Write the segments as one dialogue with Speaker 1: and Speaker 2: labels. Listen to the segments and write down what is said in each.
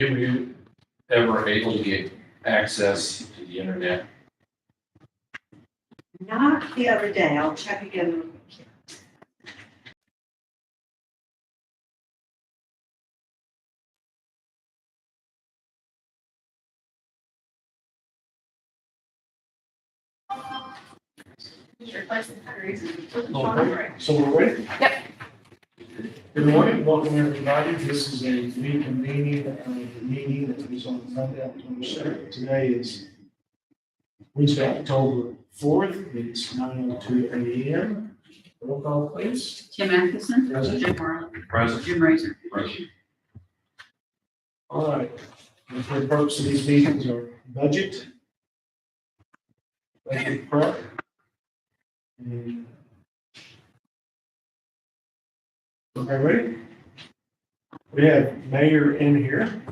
Speaker 1: Were you ever able to get access to the internet?
Speaker 2: Not the other day, I'll check again.
Speaker 3: So we're ready?
Speaker 4: Yep.
Speaker 3: Good morning, welcome everybody. This is a reconvening of the meeting that was on Monday, October 2nd. Today is Wednesday, October 4th. It's 9:02 a.m. Roll call, please.
Speaker 4: Tim Atkinson.
Speaker 3: Present.
Speaker 4: Jim Marlin.
Speaker 1: Present.
Speaker 4: Jim Razor.
Speaker 3: All right. And for the purpose of these meetings are budget prep. And okay, ready? We have Mayor in here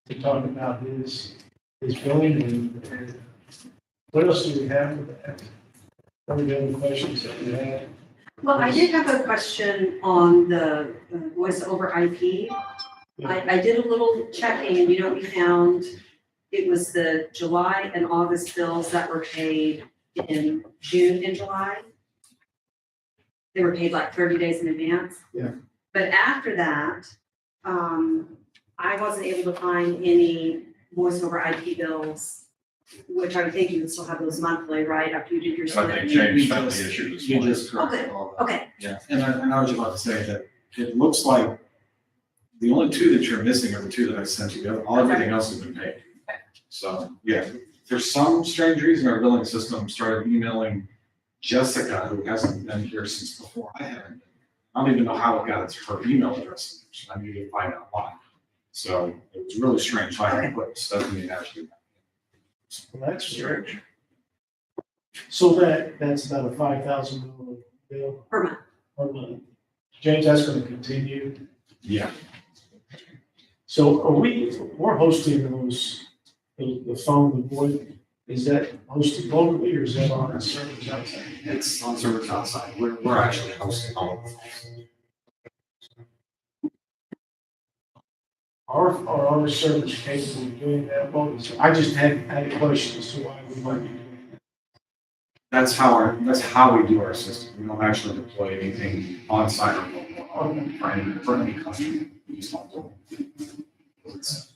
Speaker 3: to talk about his billing and what else do we have with that? What are the other questions that we had?
Speaker 2: Well, I did have a question on the voice over IP. I did a little checking and we found it was the July and August bills that were paid in June and July. They were paid like 30 days in advance.
Speaker 3: Yeah.
Speaker 2: But after that, I wasn't able to find any voice over IP bills, which I would think you would still have those monthly, right, after you did your
Speaker 1: I
Speaker 2: split.
Speaker 1: think James found the issue this
Speaker 5: You
Speaker 1: morning.
Speaker 5: just corrected
Speaker 2: Okay.
Speaker 5: all that.
Speaker 2: Okay,
Speaker 5: Yeah, and I was about to say that it looks like the only two that you're missing are the two that I sent you. All everything else has been paid. So, yeah, for some strange reason, our billing system started emailing Jessica, who hasn't been here since before I haven't been. I don't even know how it got its her email address. I need to find out why. So it was really strange. So I had to put Stephanie Ashley.
Speaker 3: Well, that's strange. So that's about a $5,000 bill
Speaker 2: per month.
Speaker 3: per month. James, that's going to continue.
Speaker 5: Yeah.
Speaker 3: So we're hosting the phone, the VoIP, is that hosted locally or is that on a server outside?
Speaker 5: It's on servers outside. We're actually hosting all of them.
Speaker 3: Are our servers capable of doing that? Well, I just had a question as to why we might be doing that.
Speaker 5: That's how we do our system. We don't actually deploy anything on site or local for any customer. We just don't do it. It's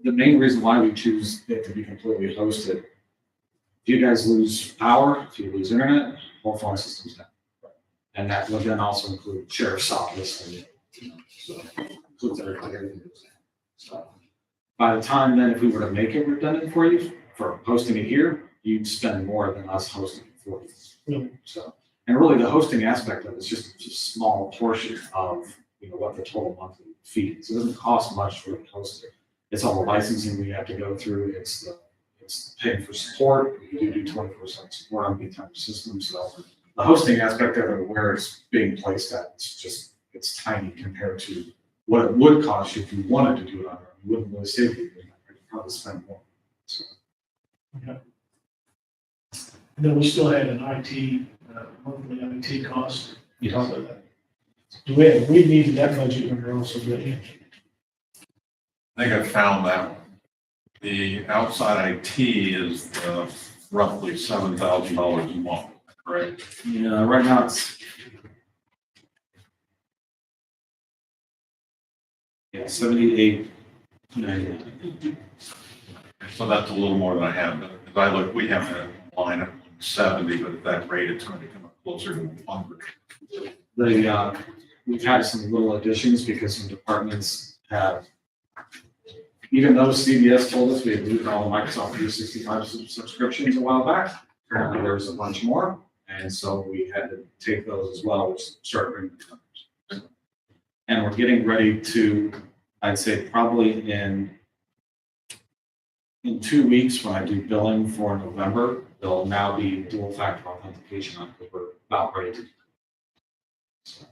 Speaker 5: the main reason why we choose it to be completely hosted. If you guys lose power, if you lose internet, whole phone system's down. And that would then also include sheriff's office and, so includes everything goes down. So by the time then, if we were to make it redundant for you, for hosting it here, you'd spend more than us hosting it for you.
Speaker 3: Really?
Speaker 5: So, and really the hosting aspect of it is just a small portion of, what the total monthly fee is. It doesn't cost much for the host it. It's all the licensing we have to go through. It's paying for support. We do 24/7 support on VTime systems. So the hosting aspect of it, where it's being placed at, it's tiny compared to what it would cost you if you wanted to do it on your own. You wouldn't really save you. You'd probably spend more. So.
Speaker 3: Okay. And then we still had an IT, monthly IT cost.
Speaker 5: Yes.
Speaker 3: Do we needed that budget number also, didn't we?
Speaker 1: I think I found that one. The outside IT is roughly $7,000 a month, correct?
Speaker 5: Yeah, right now it's. Yeah, 78.
Speaker 1: So that's a little more than I have. If I look, we have a line at 70, but at that rate, it's going to come up closer to 100.
Speaker 5: We've had some little additions because some departments have, even though CVS told us we had moved all the Microsoft 365 subscriptions a while back, apparently there was a bunch more. And so we had to take those as well, which started bringing the numbers. And we're getting ready to, I'd say probably in 2 weeks when I do billing for November, there'll now be dual factor authentication on because we're about ready to do. So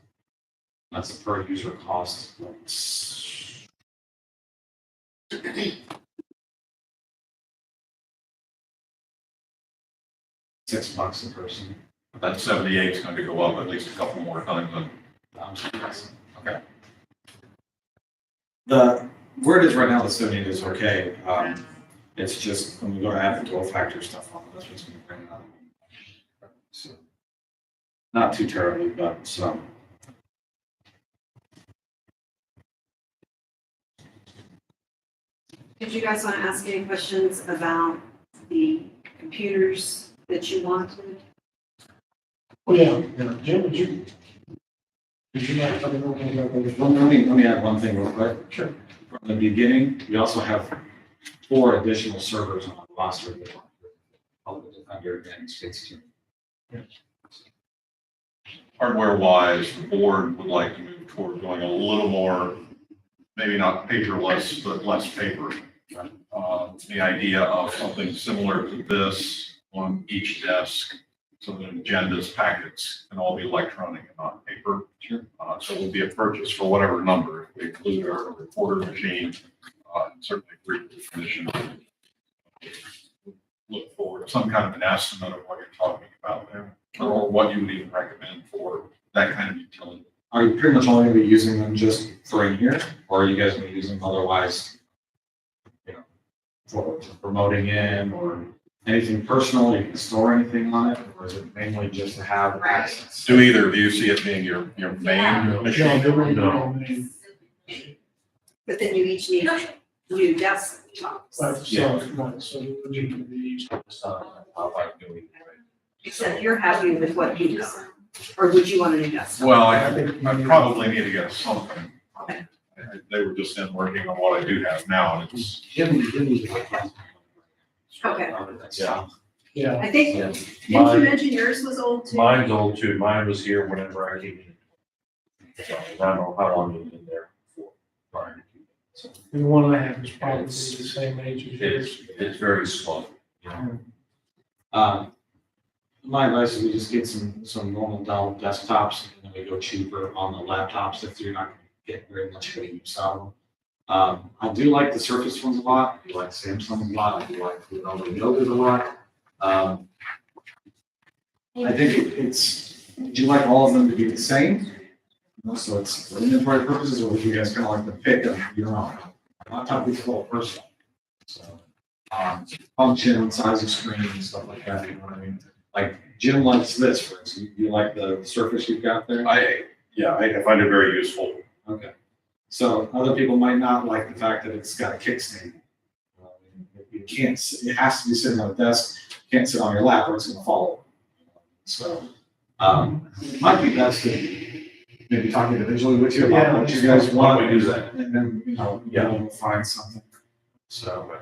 Speaker 5: that's the per user cost. $6 a person.
Speaker 1: That 78 is going to go up at least a couple more times.
Speaker 5: Yes.
Speaker 1: Okay.
Speaker 5: where it is right now, the 78 is okay. It's just when we go to add the dual factor stuff on, that's what's gonna bring it up. So, not too terribly, but some.
Speaker 2: Did you guys want to ask any questions about the computers that you wanted?
Speaker 3: Oh, yeah, Jim, did you like, I don't know about those?
Speaker 5: Let me add one thing real quick.
Speaker 3: Sure.
Speaker 5: From the beginning, we also have 4 additional servers on the roster that are public defender and states team.
Speaker 1: Hardware wise, the board would like to move toward going a little more, maybe not paperless, but less paper. The idea of something similar to this on each desk, so that agendas, packets can all be electronic and not paper.
Speaker 5: Sure.
Speaker 1: So it would be a purchase for whatever number, if we include our recorder machine, and certainly agree with the commission. Look forward to some kind of an estimate of what you're talking about there, or what you would even recommend for that kind of utility.
Speaker 5: Are you pretty much only gonna be using them just for in here, or are you guys gonna be using them otherwise? You know, for promoting in or anything personal, you can store anything on it, or is it mainly just to have access?
Speaker 1: Do either of you see it being your main
Speaker 3: No,
Speaker 1: machine?
Speaker 3: they were your main.
Speaker 2: But then you each need new desktops,
Speaker 3: Right, so you would need to be.
Speaker 2: except you're happy with what you got. Or would you want a new desktop?
Speaker 1: Well, I probably need to get something.
Speaker 2: Okay.
Speaker 1: They were just in working on what I do have now, and it's,
Speaker 2: Okay.
Speaker 4: Yeah,
Speaker 3: Yeah,
Speaker 2: I think,
Speaker 4: yeah.
Speaker 2: didn't you
Speaker 4: Mine,
Speaker 2: mention yours was old too?
Speaker 4: mine's old too. Mine was here whenever I came in. So I don't know how long you've been there for, prior to keeping it. So
Speaker 3: the one I have is probably the same age as yours.
Speaker 4: it's very slow, you know.
Speaker 5: My advice is we just get some normal Dell desktops, and then we go cheaper on the laptops if you're not gonna get very much good use out of them. I do like the Surface ones a lot, I do like Samsung a lot, I do like Lenovo Yoga a lot. I think would you like all of them to be the same? You know, so it's for inventory purposes, or would you guys kind of like to pick of your own? Laptop is a little personal. So, function, size of screen, and stuff like that, you know what I mean? Like Jim likes this, for instance. You like the Surface you've got there?
Speaker 1: I find it very useful.
Speaker 5: Okay. So other people might not like the fact that it's got a kickstand. You can't, it has to be sitting on a desk, you can't sit on your lap or it's gonna fall. So, it might be best to maybe talk individually with you about what you guys
Speaker 4: Why
Speaker 5: want.
Speaker 4: don't we do that?
Speaker 5: And then, we'll find something. So,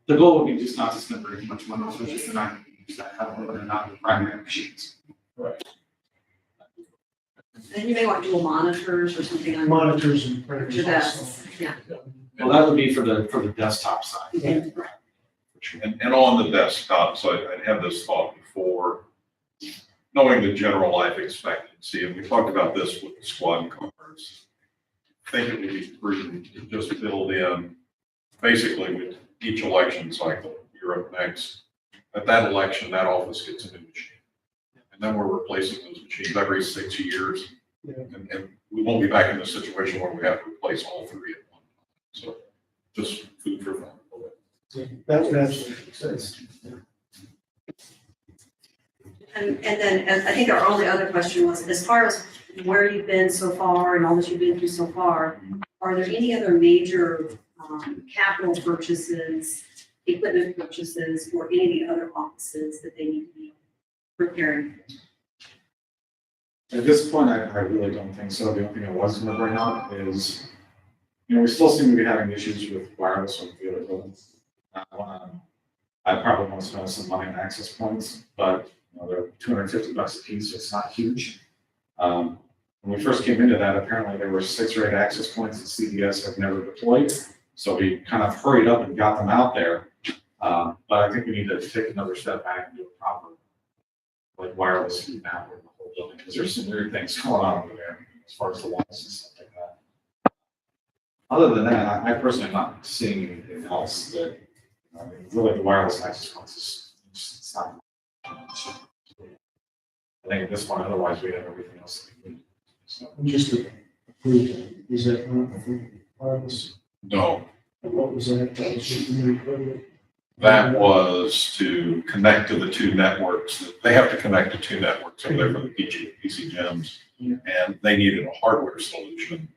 Speaker 5: the goal would be just not to spend very much money, especially if you're not gonna use that, whether or not the primary machines.
Speaker 2: Then you may want dual monitors or something on
Speaker 3: Monitors and printers.
Speaker 2: your
Speaker 3: also.
Speaker 2: desks, yeah.
Speaker 5: Well, that would be for the desktop side.
Speaker 3: Yeah.
Speaker 1: And on the desktop, so I'd had this thought before, knowing the general life expectancy, and we talked about this with the squad cars. I think it would be prudent to just build in, basically with each election cycle, you're up next. At that election, that office gets a new machine. And then we're replacing those machines every 6 years.
Speaker 3: Yeah.
Speaker 1: And we won't be back in the situation where we have to replace all 3 at one time. So just food for thought.
Speaker 3: That would absolutely make sense.
Speaker 2: And then, I think our only other question was, as far as where you've been so far and all that you've been through so far, are there any other major capital purchases, equipment purchases, or any of the other offices that they need to be preparing?
Speaker 5: At this point, I really don't think so. The only thing I was gonna bring up is, we still seem to be having issues with wireless on the other buildings. I probably want to spend some money on access points, but, they're $250 a piece, so it's not huge. When we first came into that, apparently there were 6 or 8 access points that CDS had never deployed. So we kind of hurried up and got them out there. But I think we need to take another step back and do a proper, like, wireless heat map of the whole building, because there's some weird things going on over there as far as the walls and stuff like that. Other than that, I personally am not seeing anything else that, really the wireless access points is, it's not. I think at this point, otherwise we have everything else that we need. So,
Speaker 3: Just to approve that, is that wireless?
Speaker 1: No,
Speaker 3: What was that? That was just new equipment?
Speaker 1: that was to connect to the two networks. They have to connect to two networks over there for the PC gyms.
Speaker 3: Yeah.
Speaker 1: And they needed a hardware solution,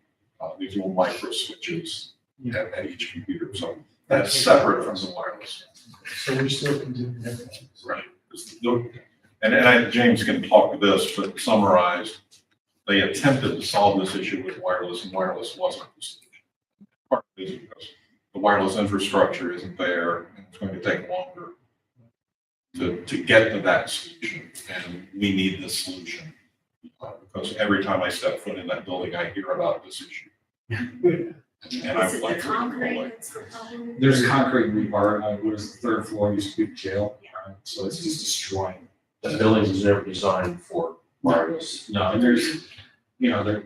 Speaker 1: these little micro switches
Speaker 3: Yeah.
Speaker 1: at each computer. So that's separate from the wireless.
Speaker 3: So we still continue to have that.
Speaker 1: Right. James can talk to this, but summarized, they attempted to solve this issue with wireless, and wireless wasn't the solution. Part of it is because the wireless infrastructure isn't there, and it's going to take longer to get to that solution, and we need the solution. Because every time I step foot in that building, I hear about this issue. And I
Speaker 2: Is
Speaker 1: would
Speaker 2: it
Speaker 1: like
Speaker 2: the
Speaker 1: to
Speaker 2: concrete
Speaker 1: know,
Speaker 2: that's the problem?
Speaker 5: There's concrete rebar, what is the third floor used to be jail, so it's just destroying.
Speaker 4: The building was never designed for wireless.
Speaker 5: No, and there's, you know,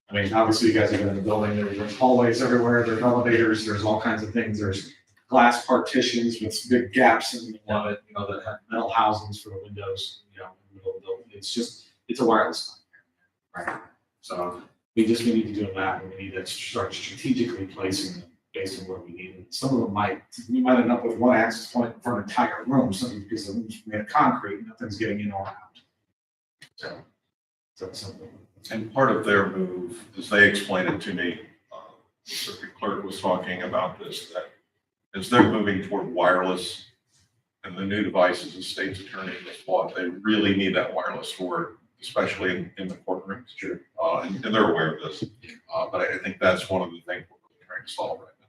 Speaker 5: I mean, obviously you guys have been in the building, there's hallways everywhere, there's elevators, there's all kinds of things, there's glass partitions with big gaps in it, you know, that have metal housings for the windows, you know, in the middle of the building. It's just, it's a wireless nightmare, right? So we need to do that, and we need to start strategically placing them based on where we need them. Some of them we might end up with one access point for an entire room, simply because the room's made of concrete, nothing's getting in or out. So something.
Speaker 1: and part of their move, as they explained it to me, the circuit clerk was talking about this, that as they're moving toward wireless and the new devices, the state's attorney has bought, they really need that wireless for, especially in the courtrooms.
Speaker 4: Sure.
Speaker 1: And they're aware of this. But I think that's one of the things we're really trying to solve right now.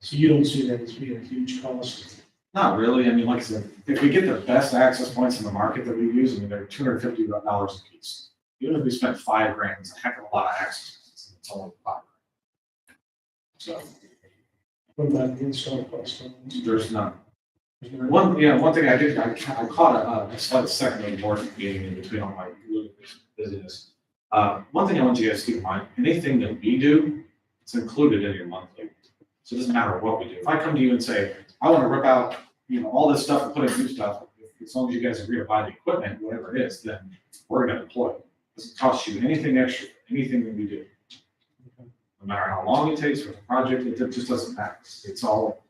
Speaker 3: So you don't see that as being a huge cost?
Speaker 5: Not really, I mean, like I said, if we get the best access points in the market that we use, I mean, they're $250 a piece. Even if we spent $5,000, it's a heck of a lot of access points, and it's only $5,000. So,
Speaker 3: What about the install cost? on those?
Speaker 5: there's none.
Speaker 3: There's none?
Speaker 5: One thing I did, I caught a slight second of the board meeting in between all my really busyness. One thing I want you guys to keep in mind, anything that we do, it's included in your monthly. So it doesn't matter what we do. If I come to you and say, I want to rip out, you know, all this stuff and put in new stuff, as long as you guys agree to buy the equipment, whatever it is, then we're gonna deploy it. It doesn't cost you anything extra, for anything that we do. No matter how long it takes for the project, it just doesn't matter. It's all,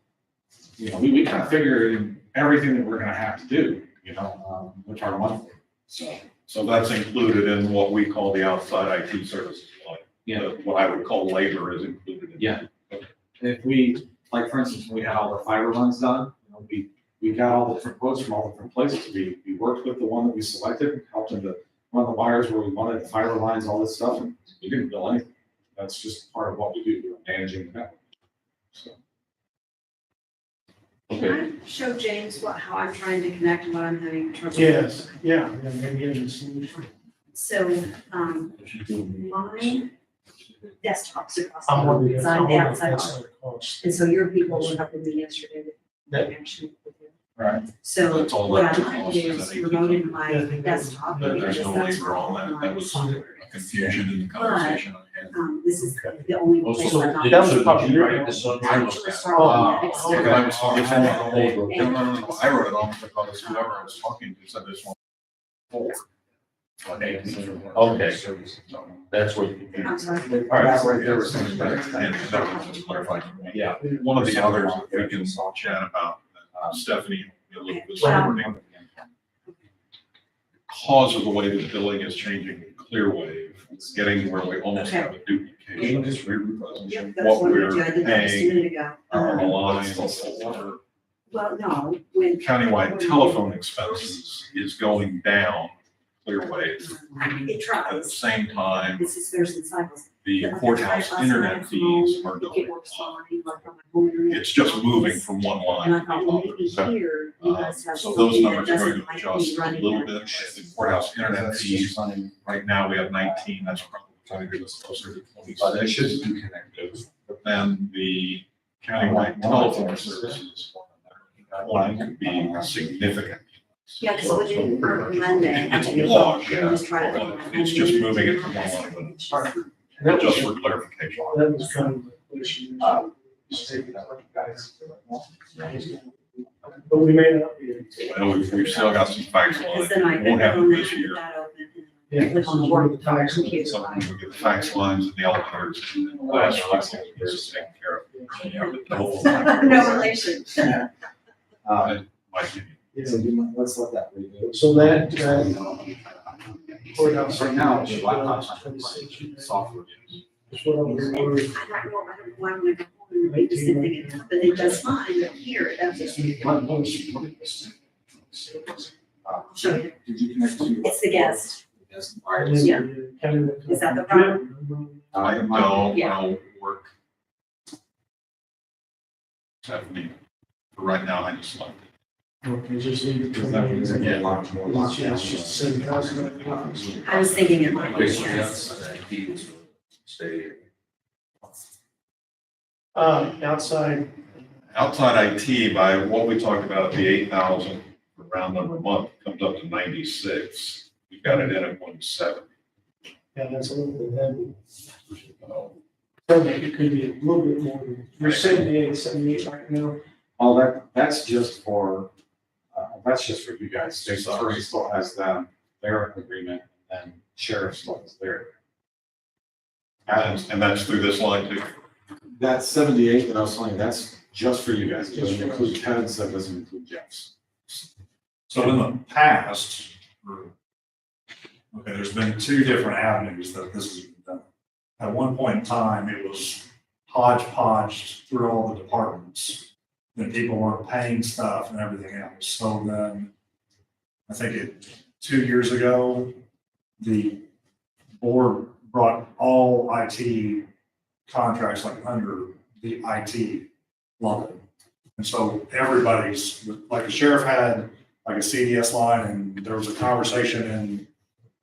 Speaker 5: you know, we kind of figure in everything that we're gonna have to do, you know, with our monthly.
Speaker 1: So that's included in what we call the outside IT services line.
Speaker 5: Yeah.
Speaker 1: What I would call labor is included in.
Speaker 5: Yeah. If we, like, for instance, when we had all the fiber runs done, you know, we got all the different quotes from all different places. We worked with the one that we selected, helped them to run the wires where we wanted, the fiber lines, all this stuff, and we didn't bill anything. That's just part of what we do, we're managing the network. So,
Speaker 2: Can I show James how I'm trying to connect and what I'm having trouble with?
Speaker 3: Yes, yeah, maybe in the solution.
Speaker 2: So, my desktop's across.
Speaker 3: I'm wondering,
Speaker 2: It's on the outside.
Speaker 3: that's the cost.
Speaker 2: And so your people were helping me yesterday with
Speaker 3: Yeah.
Speaker 2: connection with you.
Speaker 5: Right.
Speaker 2: So
Speaker 1: That's all
Speaker 2: what
Speaker 1: that
Speaker 2: I might
Speaker 1: costs,
Speaker 2: do
Speaker 1: is
Speaker 2: is
Speaker 1: that
Speaker 2: remote in
Speaker 3: Yeah, I
Speaker 2: my
Speaker 3: think that was-
Speaker 2: desktop.
Speaker 3: no,
Speaker 1: There's
Speaker 2: because
Speaker 1: no
Speaker 2: that's
Speaker 1: labor on that. That was confusion in the conversation I had.
Speaker 2: This is the only place
Speaker 4: So
Speaker 2: I'm not.
Speaker 4: did you write this on?
Speaker 2: Actually started
Speaker 3: Oh,
Speaker 2: next
Speaker 3: okay.
Speaker 2: year.
Speaker 1: I was talking to no, I wrote it on because whoever I was talking to said this one. Forward.
Speaker 4: Okay,
Speaker 1: So,
Speaker 4: that's what you.
Speaker 2: I'm sorry.
Speaker 5: All right, that's right there was something better.
Speaker 1: and that was just clarified.
Speaker 5: Yeah.
Speaker 1: One of the others we can chat about, Stephanie, a little bit this
Speaker 2: Wow.
Speaker 1: morning. Cause of the way the billing is changing in Clearwave, it's getting to where we almost have a duplication.
Speaker 2: Yep, that's
Speaker 1: What
Speaker 2: what we
Speaker 1: we're
Speaker 2: do. I did that just a
Speaker 1: paying
Speaker 2: minute ago.
Speaker 1: on the line for
Speaker 2: Well, no, when.
Speaker 1: countywide telephone expenses is going down Clearwave.
Speaker 2: It
Speaker 1: At the
Speaker 2: tries.
Speaker 1: same time,
Speaker 2: This is there's in cycles.
Speaker 1: the
Speaker 2: But
Speaker 1: courthouse
Speaker 2: last
Speaker 1: internet
Speaker 2: night,
Speaker 1: fees are
Speaker 2: it
Speaker 1: going
Speaker 2: works
Speaker 1: up.
Speaker 2: fine, like on my home internet.
Speaker 1: It's just moving from one line
Speaker 2: And I
Speaker 1: to
Speaker 2: thought, well,
Speaker 1: the
Speaker 2: maybe
Speaker 1: other.
Speaker 2: here, you guys have
Speaker 1: So those
Speaker 2: something that
Speaker 1: numbers are
Speaker 2: doesn't
Speaker 1: going to
Speaker 2: like
Speaker 1: adjust
Speaker 2: me
Speaker 1: a
Speaker 2: running
Speaker 1: little
Speaker 2: that.
Speaker 1: bit. The courthouse internet fees, right now we have 19, that's probably going to get us closer to 20.
Speaker 5: But it should be connected.
Speaker 1: But then the countywide telephone services, that line could be significant.
Speaker 2: Yeah, because when you work Monday.
Speaker 1: It's a wash,
Speaker 2: I'm
Speaker 1: yeah.
Speaker 2: just trying to.
Speaker 1: It's just moving it from one line to another.
Speaker 3: That
Speaker 1: Just
Speaker 3: was,
Speaker 1: for clarification.
Speaker 3: that was kind of the issue. Just take it out, guys. But we may not be.
Speaker 1: Well, we've still got some facts on
Speaker 2: Because
Speaker 1: it.
Speaker 2: then I.
Speaker 1: Won't happen
Speaker 2: and then
Speaker 1: this
Speaker 2: I put
Speaker 1: year.
Speaker 2: that open and
Speaker 3: Yeah.
Speaker 2: click on the work on our computer.
Speaker 1: Something we get the fax lines and the elevators and the last ones, is taken care of. Yeah, but the whole thing.
Speaker 2: No relation.
Speaker 1: My opinion.
Speaker 3: Yeah.
Speaker 5: Let's let that redo.
Speaker 3: So that, courthouse.
Speaker 5: Right now, the laptop's not playing software.
Speaker 3: That's what I'm
Speaker 2: I don't know why we don't read this thing, but it does fine, but here, it doesn't. I'll show you.
Speaker 5: Did you connect to?
Speaker 2: It's the guest.
Speaker 5: Yes. All right.
Speaker 2: Yeah. Is that the problem?
Speaker 1: I
Speaker 5: It
Speaker 1: don't
Speaker 5: might be.
Speaker 1: know work. Stephanie, for right now, I just like it.
Speaker 3: Okay, just leave it.
Speaker 5: Because that means it get locked more locked down.
Speaker 3: It's just $7,000.
Speaker 2: I was thinking it might be,
Speaker 4: Okay, so
Speaker 2: yes.
Speaker 4: that's, he was stay here.
Speaker 3: Outside,
Speaker 1: Outside IT, by what we talked about, the 8,000 for round number a month comes up to 96. We've got it in at 170.
Speaker 3: yeah, that's a little bit heavy.
Speaker 1: So,
Speaker 3: So it could be a little bit more than, you're 78 right now.
Speaker 5: Oh, that's just for you guys. State attorney still has their agreement, and sheriff still has their.
Speaker 1: And that's through this line too.
Speaker 5: That 78 that I was telling you, that's just for you guys. It doesn't include Ted's, that doesn't include Jeff's.
Speaker 6: So in the past, there's been two different avenues that this has been done. At one point in time, it was hodgepodge through all the departments. And people weren't paying stuff and everything else. So then, I think 2 years ago, the board brought all IT contracts like under the IT line. And so everybody's, like the sheriff had like a CDS line, and there was a conversation in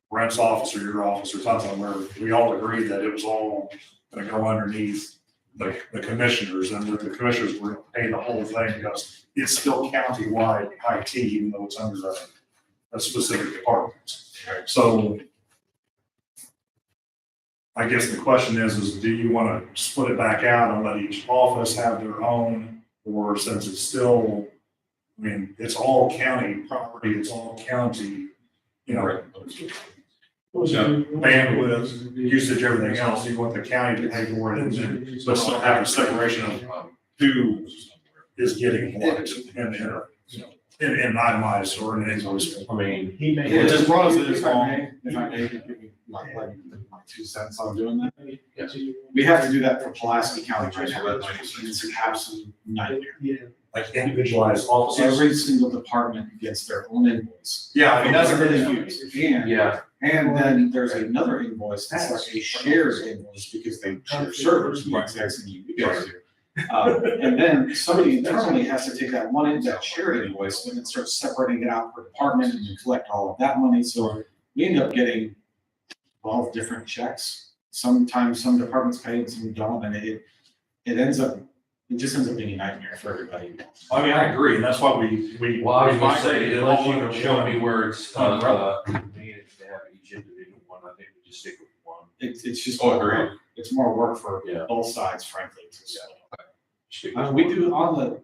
Speaker 6: Brent's office or your office or something where we all agreed that it was all gonna go underneath the commissioners, and that the commissioners were paying the whole thing because it's still county-wide IT, even though it's under a specific department. So I guess the question is do you want to split it back out and let each office have their own? Or since it's still, I mean, it's all county property, it's all county, bandwidth, usage, everything else, you want the county to pay for it, and then, but still have a separation of who is getting what in itemized or in invoice.
Speaker 4: I mean,
Speaker 3: He may.
Speaker 6: Yeah, as long as it is
Speaker 5: If I may, give me my 2 cents on doing that.
Speaker 4: yes.
Speaker 5: We have to do that for Pulaski County right now. It's an absolute nightmare.
Speaker 3: Yeah.
Speaker 6: Like individualized offices.
Speaker 5: Every single department gets their own invoice.
Speaker 6: Yeah, I mean, that's
Speaker 5: really
Speaker 6: really
Speaker 5: huge.
Speaker 4: Yeah,
Speaker 5: And then there's another invoice, that's like a shared invoice because they share servers, the exact same you guys do. And then somebody internally has to take that shared invoice and then start separating it out per department and you collect all of that money. So we end up getting 12 different checks. Sometimes some departments pay and some don't, and it just ends up being a nightmare for everybody.
Speaker 6: I mean, I agree, and that's why we.
Speaker 4: well, I was gonna say,
Speaker 6: migrated
Speaker 4: unless
Speaker 6: all
Speaker 4: you
Speaker 6: under
Speaker 4: can show
Speaker 6: one.
Speaker 4: me where it's, managed to have each individual one, I think we just stick with one.
Speaker 5: It's just
Speaker 1: Oh,
Speaker 5: more
Speaker 1: agreed.
Speaker 5: work. It's more work for
Speaker 4: Yeah.
Speaker 5: both sides, frankly.
Speaker 4: Stick with
Speaker 5: We
Speaker 4: one.
Speaker 5: do,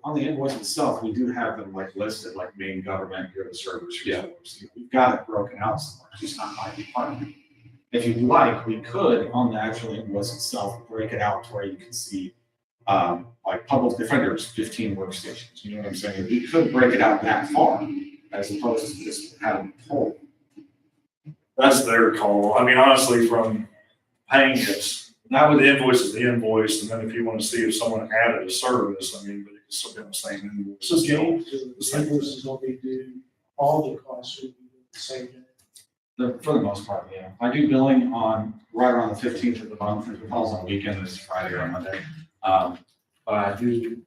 Speaker 5: on the invoice itself, we do have them like listed, like main government, here are the servers. here's
Speaker 4: Yeah.
Speaker 5: the servers. We've got it broken out somewhere, it's just not by department. If you'd like, we could, on the actual invoice itself, break it out to where you can see, like public defenders, 15 workstations, you know what I'm saying? We could break it out that far, as opposed to just having it whole.
Speaker 6: That's their call. I mean, honestly, from paying it, now the invoice is the invoice, and then if you want to see if someone added a service, I mean, but it's still been the same invoice.
Speaker 3: So James, the invoices will be due, all the costs will be due the same day.
Speaker 5: For the most part, yeah. I do billing on, right around the 15th of the month, if it falls on a weekend, it's Friday or Monday. But I do.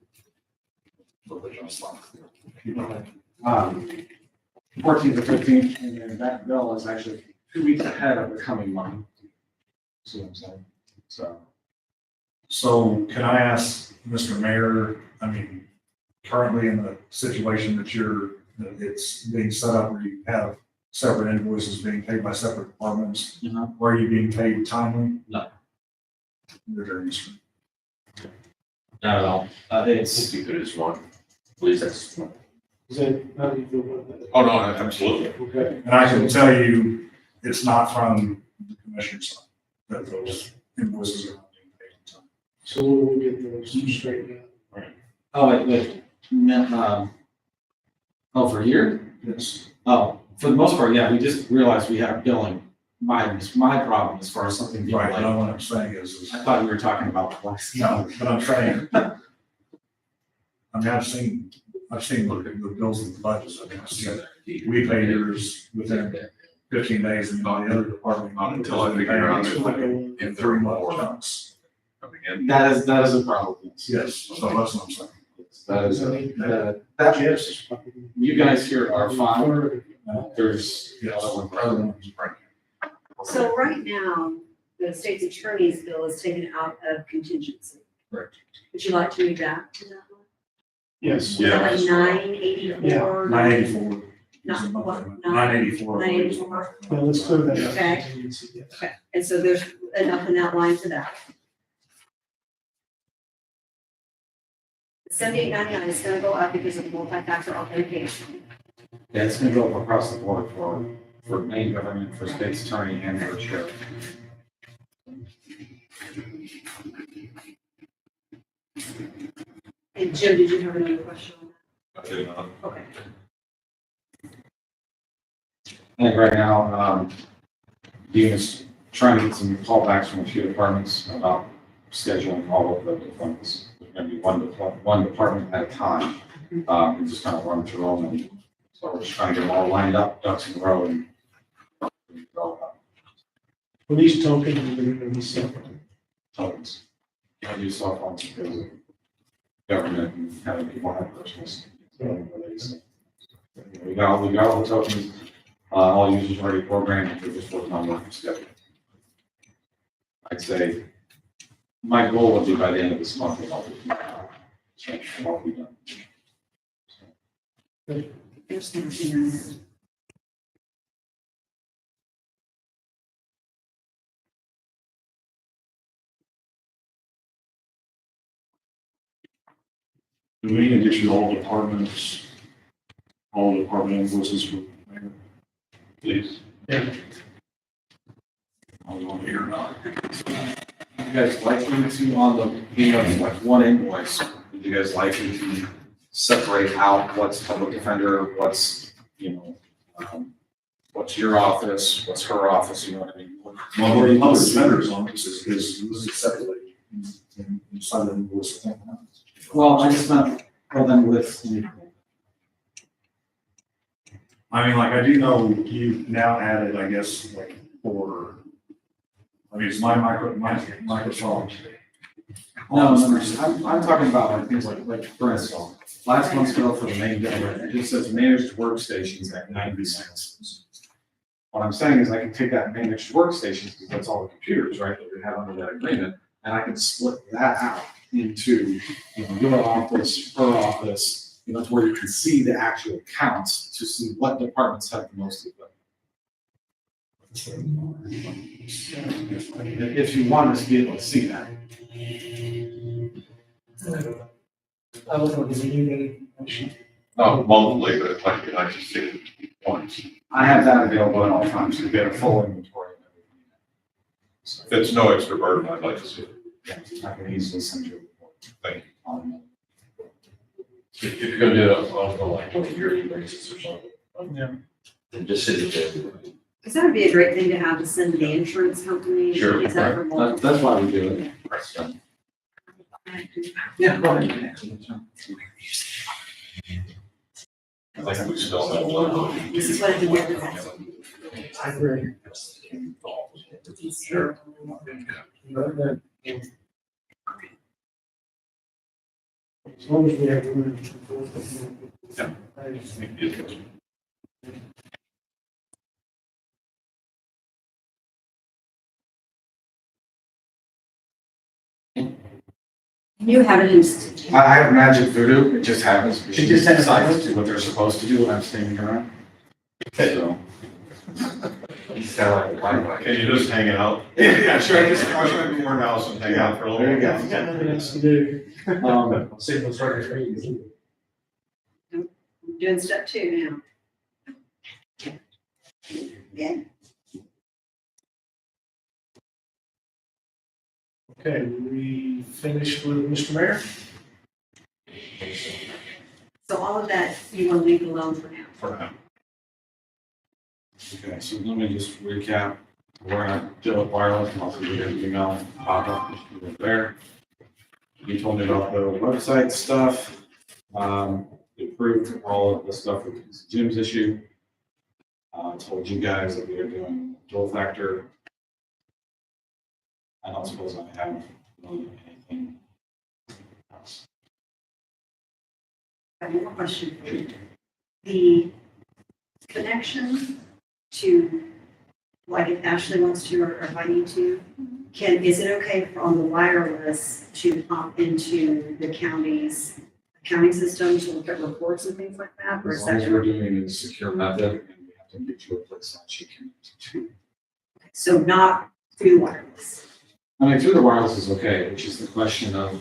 Speaker 5: 14th to 15th, and then that bill is actually 2 weeks ahead of the coming month. See what I'm saying?
Speaker 6: So can I ask Mr. Mayor, I mean, currently in the situation that it's being set up where you have separate invoices being paid by separate departments, where are you being paid timely?
Speaker 5: No.
Speaker 6: You're very useful.
Speaker 5: Not at all.
Speaker 4: It's keep it as one, please, that's.
Speaker 3: Is that, how do you feel about that?
Speaker 1: Oh, no, absolutely.
Speaker 3: Okay.
Speaker 6: And I can tell you, it's not from the commissioner's side, that those invoices are not being paid on time.
Speaker 3: So we'll get those straightened out.
Speaker 5: Oh, for here?
Speaker 6: Yes.
Speaker 5: Oh, for the most part, yeah, we just realized we had billing. My problem as far as something being
Speaker 6: Right,
Speaker 5: like,
Speaker 6: but what I'm saying is,
Speaker 5: I thought we were talking about twice.
Speaker 6: no, but I'm saying, I mean, I've seen the bills and the budgets, I mean, I've seen we pay yours within 15 days and the other department.
Speaker 1: Not until I figure out if
Speaker 6: In 3 more chunks.
Speaker 1: coming in.
Speaker 5: That is a problem.
Speaker 6: Yes, so that's what I'm saying.
Speaker 5: That is,
Speaker 3: That is.
Speaker 5: you guys here are fine. There's,
Speaker 6: Yes.
Speaker 5: other ones.
Speaker 2: So right now, the state's attorney's bill is taken out of contingency.
Speaker 6: Correct.
Speaker 2: Would you like to move back to that one?
Speaker 3: Yes.
Speaker 1: Yeah.
Speaker 2: Like 984?
Speaker 6: 984.
Speaker 2: Not what,
Speaker 6: 984.
Speaker 2: 984?
Speaker 3: Well, let's clear that up.
Speaker 2: Okay.
Speaker 3: Yes.
Speaker 2: Okay, and so there's enough in that line for that. 7899 is gonna go up because of multi-factor authentication.
Speaker 5: Yeah, it's gonna go across the board for main government, for state's attorney and for sheriff.
Speaker 2: And Jim, did you have another question on
Speaker 1: I did not.
Speaker 2: that? Okay.
Speaker 5: I think right now, Dean is trying to get some callbacks from a few departments about scheduling all of the deployments. There's gonna be one department at a time. We just kind of run through them, and so we're just trying to get them all lined up, ducks in a row, and
Speaker 3: Police tokens, we're gonna be separate.
Speaker 5: tokens. I use cell phones because of government and having people have personals. We got all the tokens, all users already programmed, we're just working on working schedule. I'd say my goal would be by the end of this month, I'll be done.
Speaker 2: There's nothing in there.
Speaker 6: Do we need to issue all department invoices for mayor?
Speaker 1: Please.
Speaker 6: I was on here or not.
Speaker 5: You guys like me to on the, like one invoice, would you guys like me to separate out what's public defender, what's, what's your office, what's her office, you know what I mean?
Speaker 6: Well, the other vendors on this is separately inside the invoice. I think.
Speaker 5: Well, I just meant, well then with,
Speaker 6: I mean, like, I do know you've now added, I guess, like, it's my Microsoft.
Speaker 5: no, I'm talking about like things like for instance, last month's bill for the main government, it just says managed workstations at 96. What I'm saying is I can take that managed workstations, because that's all the computers, right, that we have under that agreement, and I can split that out into, your office, her office, that's where you can see the actual counts to see what departments have the most equipment. If you want us to be able to see that.
Speaker 3: I don't know, do we need any motion?
Speaker 1: Not monthly, but it might be nice to see it once.
Speaker 5: I have that available at all times to get a full inventory of everything.
Speaker 1: If it's no extra burden, I'd like to see it.
Speaker 5: I can easily send you a report.
Speaker 1: Thank you.
Speaker 4: If you're gonna do it on like a yearly basis or something.
Speaker 3: Yeah.
Speaker 4: Then just send it there.
Speaker 2: Because that would be a great thing to have to send to the insurance company.
Speaker 4: Sure,
Speaker 2: Is that for multiple?
Speaker 5: That's why we do it. Yeah, go ahead.
Speaker 1: I think we still have one.
Speaker 2: This is what it would be.
Speaker 3: I agree.
Speaker 2: Sure.
Speaker 3: As long as we have room.
Speaker 2: You have it in,
Speaker 5: I have magic voodoo, it just happens.
Speaker 3: It just happens.
Speaker 5: Decides to do what they're supposed to do when I'm standing around. So.
Speaker 4: He's kind of like,
Speaker 1: Can you just hang out?
Speaker 5: Yeah, sure.
Speaker 1: I just crush my house and hang out for a little
Speaker 5: There you
Speaker 1: bit.
Speaker 5: go.
Speaker 3: We got nothing else to do.
Speaker 4: see what's right for you.
Speaker 2: doing step 2 now. Yeah.
Speaker 3: Okay, we finished with Mr. Mayor?
Speaker 2: So all of that you want to leave alone for now.
Speaker 1: For now.
Speaker 5: Okay, so let me just recap. We're gonna deal with wireless, and also do everything else, pop up, just there. You told me about the website stuff. We approved all of the stuff with Jim's issue. I told you guys that we are doing dual factor. I don't suppose I have really anything else.
Speaker 2: I have one question for you. The connection to, like if Ashley wants to, or if I need to, is it okay for on the wireless to hop into the county's accounting system to look at reports and things like that? Or
Speaker 5: As
Speaker 2: is
Speaker 5: long as
Speaker 2: that,
Speaker 5: we're doing it in a secure method, and we have to get you a place that she can to.
Speaker 2: so not through wireless?
Speaker 5: I mean, through the wireless is okay, which is the question of,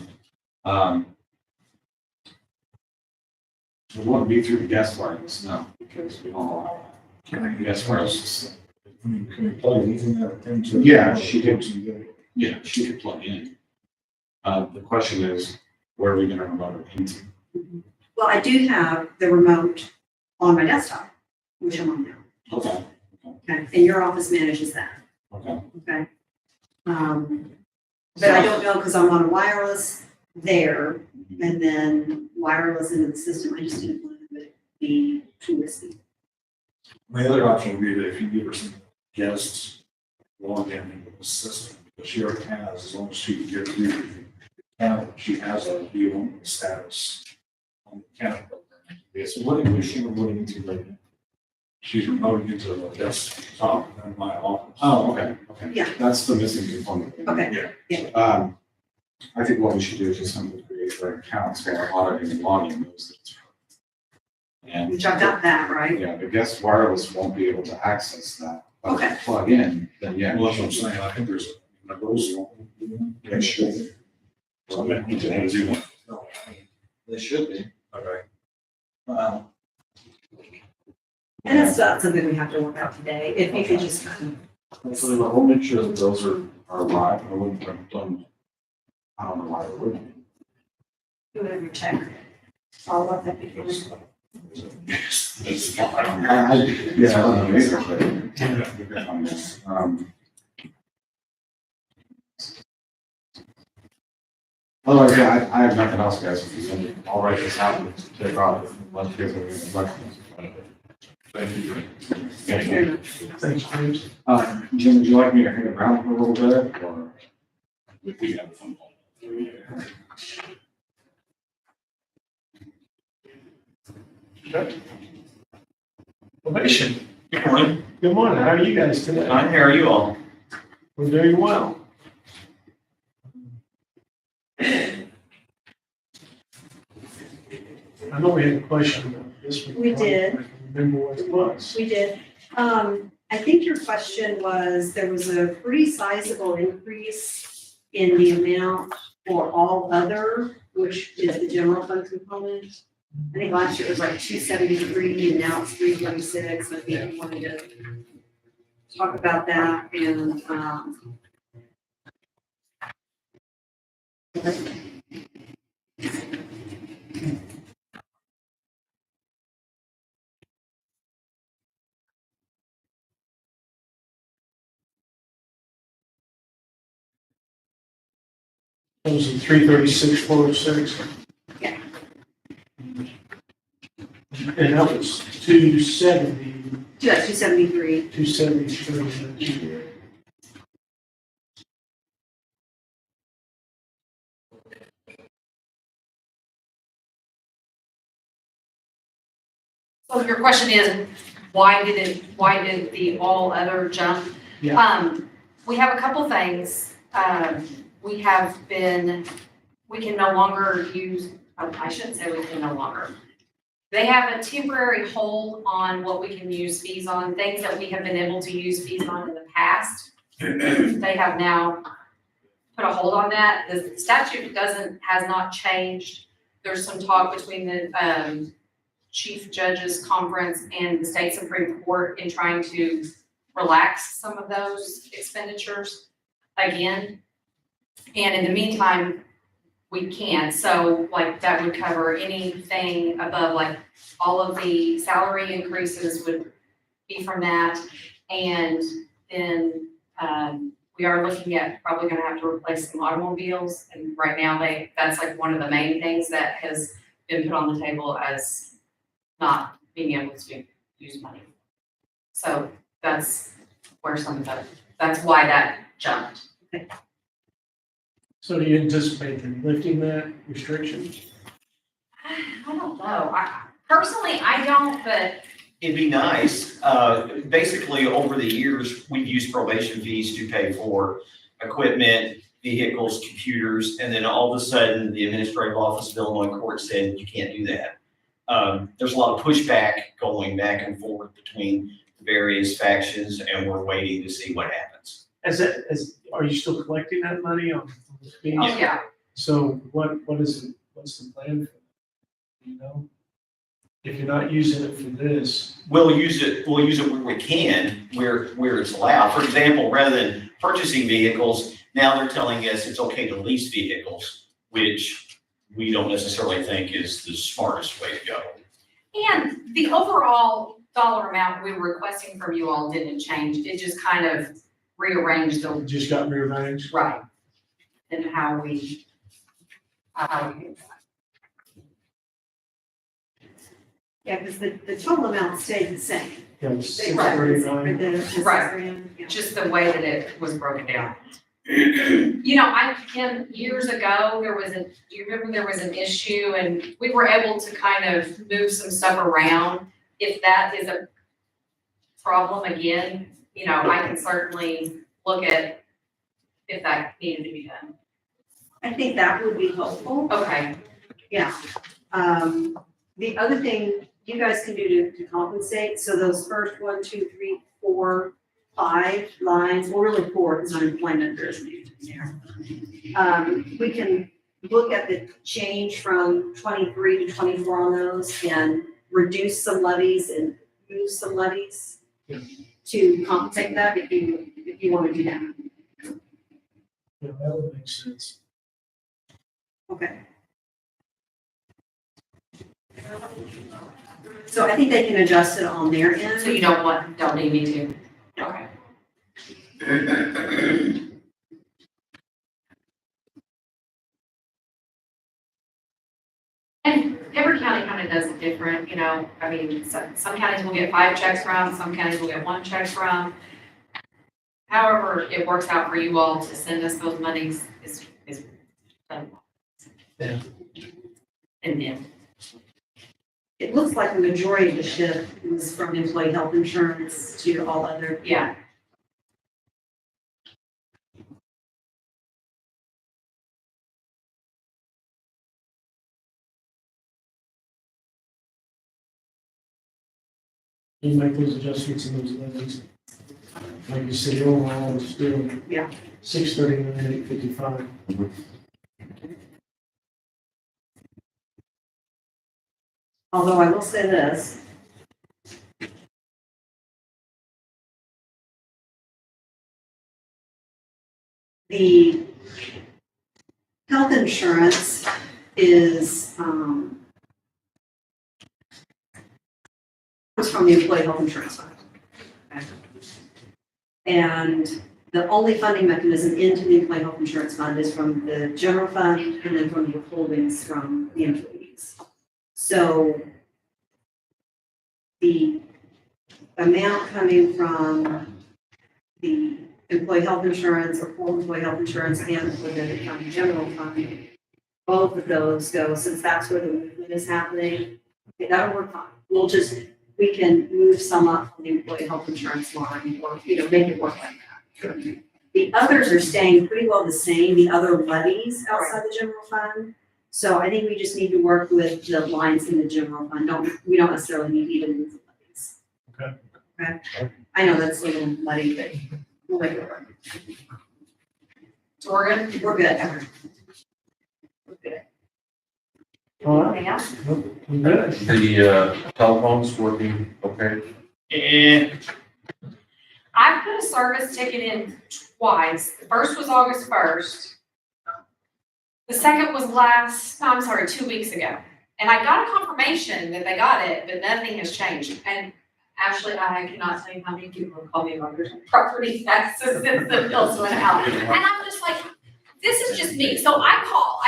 Speaker 5: it won't be through the guest wireless, no, because we don't allow that. Guest wireless is,
Speaker 6: I mean, can we plug anything into?
Speaker 5: Yeah, she did. yeah, she could plug in. The question is, where are we gonna remote it into?
Speaker 2: Well, I do have the remote on my desktop, which I'm on now.
Speaker 5: Okay,
Speaker 2: Okay, and your office manages that,
Speaker 5: okay.
Speaker 2: okay? But I don't know, because I'm on a wireless there, and then wireless into the system, I just didn't want it to be too risky.
Speaker 6: The other option would be that if you give her some guests log in into the system, because she already has, as long as she can get through the account, she has a view on the status on the account program.
Speaker 5: Yes, what is she remoting into right now?
Speaker 6: She's remoting into the desktop in my office.
Speaker 5: Oh, okay, okay.
Speaker 2: Yeah.
Speaker 5: That's the missing component.
Speaker 2: Okay,
Speaker 5: I think what we should do is just simply create her account, so our auditing and logging knows that it's her. And.
Speaker 2: which I've got that, right?
Speaker 5: Yeah, the guest wireless won't be able to access that. But if you
Speaker 2: Okay.
Speaker 5: plug in, then yeah.
Speaker 6: Well, that's what I'm saying, I think there's a rules.
Speaker 5: Yeah, sure.
Speaker 6: So I mean, you can do one.
Speaker 5: No, they should be.
Speaker 6: Okay.
Speaker 2: And it's not something we have to work out today, if you could just kind
Speaker 5: So we'll make sure that those are live. I wouldn't have done, I don't know why it would.
Speaker 2: of do whatever you check. All of that before.
Speaker 6: It's.
Speaker 5: Yeah, I don't know either, but. On this, Otherwise, yeah, I have nothing else, guys. If you can, I'll write this out and take off. Unless you guys have any questions.
Speaker 6: Thank you.
Speaker 2: Thank you very much.
Speaker 3: Thanks, James.
Speaker 5: Jim, would you like me to hang around for a little bit, or? We can have a phone call.
Speaker 3: Okay. Ovation.
Speaker 7: Good morning.
Speaker 3: Good morning. How are you guys today?
Speaker 7: Fine, how are you all?
Speaker 3: We're doing well. I know we had a question about this one.
Speaker 2: We did.
Speaker 3: I can remember what it was.
Speaker 2: We did. I think your question was, there was a pretty sizable increase in the amount for all other, which is the general fund component. I think last year it was like 273 and now it's 326. I think we wanted to talk about that and,
Speaker 3: It was in 336, 406.
Speaker 2: Yeah.
Speaker 3: And that was 270,
Speaker 2: 273.
Speaker 3: 273 next year.
Speaker 8: So your question is, why did the all other jump?
Speaker 3: Yeah.
Speaker 8: We have a couple things. We can no longer use, I shouldn't say we can no longer. They have a temporary hold on what we can use fees on, things that we have been able to use fees on in the past. They have now put a hold on that. The statute has not changed. There's some talk between the, Chief Judges Conference and the State Supreme Court in trying to relax some of those expenditures again. And in the meantime, we can, so like that would cover anything above, like all of the salary increases would be from that. And then, we are looking at probably gonna have to replace some automobiles, and right now that's like one of the main things that has been put on the table as not being able to use money. So that's where some of that's why that jumped.
Speaker 3: So do you anticipate them lifting that restriction?
Speaker 8: I don't know, personally, I don't, but
Speaker 7: It'd be nice. Basically, over the years, we've used probation fees to pay for equipment, vehicles, computers, and then all of a sudden, the Administrative Office of Illinois Court said, you can't do that. There's a lot of pushback going back and forth between the various factions, and we're waiting to see what happens.
Speaker 3: Are you still collecting that money on the fees?
Speaker 8: oh, yeah.
Speaker 3: So what's the plan for that? You know? If you're not using it for this,
Speaker 7: We'll use it where we can, where it's allowed. For example, rather than purchasing vehicles, now they're telling us it's okay to lease vehicles, which we don't necessarily think is the smartest way to go.
Speaker 8: And the overall dollar amount we were requesting from you all didn't change, it just kind of rearranged the,
Speaker 3: it just got rearranged.
Speaker 8: right, and how we do that.
Speaker 2: Yeah, because the total amount stayed the same.
Speaker 3: Yeah, it was
Speaker 2: Right.
Speaker 3: 639.
Speaker 2: Right. Yeah.
Speaker 8: Just the way that it was broken down. You know, years ago, do you remember there was an issue and we were able to kind of move some stuff around? If that is a problem again, you know, I can certainly look at if that needed to be done.
Speaker 2: I think that would be helpful.
Speaker 8: Okay,
Speaker 2: Yeah. The other thing you guys can do to compensate, so those first 1, 2, 3, 4, 5 lines, well, really 4, because unemployment, there's an in there. We can look at the change from 23 to 24 on those and reduce some levies and move some levies
Speaker 3: Yeah.
Speaker 2: to compensate that if you want to do that.
Speaker 3: Yeah, that would make sense.
Speaker 2: Okay. So I think they can adjust it on their end.
Speaker 8: so you don't need me to? Okay. And every county kind of does it different, you know, I mean, some counties will get 5 checks from, some counties will get 1 check from. However, it works out for you all to send us those monies is done.
Speaker 3: Yeah.
Speaker 8: And then,
Speaker 2: It looks like the majority of the shift was from employee health insurance to all other.
Speaker 8: yeah,
Speaker 3: You make those adjustments in those levies. Like you said, overall, it's still.
Speaker 2: Yeah.
Speaker 3: 639, 855.
Speaker 2: Although I will say this. The health insurance is, comes from the employee health insurance fund. Okay. And the only funding mechanism into the employee health insurance fund is from the general fund and then from the withholdings from the employees. So the amount coming from the employee health insurance or full employee health insurance and within the county general fund, both of those go, since that's where the movement is happening, okay, that'll work fine. We can move some up from the employee health insurance line or, make it work like that. The others are staying pretty well the same, the other levies outside the general fund. So I think we just need to work with the lines in the general fund. We don't necessarily need to move the levies.
Speaker 3: Okay.
Speaker 2: Okay. I know that's a little muddy, but we'll make it work.
Speaker 8: so we're good?
Speaker 2: We're good. We're good.
Speaker 3: All right.
Speaker 8: Anything else?
Speaker 3: Nope, we're good.
Speaker 4: The telephone's working okay?
Speaker 8: I put a service ticket in twice. The first was August 1st, The second was I'm sorry, 2 weeks ago. And I got a confirmation that they got it, but nothing has changed. And actually, I cannot tell you how many people have called me about their property taxes since the bills went out. And I'm just like, this is just me. So I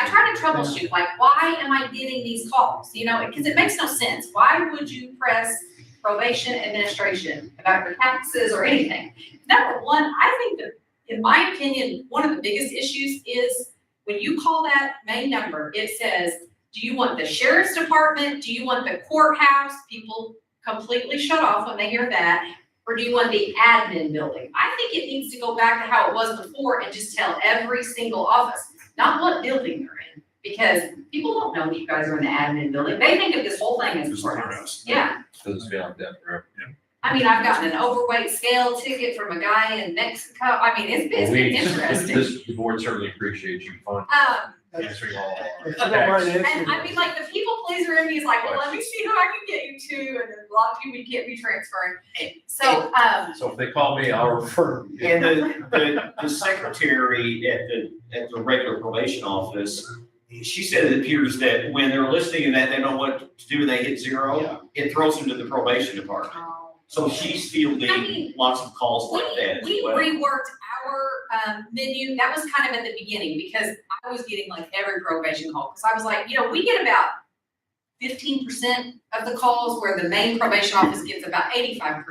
Speaker 8: try to troubleshoot, like, why am I getting these calls? You know, because it makes no sense. Why would you press probation administration about your taxes or anything? Number one, I think that, in my opinion, one of the biggest issues is when you call that main number, it says, do you want the sheriff's department? Do you want the courthouse? People completely shut off when they hear that. Or do you want the admin building? I think it needs to go back to how it was before and just tell every single office, not what building they're in. Because people don't know you guys are in the admin building. They think of this whole thing as
Speaker 6: Just
Speaker 8: courthouse.
Speaker 6: courthouse.
Speaker 8: Yeah.
Speaker 4: Because it's been like that forever.
Speaker 8: I mean, I've gotten an overweight scale ticket from a guy in Mexico. I mean, it's been interesting.
Speaker 4: The board certainly appreciates you answering all
Speaker 3: If
Speaker 4: our
Speaker 3: you don't mind
Speaker 4: texts.
Speaker 3: answering
Speaker 8: And I mean, like, the people pleaser in me is like, well, let me see who I can get you to, and there's a lot of people you can't be transferring. So,
Speaker 4: So if they call me, I'll refer.
Speaker 7: And the secretary at the regular probation office, she said it appears that when they're listening and that they know what to do and they hit zero, it throws them to the probation department. So she's fielding lots of calls like that as
Speaker 8: we
Speaker 7: well.
Speaker 8: reworked our menu. That was kind of at the beginning because I was getting like every probation call. Because I was like, you know, we get about 15% of the calls where the main probation office gets about 85%.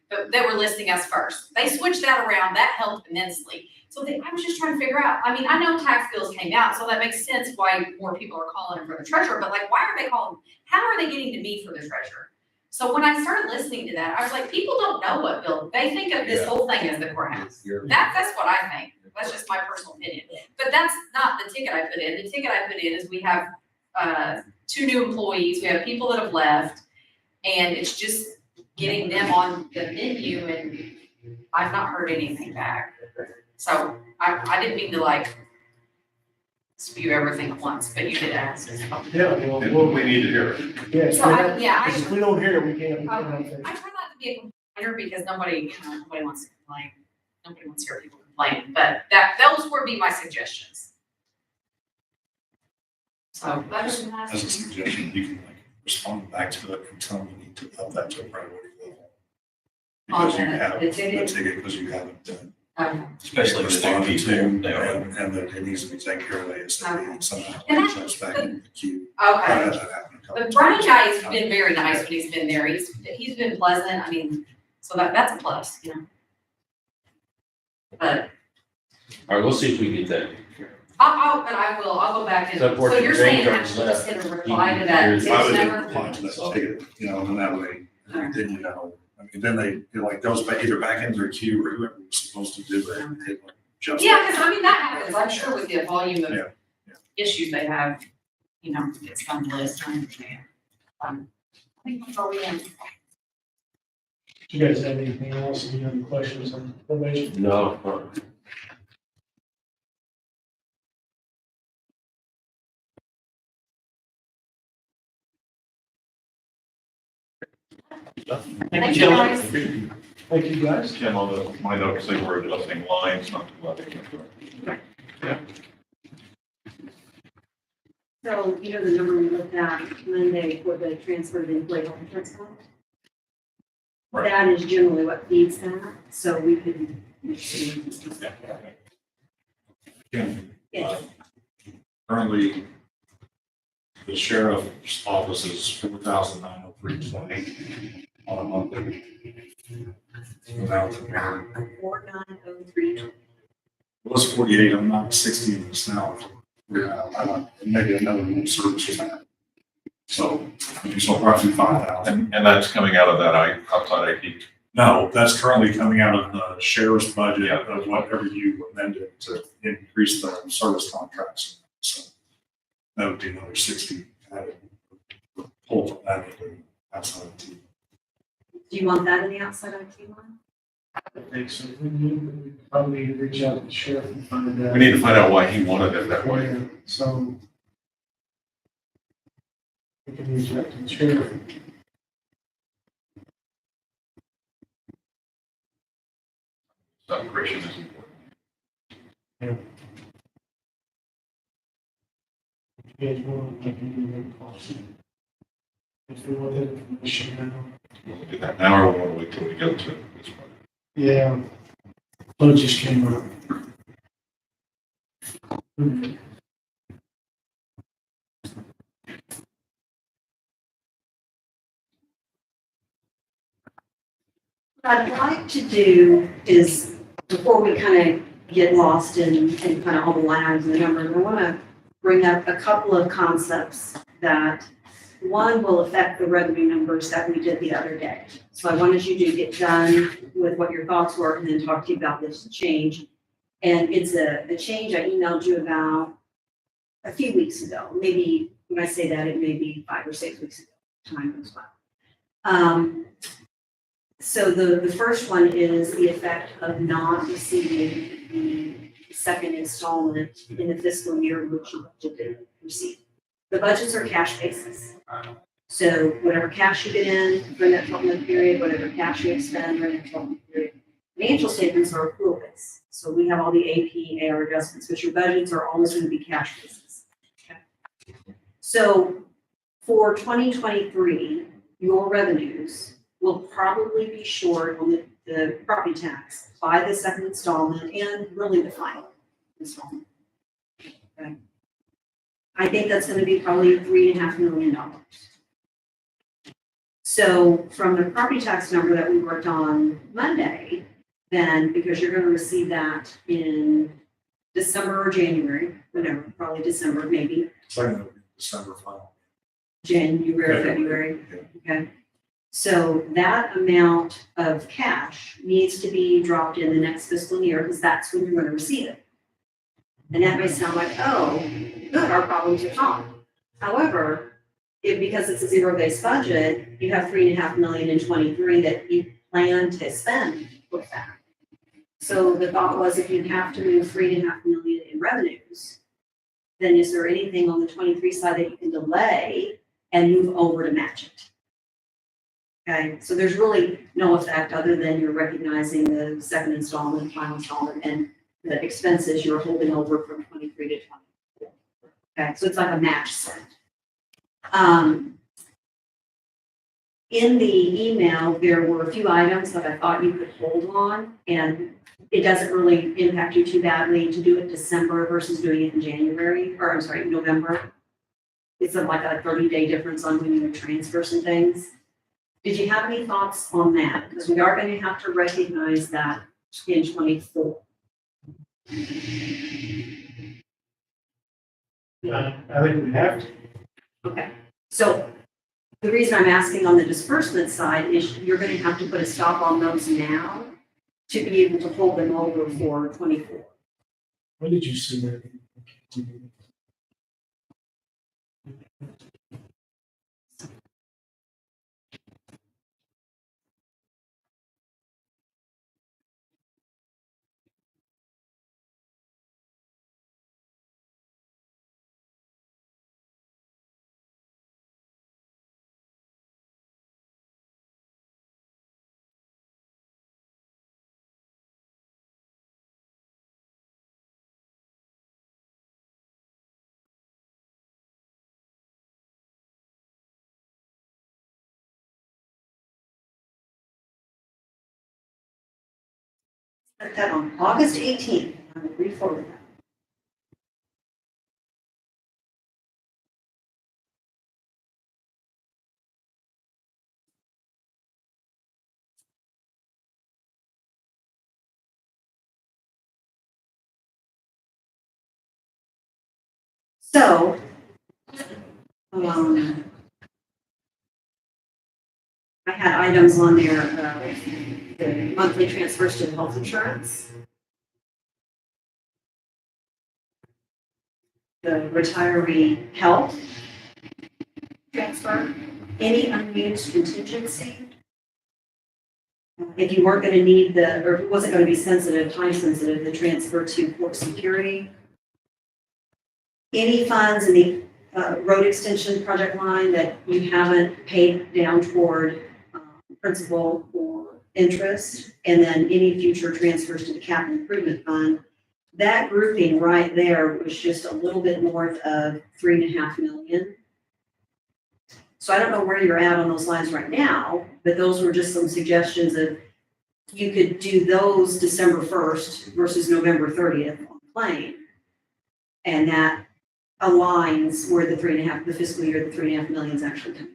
Speaker 8: But they were listing us first. They switched that around. That helped immensely. So I was just trying to figure out, I mean, I know tax bills came out, so that makes sense why more people are calling for the treasurer, but like, why are they calling? How are they getting to me for the treasurer? So when I started listening to that, I was like, people don't know what bill, they think of this whole thing as the courthouse. That's what I think. That's just my personal opinion. But that's not the ticket I put in. The ticket I put in is we have 2 new employees, we have people that have left, and it's just getting them on the menu, and I've not heard anything back. So I didn't mean to like spew everything at once, but you did ask.
Speaker 3: Yeah,
Speaker 1: We need to hear it.
Speaker 3: yes.
Speaker 8: So
Speaker 3: If we don't hear it, we can't.
Speaker 8: I try not to be a complainer because nobody wants to complain. Nobody wants to hear people complain, but those would be my suggestions. So that's
Speaker 6: As a suggestion, you can like respond back to it and tell them you need to up that to a priority level. Because you have
Speaker 8: the
Speaker 6: the
Speaker 8: ticket?
Speaker 6: ticket, because you haven't
Speaker 7: Especially with the new
Speaker 6: responded
Speaker 7: people.
Speaker 6: to, and that it needs to be taken care of ASAP, and somehow
Speaker 8: And
Speaker 6: it jumps back in the queue.
Speaker 8: Okay.
Speaker 6: I've had that happen a couple
Speaker 8: The
Speaker 6: times.
Speaker 8: Brian guy's been very nice when he's been there. He's been pleasant. I mean, so that's a plus, you know. But
Speaker 4: All right, we'll see if we get that.
Speaker 8: I'll go back and,
Speaker 4: So,
Speaker 8: so you're saying
Speaker 4: Jane
Speaker 8: actually
Speaker 4: turns
Speaker 8: just hit a reply to that
Speaker 6: I
Speaker 8: text
Speaker 6: would
Speaker 8: number?
Speaker 6: reply to that ticket, you know, and that way, then you know, I mean, then it like goes back, either back into their queue or whoever was supposed to do it, it jumps.
Speaker 8: Yeah, because I mean, that happens, I'm sure with the volume
Speaker 6: Yeah,
Speaker 8: of issues they have, you know, it's on the list, I understand. I think that's all we have.
Speaker 3: Do you guys have anything else, any other questions on probation?
Speaker 4: No.
Speaker 8: Thank you, guys.
Speaker 3: Thank you, guys.
Speaker 1: Jim, on my notes say we're adjusting lines, not levying.
Speaker 2: So, you know, the number we looked at Monday for the transfer of employee health insurance fund?
Speaker 1: Right.
Speaker 2: That is generally what feeds that, so we could. Yeah.
Speaker 6: Currently, the sheriff's office is 4,903.20 on a monthly. Without the mayor.
Speaker 2: 4903.
Speaker 6: It was 48, I'm not 60 in this now. I want maybe another new service with that. So roughly 5,000.
Speaker 1: And that's coming out of that outside IT.
Speaker 6: No, that's currently coming out of the sheriff's budget of whatever you amended to increase the service contracts. So that would be another 60 added. Pull from that into outside IT.
Speaker 2: Do you want that in the outside IT line?
Speaker 3: I think so. We probably need to reach out to the sheriff and find out.
Speaker 1: We need to find out why he wanted it that way.
Speaker 3: Yeah, so. We can reach out to the sheriff.
Speaker 1: Separation is important.
Speaker 3: It's one like you cost. If we want that information now.
Speaker 1: We'll do that now, or we want to wait till we get to this part?
Speaker 3: Yeah. But it just came up.
Speaker 2: What I'd like to do is, before we kind of get lost in kind of all the lines and the numbers, I want to bring up a couple of concepts that, one, will affect the revenue numbers that we did the other day. So I wanted you to get done with what your thoughts were and then talk to you about this change. And it's a change I emailed you about a few weeks ago. Maybe, when I say that, it may be 5 or 6 weeks ago. Time goes by. So the first one is the effect of not receiving the second installment in the fiscal year in which you budgeted to receive. The budgets are cash basis. So whatever cash you get in during that 12-month period, whatever cash you expend during that 12-month period. Financial statements are accrual based. So we have all the AP, AR adjustments, but your budgets are always going to be cash basis. Okay. So for 2023, your revenues will probably be short on the property tax by the second installment and really the final installment. Okay. I think that's going to be probably $3.5 million. So from the property tax number that we worked on Monday, then because you're going to receive that in December or January, whatever, probably December, maybe
Speaker 6: Second of December final.
Speaker 2: January,
Speaker 6: Okay.
Speaker 2: February, okay? So that amount of cash needs to be dropped in the next fiscal year because that's when you're going to receive it. And that may sound like, oh, good, our problems are solved. However, because it's a zero-based budget, you have $3.5 million in 23 that you plan to spend with that. So the thought was if you have to move $3.5 million in revenues, then is there anything on the 23 side that you can delay and move over to match it? Okay, so there's really no effect other than you're recognizing the second installment, final installment, and the expenses you're holding over from 23 to 24. Okay, so it's like a match set. In the email, there were a few items that I thought you could hold on, and it doesn't really impact you too badly to do it December versus doing it in January, or I'm sorry, November. It's like a 30-day difference on when you transfer some things. Did you have any thoughts on that? Because we are going to have to recognize that in 24.
Speaker 3: Yeah, I think we have to.
Speaker 2: Okay, so the reason I'm asking on the disbursement side is you're going to have to put a stop on those now to be able to hold them over for 24.
Speaker 3: When did you see that? Put that on August 18th. I'm going to re-forward that. So, I had items on there, the monthly transfers to the health insurance, the retiree health transfer, any unused contingency. If you weren't going to need or if it wasn't going to be sensitive, time sensitive, the transfer to court security. Any funds in the road extension project line that you haven't paid down toward principal or interest, and then any future transfers to the capital improvement fund
Speaker 2: that grouping right there was just a little bit north of 3.5 million. So I don't know where you're at on those lines right now, but those were just some suggestions of, you could do those December 1st versus November 30th on claim. And that aligns where the fiscal year, the 3.5 million is actually coming.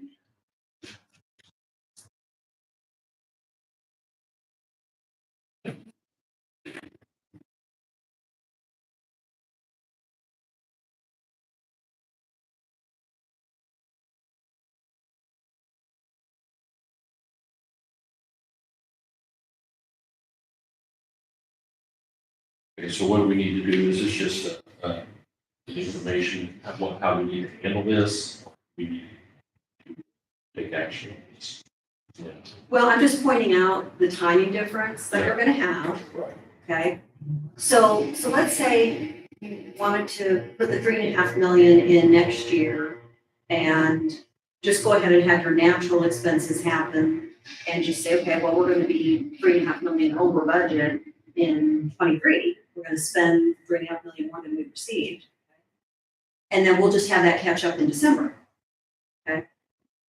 Speaker 4: Okay, so what do we need to do? Is this just, information, how we need to handle this? We need to take action on this. Yeah.
Speaker 2: Well, I'm just pointing out the timing difference that you're gonna have,
Speaker 4: Right.
Speaker 2: okay? So let's say you wanted to put the 3.5 million in next year and just go ahead and have your natural expenses happen and just say, okay, well, we're gonna be 3.5 million over budget in 23. We're gonna spend 3.5 million more than we received. And then we'll just have that catch up in December, okay?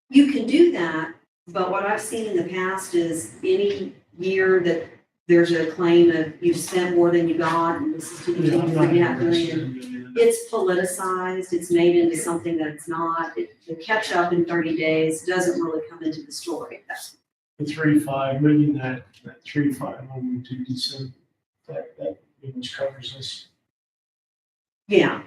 Speaker 2: You can do that, but what I've seen in the past is any year that there's a claim of you've spent more than you got, and this is to
Speaker 3: Yeah,
Speaker 2: the
Speaker 3: I'm not
Speaker 2: 3.5 million.
Speaker 3: interested in that.
Speaker 2: It's politicized, it's made into something that it's not. The catch up in 30 days doesn't really come into the story.
Speaker 3: The 3.5 million, that 3.5 million to December, that pretty much covers us.
Speaker 2: Yeah.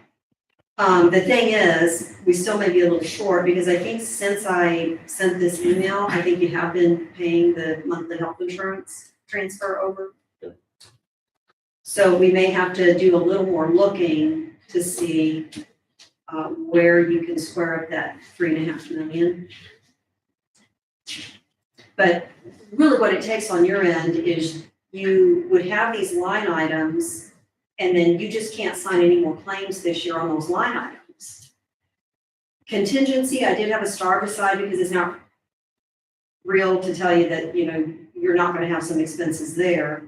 Speaker 2: The thing is, we still may be a little short because I think since I sent this email, I think you have been paying the monthly health insurance transfer over.
Speaker 4: Good.
Speaker 2: So we may have to do a little more looking to see where you can square up that 3.5 million. But really what it takes on your end is you would have these line items and then you just can't sign any more claims this year on those line items. Contingency, I did have a star beside because it's not real to tell you that, you know, you're not gonna have some expenses there.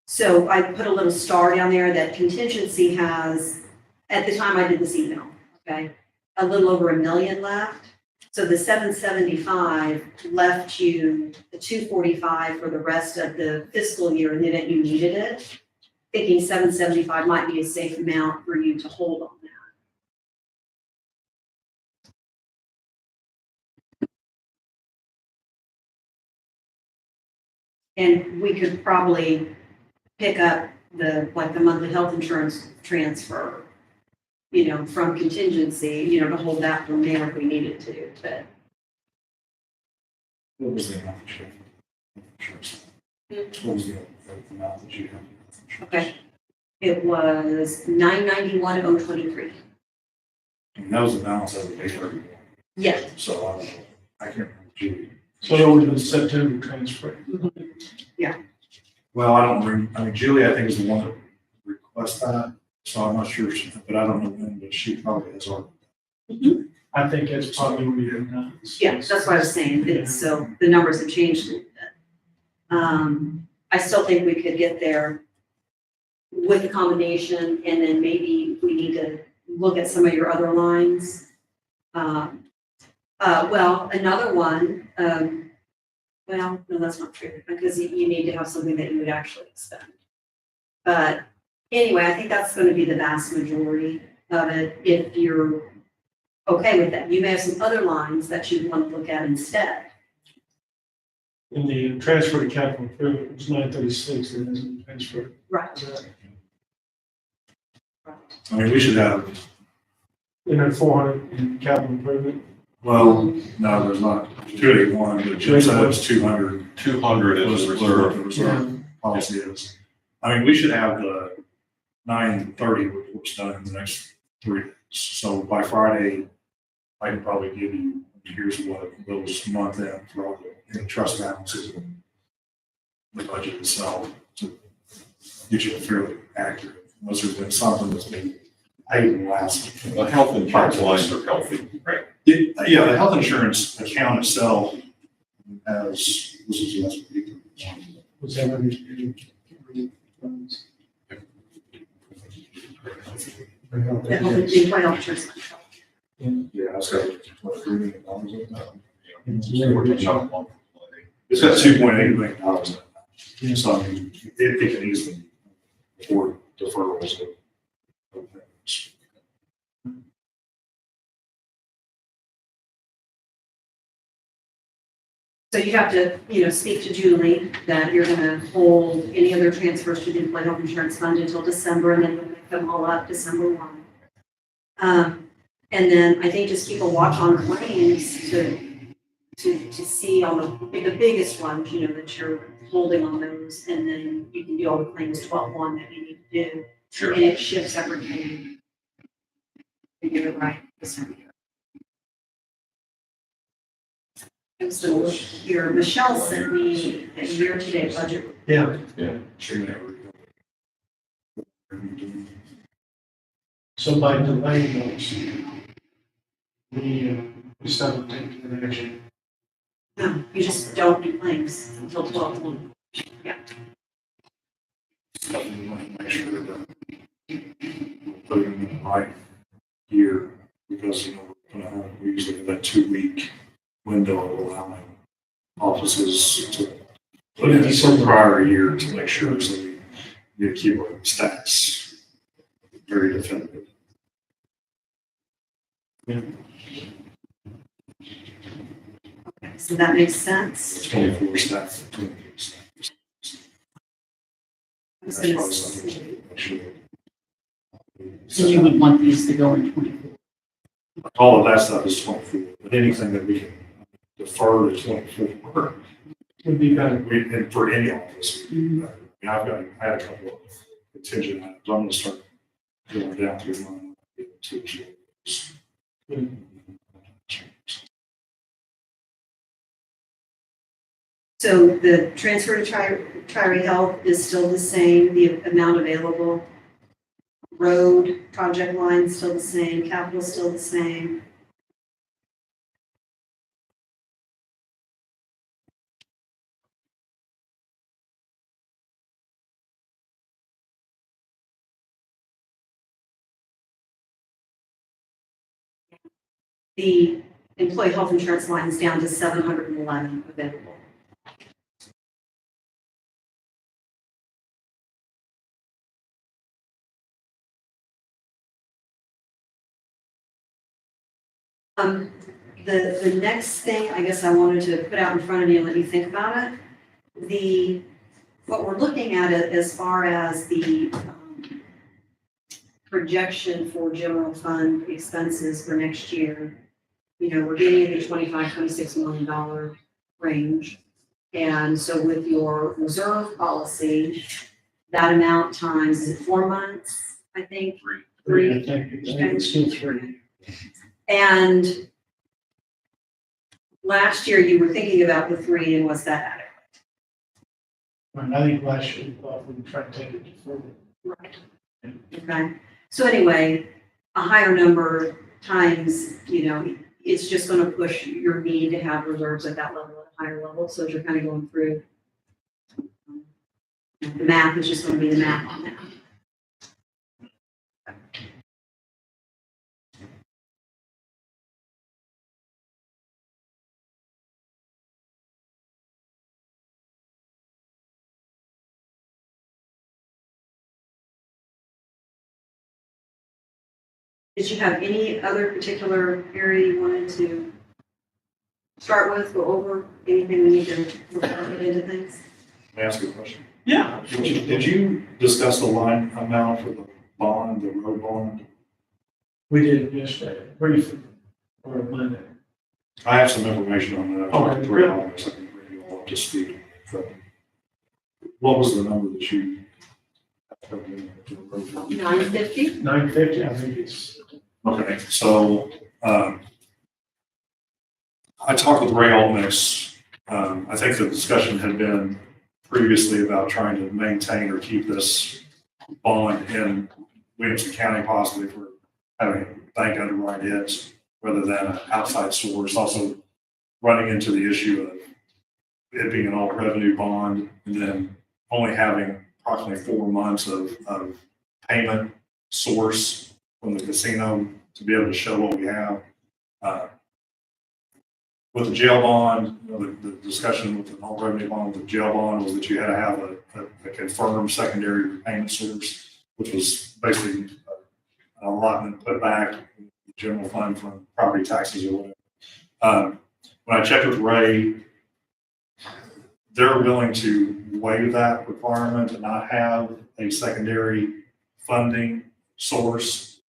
Speaker 2: So I put a little star down there that contingency has, at the time I did this email, okay, a little over $1 million left. So the 775 left you the 245 for the rest of the fiscal year, and then you needed it. Thinking 775 might be a safe amount for you to hold on that. And we could probably pick up the monthly health insurance transfer, you know, from contingency, you know, to hold that from there if we needed to, but.
Speaker 6: What was the amount that you have? What was the amount that you have?
Speaker 2: Okay. It was 991,023.
Speaker 6: And that was the balance as of April.
Speaker 2: Yes.
Speaker 6: So I don't know. I can't remember. Julie.
Speaker 3: So that would have been September transfer.
Speaker 6: Well, I don't remember. I mean, Julie, I think is the one that requested that. So I'm not sure, but I don't know when, but she probably has already.
Speaker 3: I think that's probably what you're done.
Speaker 2: Yeah, that's what I was saying. So the numbers have changed a little bit. I still think we could get there with the combination, and then maybe we need to look at some of your other lines. Well, another one, well, no, that's not true, because you need to have something that you would actually expend. But anyway, I think that's gonna be the vast majority of it, if you're okay with that. You may have some other lines that you want to look at instead.
Speaker 3: In the transfer to capital improvement, it was 936, that hasn't been transferred.
Speaker 2: Right.
Speaker 6: I mean, we should have,
Speaker 3: And then 400 in capital improvement.
Speaker 6: well, no, there's not 281, but Jim said it was 200.
Speaker 1: 200
Speaker 6: Was
Speaker 1: is
Speaker 6: what
Speaker 1: reserved.
Speaker 6: the reserve policy is. I mean, we should have the 930 reports done in the next 3 days. So by Friday, I can probably give you, here's what those month end for all the trust balances and the budget itself to get you fairly accurate. Unless there's been something that's been paid in the last.
Speaker 1: The health insurance lines are healthy, right?
Speaker 6: Yeah, the health insurance account itself has, this is last week.
Speaker 3: Was that understood?
Speaker 2: The employee health insurance.
Speaker 6: Yeah, that's got $3 million in that.
Speaker 1: We're talking about one play.
Speaker 6: It's got $2.8 million in it. So I mean, it can easily afford deferrals of payments.
Speaker 2: So you have to, speak to Julie that you're gonna hold any other transfers to the employee health insurance fund until December, and then we'll make them all up December 1. And then I think just keep a watch on claims to see on the biggest ones, that you're holding on those, and then you can do all the claims 12/1 that you need to do.
Speaker 4: Sure.
Speaker 2: And it shifts every time. You get it right this time of year. And so here, Michelle sent me a year-to-date budget.
Speaker 3: Yeah.
Speaker 4: Yeah.
Speaker 3: So by delaying those, we start to take the action.
Speaker 2: No, you just don't do claims until 12/1.
Speaker 6: Make sure that put them in the right year, because, we usually have that 2-week window of allowing offices to put in some prior year to make sure that we keep our stats very definitive.
Speaker 2: Okay, so that makes sense.
Speaker 6: 24 staff. 24 staff.
Speaker 2: I was
Speaker 6: That's
Speaker 2: gonna
Speaker 6: probably
Speaker 2: say-
Speaker 6: something to make sure.
Speaker 9: So you would want these to go in 24.
Speaker 6: All of that stuff is 24, but anything that we can defer to 24,
Speaker 3: Would be better.
Speaker 6: and for any office. I mean, I had a couple of contingent items. I'm gonna start going down through mine.
Speaker 2: So the transfer to Tri Health is still the same, the amount available. Road project line still the same, capital still the same. The employee health insurance line is down to 711 available. The next thing I guess I wanted to put out in front of you and let you think about it. What we're looking at it as far as the projection for general fund expenses for next year. We're getting in the $25-26 million range. And so with your reserve policy, that amount times, is it 4 months, I think? Three.
Speaker 3: I think it's still 3.
Speaker 2: And last year you were thinking about the 3, and was that adequate?
Speaker 3: And I think last year we thought we would try to take it to 4.
Speaker 2: Right. Okay, so anyway, a higher number times, it's just gonna push your need to have reserves at that level, at a higher level, so as you're kind of going through. The math is just gonna be the math on that. Did you have any other particular area you wanted to start with, go over, anything we need to get into things?
Speaker 6: May I ask you a question?
Speaker 3: Yeah.
Speaker 6: Did you discuss the line amount for the bond, the road bond?
Speaker 3: We did yesterday, briefly, or Monday.
Speaker 6: I have some information on that.
Speaker 3: Okay,
Speaker 6: Three hours, I can bring you all up to speed. What was the number that you?
Speaker 2: 950?
Speaker 3: 950, I think it's.
Speaker 6: Okay, so, I talked with Ray Olmix. I think the discussion had been previously about trying to maintain or keep this bond in Williamson County, possibly for having a bank underwrite it, rather than an outside source. Also running into the issue of it being an alt revenue bond, and then only having approximately 4 months of payment source from the casino to be able to show what we have. With the jail bond, you know, the discussion with the alt revenue bond, with the jail bond was that you had to have a confirmed secondary repayment source, which was basically an allotment put back in the general fund from property taxes or whatever. When I checked with Ray, they're willing to waive that requirement and not have a secondary funding source,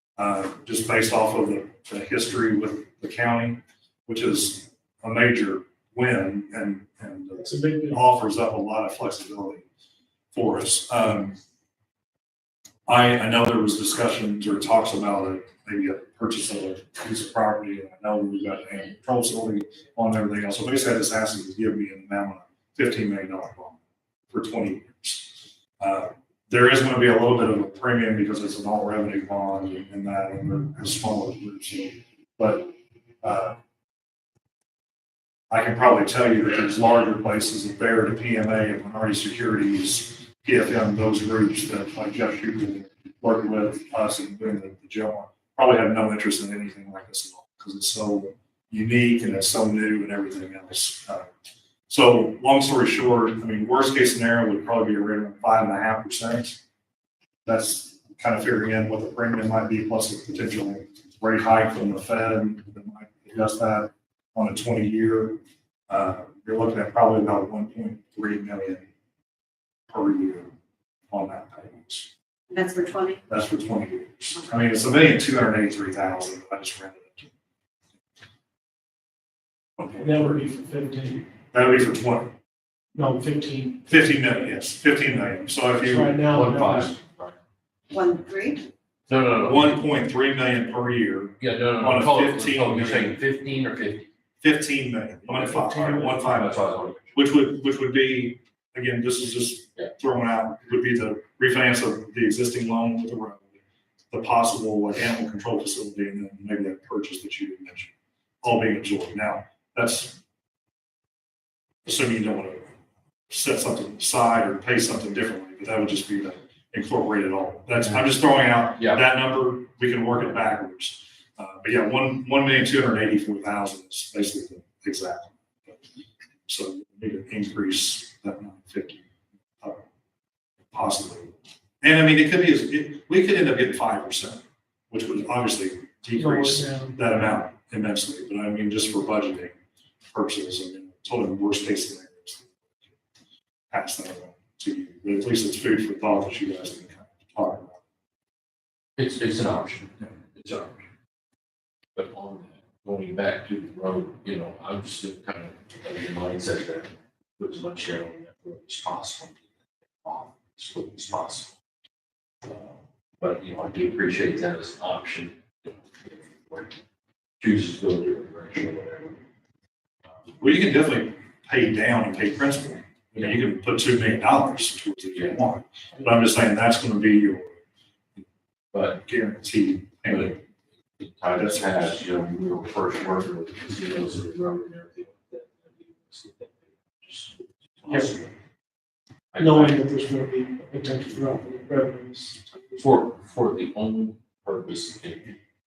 Speaker 6: just based off of the history with the county, which is a major win and
Speaker 3: It's a big deal.
Speaker 6: offers up a lot of flexibility for us. I know there was discussions or talks about maybe a purchase of a piece of property, and I know we've got an animal control facility on everything else. So basically, I just asked them to give me an amount of $15 million bond for 20 years. There is going to be a little bit of a premium because it's an all revenue bond and that, and we're a smaller group. So, but I can probably tell you that there's larger places that bear to PMA and Minority Securities, PFM, those groups that like Jeff Schuster working with us and doing the jail one, probably have no interest in anything like this at all because it's so unique and it's so new and everything else. So long story short, I mean, worst case scenario would probably be around 5.5%. That's kind of figuring in what the premium might be plus a potential rate hike from the Fed that might adjust that on a 20-year. You're looking at probably about 1.3 million per year on that payments.
Speaker 2: That's for 20?
Speaker 6: That's for 20 years. I mean, it's $1,283,000. I just rented it. Okay.
Speaker 3: That would be for 15.
Speaker 6: That would be for 20.
Speaker 3: No, 15.
Speaker 6: 15 million, yes, 15 million. So if you,
Speaker 3: Right now, the
Speaker 4: 1.5.
Speaker 3: numbers-
Speaker 2: 1.3?
Speaker 4: No.
Speaker 6: 1.3 million per year,
Speaker 4: Yeah, no.
Speaker 6: On a
Speaker 4: Total,
Speaker 6: 15
Speaker 4: total. You're saying 15 or 50?
Speaker 6: 15 million, 1.5,
Speaker 4: That's what I was wondering.
Speaker 6: which would be, again, this is just
Speaker 4: Yeah.
Speaker 6: throwing out, would be the refinance of the existing loan with the road, the possible like animal control facility, and then maybe that purchase that you had mentioned, all being absorbed. Now, that's assuming you don't want to set something aside or pay something differently, but that would just be to incorporate it all. That's, I'm just throwing out
Speaker 4: Yeah.
Speaker 6: that number, we can work it backwards. But yeah, 1,284,000 is basically the exact. So we need to increase that 950, possibly. And I mean, it could be, we could end up getting 5%, which would obviously decrease that amount immensely. But I mean, just for budgeting purposes, I mean, totally worst case scenario. Pass that on to you, but at least it's food for thought that you guys can kind of talk about.
Speaker 4: It's an option. It's an option. But on that, going back to the road, you know, I'm still kind of in the mindset that put as much share on that road as possible. As quick as possible. But, you know, I do appreciate that as an option. Chooses to go a different direction or whatever.
Speaker 6: Well, you can definitely pay down and pay principal. You know, you can put $2 million towards it if you want. But I'm just saying that's going to be your
Speaker 4: But
Speaker 6: guaranteed payment.
Speaker 4: the time that's passed, you know, we were first working with the casinos and the road and everything like that. Just possible.
Speaker 3: knowing that there's going to be a potential drop in revenues.
Speaker 4: For the only purpose,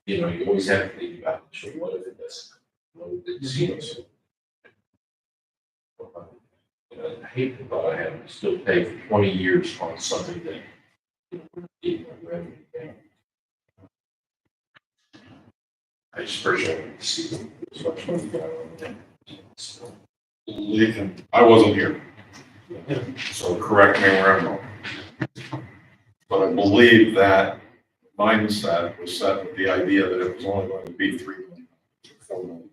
Speaker 4: you know, you always have to think about, so what if it doesn't? What if the casinos? I hate the thought of having to still pay for 20 years on something that, you know, we're not getting our revenue down. I just appreciate to see as much money going on there. So,
Speaker 1: And I wasn't here, so correct me where I'm wrong. But I believe that mindset was set with the idea that it was only going to be $3 million, $4 million.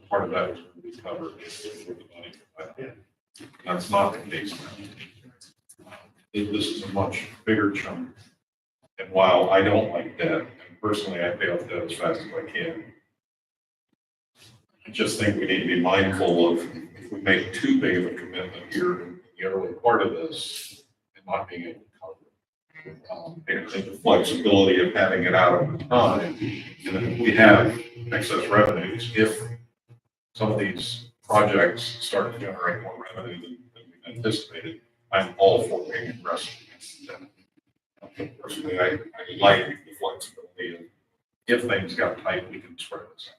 Speaker 1: Part of that was going to be covered with the money. That's not the case now. This is a much bigger chunk. And while I don't like debt, and personally I pay off debt as fast as I can, I just think we need to be mindful of if we make too big of a commitment here in the early part of this and not being able to cover it. And I think the flexibility of having it out over time, and then if we have excess revenues, if some of these projects start to generate more revenue than we anticipated, I'm all for being aggressive against that. Personally, I like the flexibility of if things got tight, we can spread this out.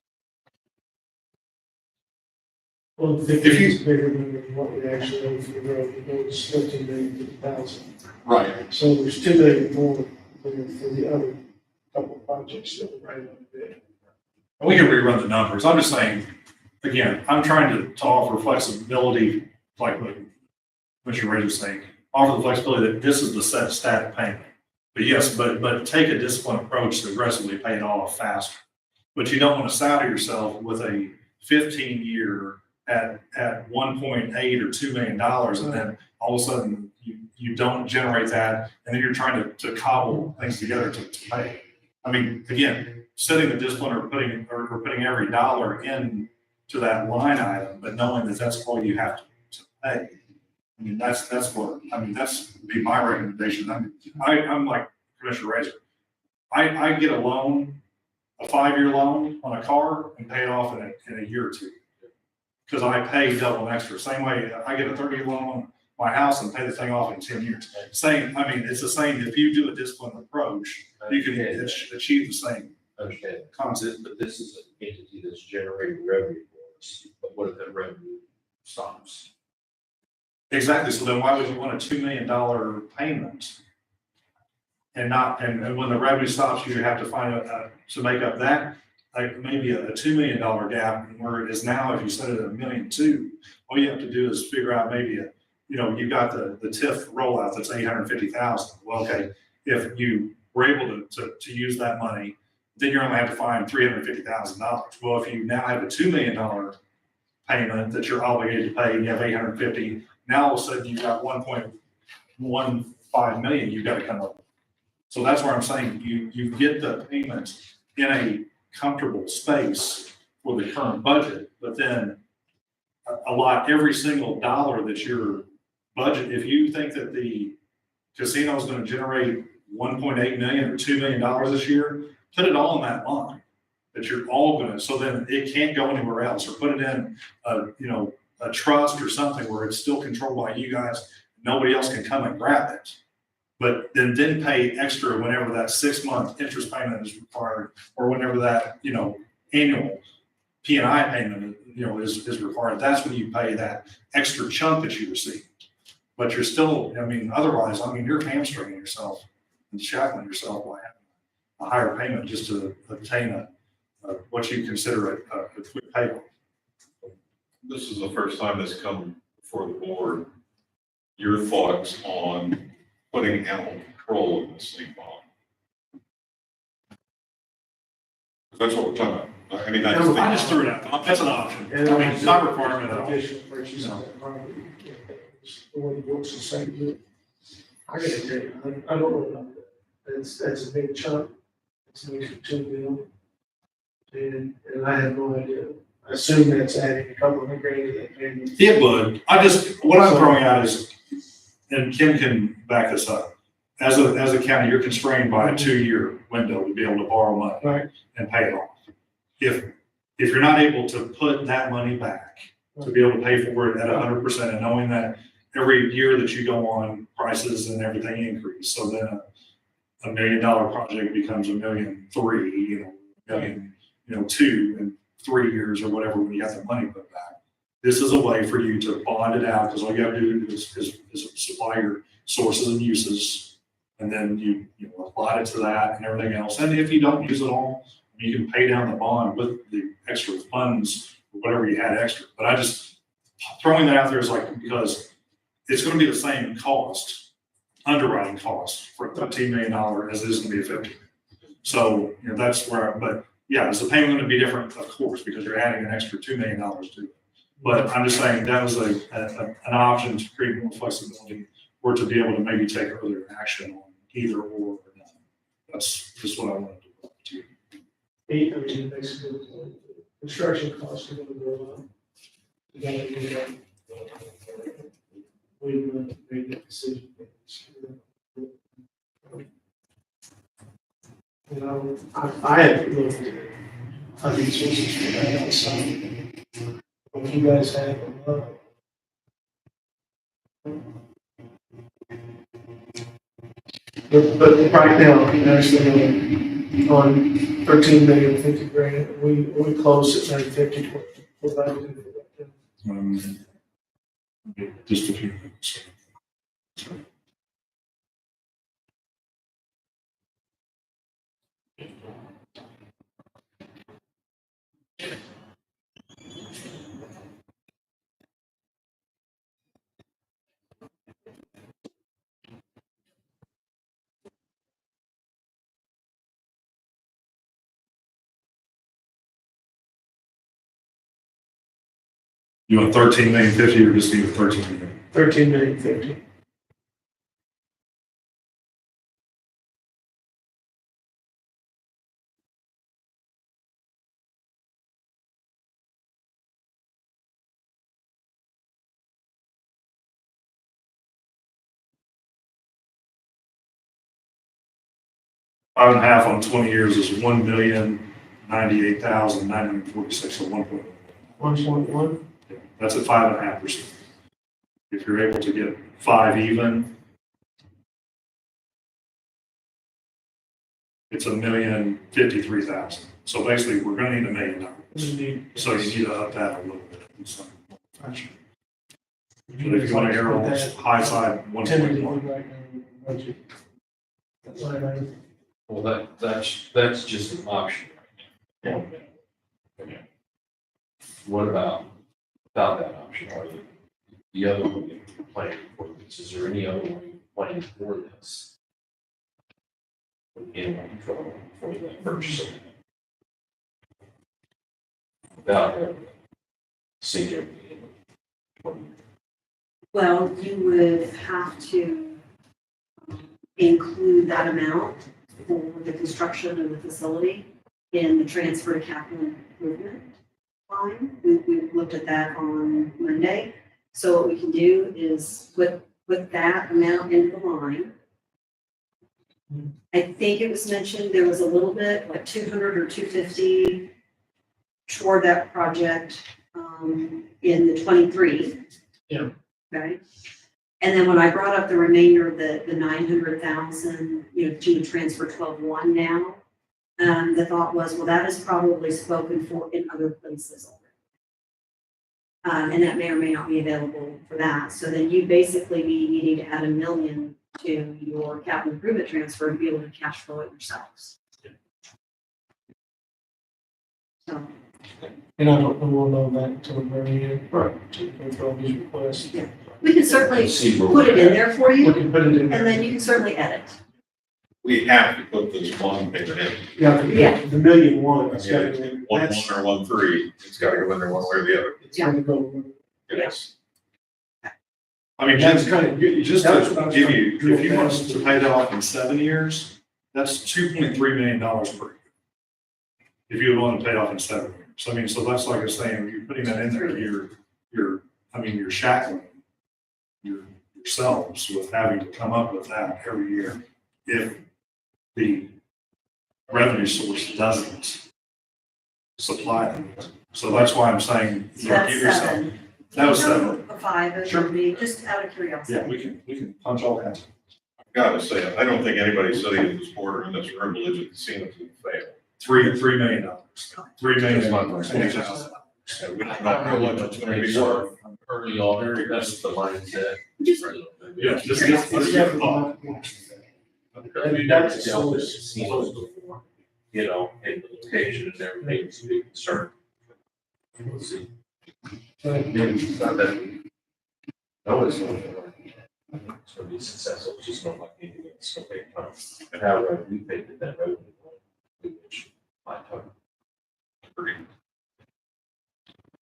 Speaker 3: Well, the fifty is bigger than what we actually owe for the road, the road is 13,000,000.
Speaker 1: Right.
Speaker 3: So there's 2 million more than for the other couple of projects that we're right on the bid.
Speaker 6: We can rerun the numbers. I'm just saying, again, I'm trying to offer flexibility, like what Commissioner Ray was saying, offer the flexibility that this is the set static payment. But yes, but take a disciplined approach to aggressively pay it off faster. But you don't want to saddle yourself with a 15-year at 1.8 or $2 million, and then all of a sudden you don't generate that, and then you're trying to cobble things together to pay. I mean, again, setting the discipline or putting every dollar in to that line item, but knowing that that's all you have to pay. I mean, that's would be my recommendation. I'm like Commissioner Razor. I get a loan, a 5-year loan on a car and pay it off in a year or two. Because I pay double and extra. Same way, I get a 30-year loan on my house and pay the thing off in 10 years. Same, I mean, it's the same. If you do a disciplined approach, you can achieve the same
Speaker 4: Understand.
Speaker 6: concept.
Speaker 4: But this is an entity that's generating revenue for us, but what if that revenue stops?
Speaker 6: Exactly. So then why would you want a $2 million payment? And when the revenue stops, you have to find to make up that, like maybe a $2 million gap where it is now. If you set it at $1.2 million, all you have to do is figure out maybe you've got the TIF rollout that's $850,000. Well, okay, if you were able to use that money, then you're only have to find $350,000. Well, if you now have a $2 million payment that you're obligated to pay, and you have $850,000, now all of a sudden you've got $1.15 million you've got to come up with. So that's where I'm saying you get the payment in a comfortable space for the current budget, but then allot every single dollar that your budget. If you think that the casino is going to generate 1.8 million or $2 million this year, put it all in that line that you're all going to, so then it can't go anywhere else, or put it in a trust or something where it's still controlled by you guys. Nobody else can come and grab it. But then pay extra whenever that 6-month interest payment is required, or whenever that, annual P&I payment, is required. That's when you pay that extra chunk that you receive. But you're still, otherwise, you're hamstringing yourself and shackling yourself by having a higher payment just to obtain what you consider a quick payoff.
Speaker 1: This is the first time that's come before the board. Your thoughts on putting animal control in this thing, Bob? That's what we're talking about.
Speaker 6: I just threw it out. That's an option. It's not a requirement at all.
Speaker 3: Additional purchase of that property. The way it works the same. I gotta tell you, I don't know about that. That's a big chunk. It's an extra $2 million. And I have no idea. I assume that's adding a couple of grand to that payment.
Speaker 6: It would. What I'm throwing out is, and Kim can back this up. As a county, you're constrained by a 2-year window to be able to borrow money
Speaker 3: Right.
Speaker 6: and pay it off. If you're not able to put that money back, to be able to pay for it at 100%, and knowing that every year that you go on, prices and everything increase. So then a $1 million project becomes $1.3 million, $1.2 million in 3 years or whatever, when you have the money put back. This is a way for you to bond it out, because all you have to do is supply your sources and uses, and then you apply it to that and everything else. And if you don't use it all, you can pay down the bond with the extra funds or whatever you had extra. But I just throwing that out there is because it's going to be the same cost, underwriting cost for a $13 million as it is going to be a $50 million. So that's where. But yeah, is the payment going to be different? Of course, because you're adding an extra $2 million to it. But I'm just saying that was an option to create more flexibility, or to be able to maybe take earlier action on either or. That's just what I wanted to talk to you.
Speaker 3: Basically, construction costs are gonna go up. We gotta make that decision. I haven't looked at other sources for that outside. if you guys have, but right now, actually, on 13,050,000, we closed at 950. We're budgeting for that.
Speaker 6: Just a few minutes. You want 13,050,000 or just leave 13 million?
Speaker 3: 13,050,000.
Speaker 6: Five and a half on 20 years is 1,098,946, so 1.1.
Speaker 3: 1.1.
Speaker 6: That's at 5.5%. If you're able to get 5 even, it's 1,053,000. So basically, we're gonna need $1 million. So you need to up that a little bit. in some fashion. But if you want to err on the high side, 1.1.
Speaker 3: Right now, budget. That's what I.
Speaker 4: Well, that's just an option.
Speaker 3: Yeah.
Speaker 4: Okay. What about that option? Are the other one you're planning for this? Is there any other one you're planning for this? In control for that purchase. Without senior.
Speaker 2: Well, you would have to include that amount for the construction of the facility in the transfer to capital improvement line. We looked at that on Monday. So what we can do is put that amount into the line. I think it was mentioned there was a little bit, like 200 or 250 toward that project in the 23.
Speaker 3: Yeah.
Speaker 2: Okay. And then when I brought up the remainder of the 900,000, to transfer 12-1 now, the thought was, well, that is probably spoken for in other places already. And that may or may not be available for that. So then you basically be needing to add $1 million to your capital improvement transfer to be able to cash flow it yourselves. So,
Speaker 3: And I don't know, we'll know that until the very end. Right. To all these requests.
Speaker 2: Yeah. we can certainly
Speaker 4: See where
Speaker 2: put it
Speaker 4: we're
Speaker 2: in
Speaker 4: at.
Speaker 2: there for
Speaker 3: We
Speaker 2: you,
Speaker 3: can put it in.
Speaker 2: and then you can certainly edit.
Speaker 1: We have to put this one payment in.
Speaker 3: Yeah,
Speaker 2: Yeah.
Speaker 3: the 1,000,001, it's
Speaker 1: Yeah,
Speaker 3: got to go.
Speaker 1: 1.1 or 1.3, it's gotta go in there one way or the other.
Speaker 3: It's got to go.
Speaker 1: Yes.
Speaker 6: I mean,
Speaker 3: That's
Speaker 6: just,
Speaker 3: kind of,
Speaker 6: just
Speaker 3: that's
Speaker 6: to
Speaker 3: what I was
Speaker 6: give
Speaker 3: trying
Speaker 6: you,
Speaker 3: to drill
Speaker 6: if you want
Speaker 3: down
Speaker 6: us to
Speaker 3: to.
Speaker 6: pay that off in 7 years, that's $2.3 million per year. If you want to pay it off in 7 years. I mean, so that's like I'm saying, you're putting that in there, you're shackling yourselves with having to come up with that every year if the revenue source doesn't supply it. So that's why I'm saying,
Speaker 2: So
Speaker 6: you know,
Speaker 2: that's
Speaker 6: give yourself.
Speaker 2: 7.
Speaker 6: That was
Speaker 2: Can you
Speaker 6: 7.
Speaker 2: go A 5, it
Speaker 6: Sure.
Speaker 2: would be, just out of curiosity.
Speaker 6: Yeah, we can punch all that.
Speaker 1: Gotta say, I don't think anybody sitting at this board or in this room believes that casinos will fail.
Speaker 6: $3 million. $3 million.
Speaker 1: And we don't know what it's gonna be worth.
Speaker 4: Early on, that's the mindset.
Speaker 2: Just
Speaker 6: Yeah, just,
Speaker 3: It's
Speaker 6: let's get
Speaker 3: definitely
Speaker 6: thought.
Speaker 3: not-
Speaker 4: Have you never dealt with casinos before? You know, and the location and everything is a big concern. We'll see. Maybe it's not that. No, it's not. It's gonna be successful, it's just not like anything else, it's gonna take time. And however, we think that road. Which my time.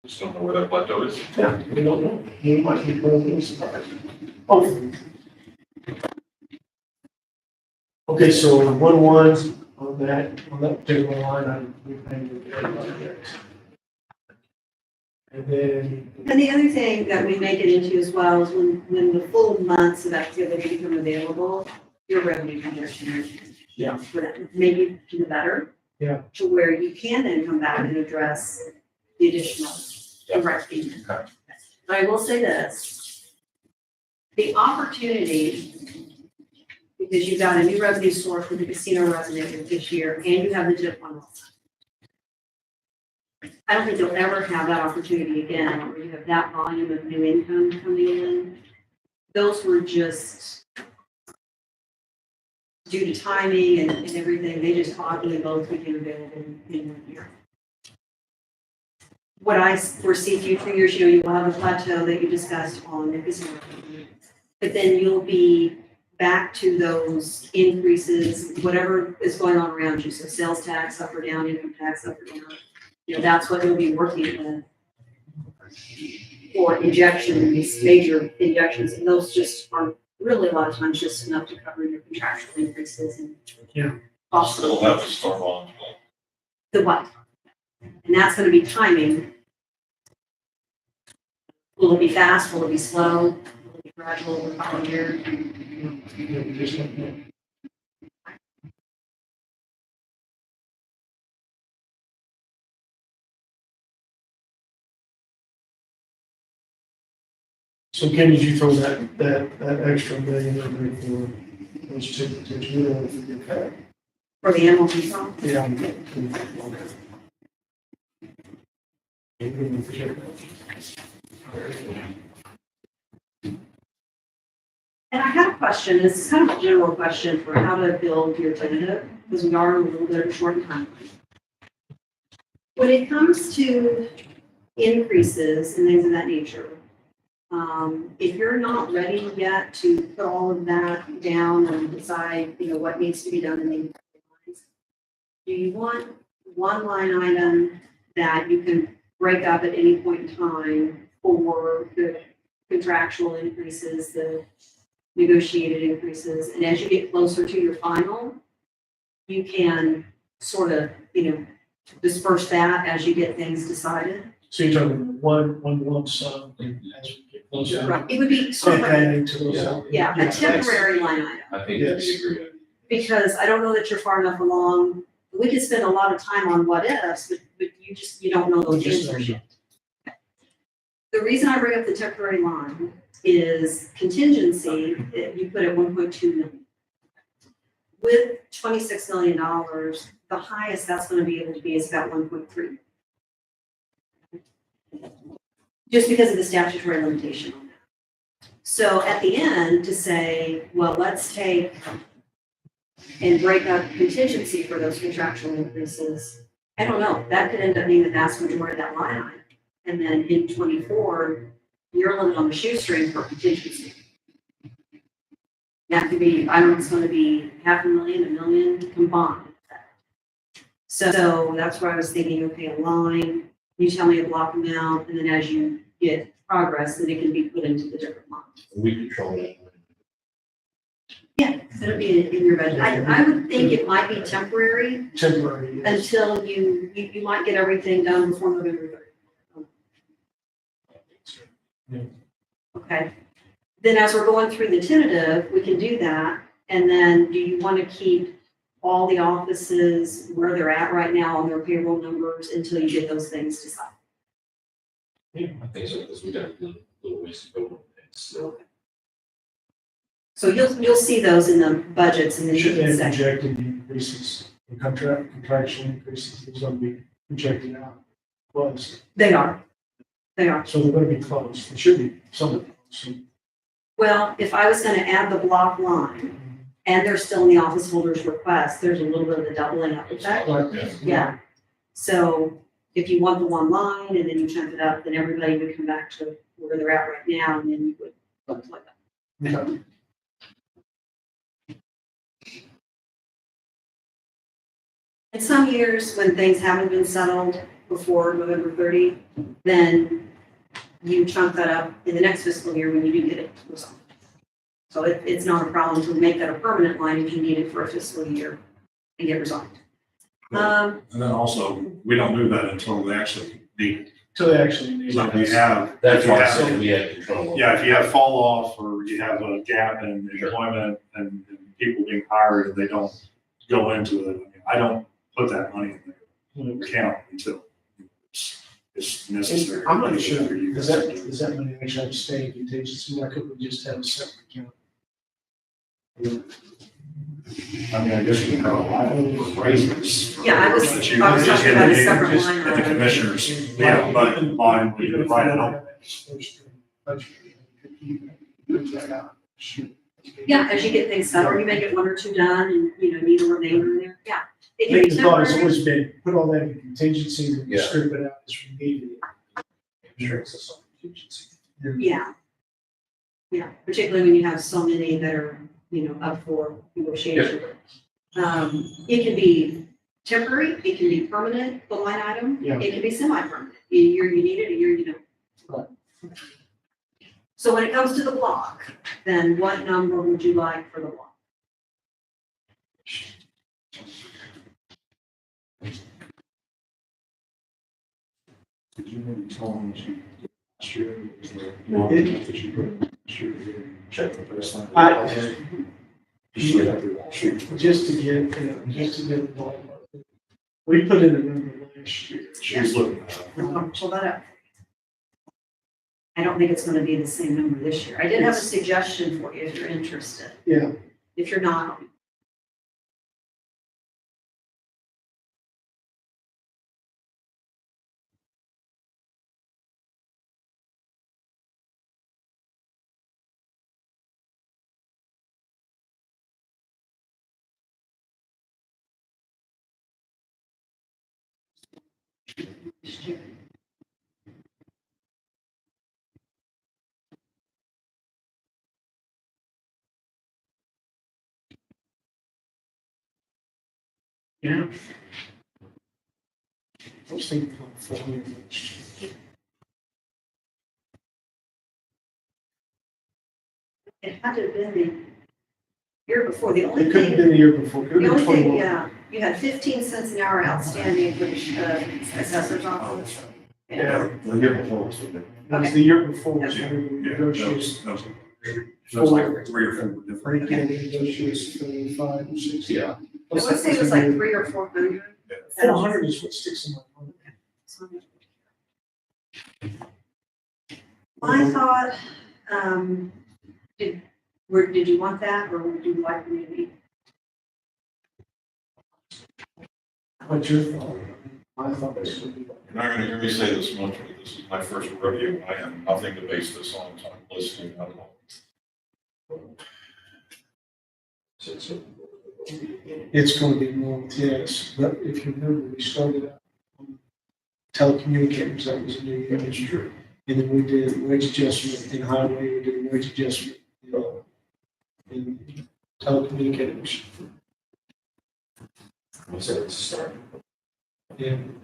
Speaker 1: Just don't know where that plateau is.
Speaker 3: Yeah, we don't know. We might be going to hopefully. Okay, so 1.1 on that particular line, we paid it. And then,
Speaker 2: And the other thing that we make it into as well is when the full months of activity become available, your revenue projection.
Speaker 3: Yeah.
Speaker 2: For that, maybe do better.
Speaker 3: Yeah.
Speaker 2: To where you can then come back and address the additional direct payment. But I will say this, the opportunity, because you've got a new revenue source with the casino revenue this year, and you have the tip funnel. I don't think you'll ever have that opportunity again, where you have that volume of new income coming in. Those were just due to timing and everything, they just oddly both became available in 1 year. What I foresee future years, you know, you will have a plateau that you discussed on the casino revenue, but then you'll be back to those increases, whatever is going on around you, so sales tax up or down, income tax up or down. You know, that's what you'll be working with for injections, major injections, and those just are really a lot of times just enough to cover your contractual increases and costs.
Speaker 1: Still have to start on.
Speaker 2: The what? And that's gonna be timing. Will it be fast? Will it be slow? Will it be gradual over the year?
Speaker 3: So Ken, did you throw that extra million in there for those tickets, which we don't forget that?
Speaker 2: For the animal control?
Speaker 3: Yeah. Okay. We didn't forget that.
Speaker 2: And I had a question, this is kind of a general question for how to build your tentative, because we are a little bit short in time. When it comes to increases and things of that nature, if you're not ready yet to put all of that down and decide, you know, what needs to be done in the lines, do you want one line item that you can break up at any point in time for the contractual increases, the negotiated increases, and as you get closer to your final, you can sort of, you know, disperse that as you get things decided?
Speaker 3: So you're talking one lump sum as we get closer.
Speaker 2: Right, it would be sort of,
Speaker 3: Adding to those.
Speaker 2: yeah, a temporary line item,
Speaker 4: I think that'd be a great idea.
Speaker 2: because I don't know that you're far enough along. We could spend a lot of time on what ifs, but you don't know those
Speaker 3: Just
Speaker 2: answers yet. The reason I bring up the temporary line is contingency, you put at 1.2 million. With $26 million, the highest that's gonna be able to be is about 1.3. Just because of the statutory limitation on that. So at the end, to say, well, let's take and break up contingency for those contractual increases, I don't know, that could end up being the vast majority of that line item. And then in 24, you're limited on the shoestring for contingency. That could be, I don't know, it's gonna be $500,000, $1 million combined. So that's where I was thinking, okay, a line, you tell me a block amount, and then as you get progress, then it can be put into the different lines.
Speaker 4: We control that.
Speaker 2: Yeah, so it'll be in your budget. I would think it might be temporary
Speaker 3: Temporary, yes.
Speaker 2: until you might get everything done before November 3rd.
Speaker 3: Yeah.
Speaker 2: Okay. Then as we're going through the tentative, we can do that. And then do you want to keep all the offices where they're at right now on their payroll numbers until you get those things decided?
Speaker 4: I think so, because we got a little ways to go. So,
Speaker 2: So you'll see those in the budgets and then you
Speaker 3: Should
Speaker 2: can
Speaker 3: they
Speaker 2: say,
Speaker 3: projected increases, the contractual increases, there's gonna be projected out. Was,
Speaker 2: they are.
Speaker 3: so they're gonna be close, it should be somewhat close.
Speaker 2: Well, if I was going to add the block line and they're still in the office holder's request, there's a little bit of a doubling up effect.
Speaker 3: Right.
Speaker 2: Yeah. So if you want the one line and then you chunk it up, then everybody would come back to where they're at right now and then you would multiply that.
Speaker 3: Yeah.
Speaker 2: In some years, when things haven't been settled before November 30, then you chunk that up in the next fiscal year when you do get it resolved. So it's not a problem to make that a permanent line if you need it for a fiscal year and get resolved.
Speaker 6: And then also, we don't do that until they actually need it.
Speaker 3: So they actually need.
Speaker 6: So if we have.
Speaker 4: that's
Speaker 6: if you
Speaker 4: why I
Speaker 6: have-
Speaker 4: said we had control.
Speaker 6: Yeah, if you have fall off or you have a gap in employment and people being hired and they don't go into it, I mean, I don't put that money in the account until it's it's necessary.
Speaker 3: I'm not sure, does that money actually have to stay in contingency? Why couldn't we just have a separate account?
Speaker 6: I mean, I guess you can have a line for raises.
Speaker 2: Yeah, I was
Speaker 6: That
Speaker 2: talking
Speaker 6: just
Speaker 2: about a
Speaker 6: get
Speaker 2: separate
Speaker 6: just
Speaker 2: line
Speaker 6: at the
Speaker 2: item.
Speaker 6: commissioners, yeah, but line, we could write it on.
Speaker 2: Yeah, as you get things done, or you may get one or two done and, need a remainder in there, yeah.
Speaker 3: I
Speaker 2: It can
Speaker 3: think
Speaker 2: be
Speaker 3: the thought has
Speaker 2: temporary.
Speaker 3: always been, put all that in contingency, and
Speaker 4: Yeah.
Speaker 3: strip it out as we need it.
Speaker 2: Yeah. Yeah, particularly when you have so many that are, up for negotiation. It can be temporary, it can be permanent, the line item,
Speaker 3: Yeah.
Speaker 2: it can be semi-permanent. A year you need it, a year you don't.
Speaker 3: Right.
Speaker 2: So when it comes to the block, then what number would you like for the block?
Speaker 6: Did you maybe tell them that you, last year, was the
Speaker 3: It-
Speaker 6: one that you put last year, check the first time?
Speaker 3: Just to get the ball. We put in a number last year.
Speaker 6: She's looking at it.
Speaker 2: Pull that up. I don't think it's gonna be the same number this year. I did have a suggestion for you if you're interested.
Speaker 3: Yeah.
Speaker 2: If you're not,
Speaker 3: Yeah. I was thinking about 400.
Speaker 2: it had to have been the year before. The only
Speaker 3: It couldn't have
Speaker 2: thing,
Speaker 3: been the year before. It could
Speaker 2: the
Speaker 3: have
Speaker 2: only
Speaker 3: been
Speaker 2: thing,
Speaker 3: 21.
Speaker 2: yeah, you had 15 cents an hour outstanding for the assessor's office.
Speaker 3: Yeah.
Speaker 6: The year before was the big.
Speaker 3: It was the year before, so
Speaker 2: Okay.
Speaker 3: we
Speaker 6: Yeah,
Speaker 3: negotiated.
Speaker 6: that was like 3 or 4 different.
Speaker 3: Break-in negotiations for 5 or 6.
Speaker 4: Yeah.
Speaker 2: I want to say it was like 300 or 400.
Speaker 3: 400 is what sticks in my mind.
Speaker 2: I thought, did you want that, or would you like me to be?
Speaker 3: What's your thought? My thought is to be.
Speaker 1: You're not gonna hear me say this much, but this is my first rodeo. I have nothing to base this on, so I'm listening at all.
Speaker 3: It's going to be more, yes, but if you remember, we started out on telecommunicators, that was a new industry. And then we did wage adjustment in highway, we did wage adjustment in telecommunicators.
Speaker 4: What's that start?
Speaker 3: And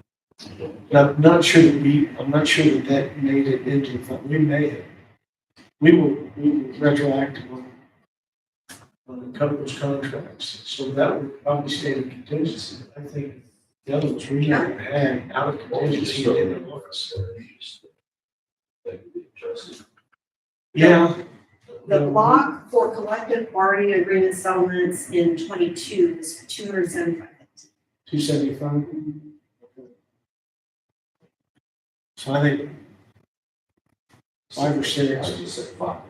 Speaker 3: I'm not sure that that made it into the fund. We may have. We were retroactive on a couple of those contracts, so that would probably stay in contingency. I think the other ones we never had out of contingency in the office. Yeah.
Speaker 2: The block for collective bargaining agreement settlements in 22 is 275.
Speaker 3: 275. So I think 5 or 6.
Speaker 4: I just said 5.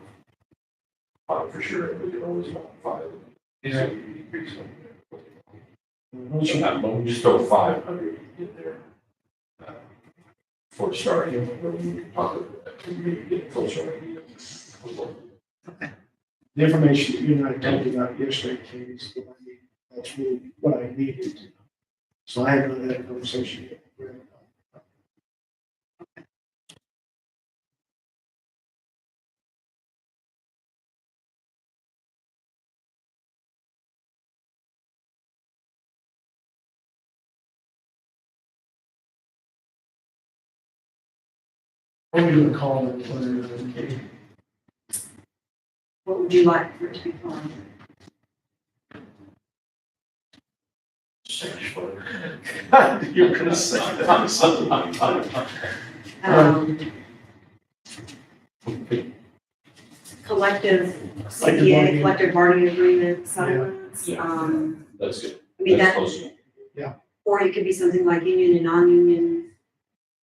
Speaker 4: 5 for sure, we can always want 5.
Speaker 3: Yeah.
Speaker 4: Just throw 500 in there. For starting, we can talk about that, we can get closer.
Speaker 3: The information that you and I talked about yesterday, Katie, is what I need. That's really what I needed. So I haven't had that conversation yet. I'm going to call it, Katie.
Speaker 2: What would you like for it to be called?
Speaker 3: You're going to say that.
Speaker 2: Collective
Speaker 3: Collective
Speaker 2: CBA,
Speaker 3: bargaining.
Speaker 2: collective bargaining agreement settlements.
Speaker 4: Yeah. That's good.
Speaker 2: I mean,
Speaker 4: That's
Speaker 2: that,
Speaker 4: close enough.
Speaker 2: or it could be something like union and non-union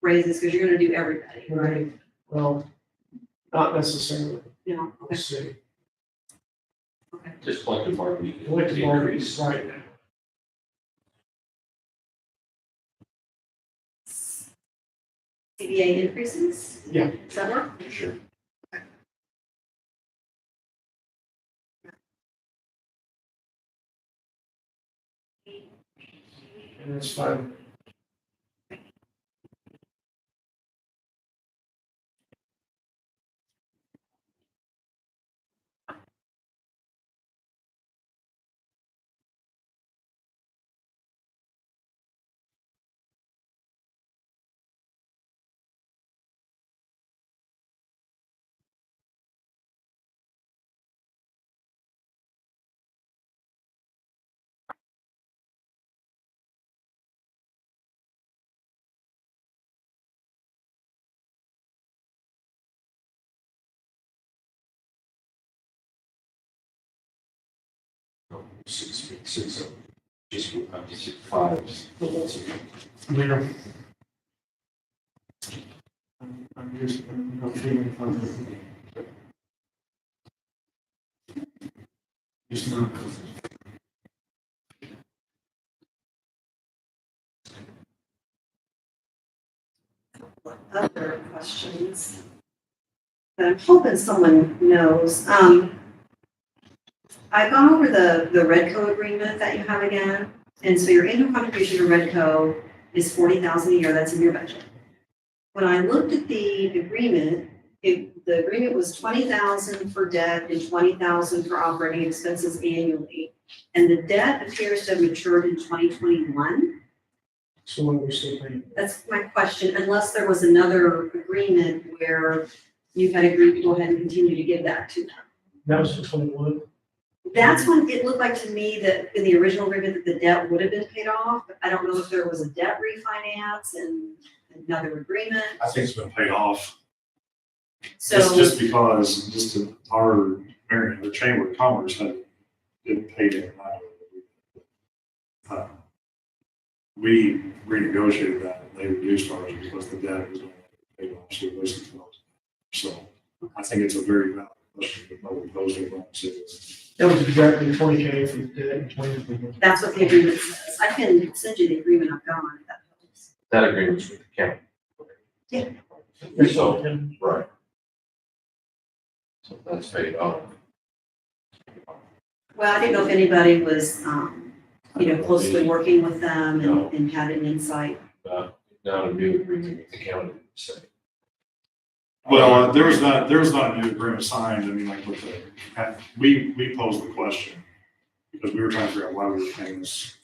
Speaker 2: raises, because you're gonna do everybody, right?
Speaker 3: Right, well, not necessarily,
Speaker 2: You know, okay,
Speaker 3: let's see.
Speaker 4: Just collective bargaining.
Speaker 3: Collective bargaining, right.
Speaker 2: CBA increases?
Speaker 3: Yeah.
Speaker 2: Does that work?
Speaker 4: Sure.
Speaker 3: And it's fine.
Speaker 4: Six, just, I'm just 5, but that's okay.
Speaker 3: Mayor. I'm just, I'm not feeling fine. Just not.
Speaker 2: Other questions that I'm hoping someone knows. I've gone over the Redco agreement that you have again, and so your annual contribution to Redco is $40,000 a year, that's in your budget. When I looked at the agreement, the agreement was $20,000 for debt and $20,000 for operating expenses annually. And the debt appears to have matured in 2021.
Speaker 3: So what we're still paying.
Speaker 2: That's my question, unless there was another agreement where you had agreed to go ahead and continue to give that to them.
Speaker 3: That was for 21.
Speaker 2: That's when it looked like to me that in the original agreement that the debt would have been paid off, but I don't know if there was a debt refinance and another agreement.
Speaker 6: I think it's been paid off.
Speaker 2: So,
Speaker 6: Just because, just to our, the Chamber of Commerce didn't pay their money. We renegotiated that, and they reduced ours because the debt was only paid off, so basically. So I think it's a very valid question, but we posed it wrong.
Speaker 3: That was exactly 20K for the debt and 20 for the.
Speaker 2: that's what the agreement says. I can send you the agreement I've got on it, that helps.
Speaker 4: That agreement's with the county.
Speaker 2: Yeah.
Speaker 4: So, right. So that's paid off.
Speaker 2: Well, I didn't know if anybody was, closely working with them and had an insight.
Speaker 4: Not a new agreement with the county, say.
Speaker 6: Well, there was not a new agreement signed, I mean, like with we posed the question because we were trying to figure out why we were paying this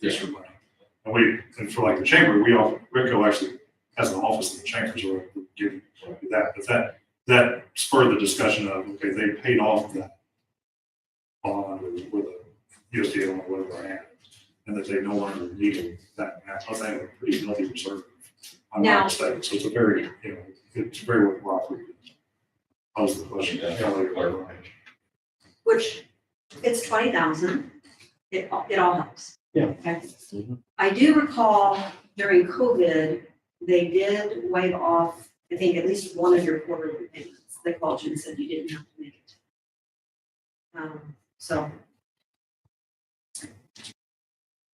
Speaker 6: money. And for like the chamber, Rico actually has an office in the chamber, so we're giving that, but that spurred the discussion of, okay, they paid off that bond with a USDA or whatever I had, and that they no longer needed that, plus they have a pretty healthy reserve. I'm
Speaker 2: Now-
Speaker 6: not mistaken, so it's a very, it's very worthwhile. Pose the question.
Speaker 2: Which, it's 20,000, it all helps.
Speaker 3: Yeah.
Speaker 2: Okay.
Speaker 4: Mhm.
Speaker 2: I do recall during COVID, they did waive off, I think, at least one of your quarterly payments. They called you and said you didn't have to make it.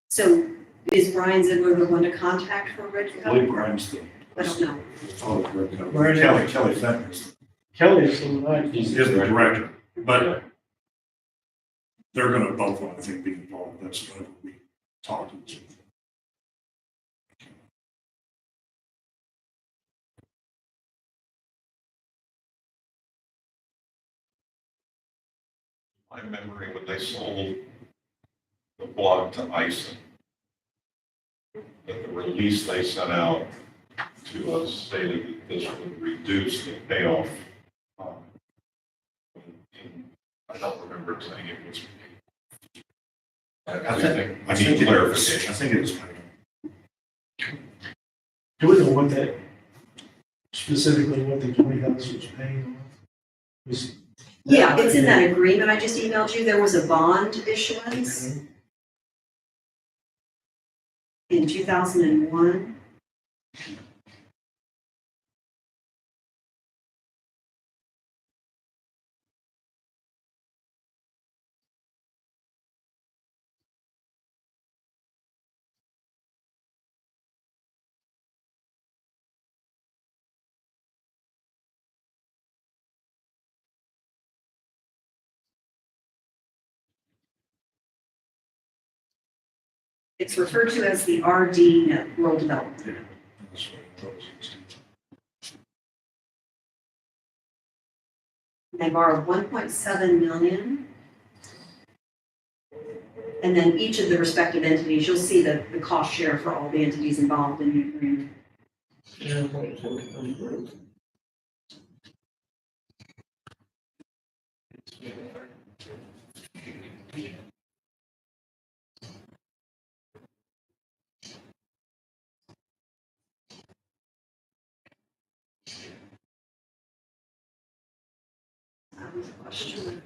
Speaker 2: So is Brian Ziegler the one to contact for
Speaker 6: I believe
Speaker 2: Redco?
Speaker 6: Brian's the.
Speaker 2: I don't know.
Speaker 6: Kelly Fenton
Speaker 3: Kelly is the one.
Speaker 6: is the director, but they're gonna both want, I think, be involved, that's what we talked to.
Speaker 1: My memory when they sold the block to Ison, that the release they sent out to us stated that this would reduce the payoff. I don't remember saying it was. I need clarification.
Speaker 6: I think it is.
Speaker 3: Do we know what that, specifically what the 20,000 was paying off? Was-
Speaker 2: Yeah, it's in that agreement I just emailed you. There was a bond issuance in 2001. It's referred to as the RD net Rural Development.
Speaker 6: That's what it was.
Speaker 2: They borrowed 1.7 million. And then each of the respective entities, you'll see the cost share for all the entities involved in the agreement. That was a question.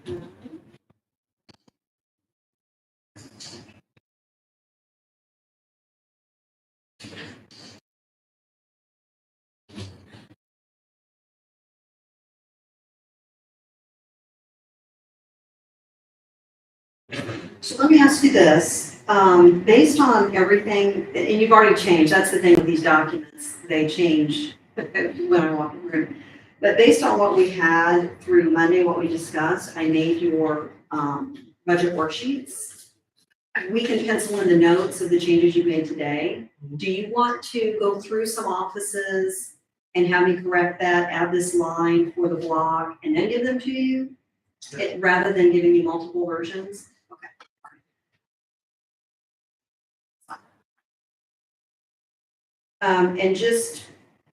Speaker 2: So let me ask you this, based on everything, and you've already changed, that's the thing with these documents, they change when I walk in the room. But based on what we had through Monday, what we discussed, I made your, budget worksheets. We can pencil in the notes of the changes you made today. Do you want to go through some offices and have me correct that, add this line for the block, and then give them to you? Rather than giving you multiple versions? Okay. And just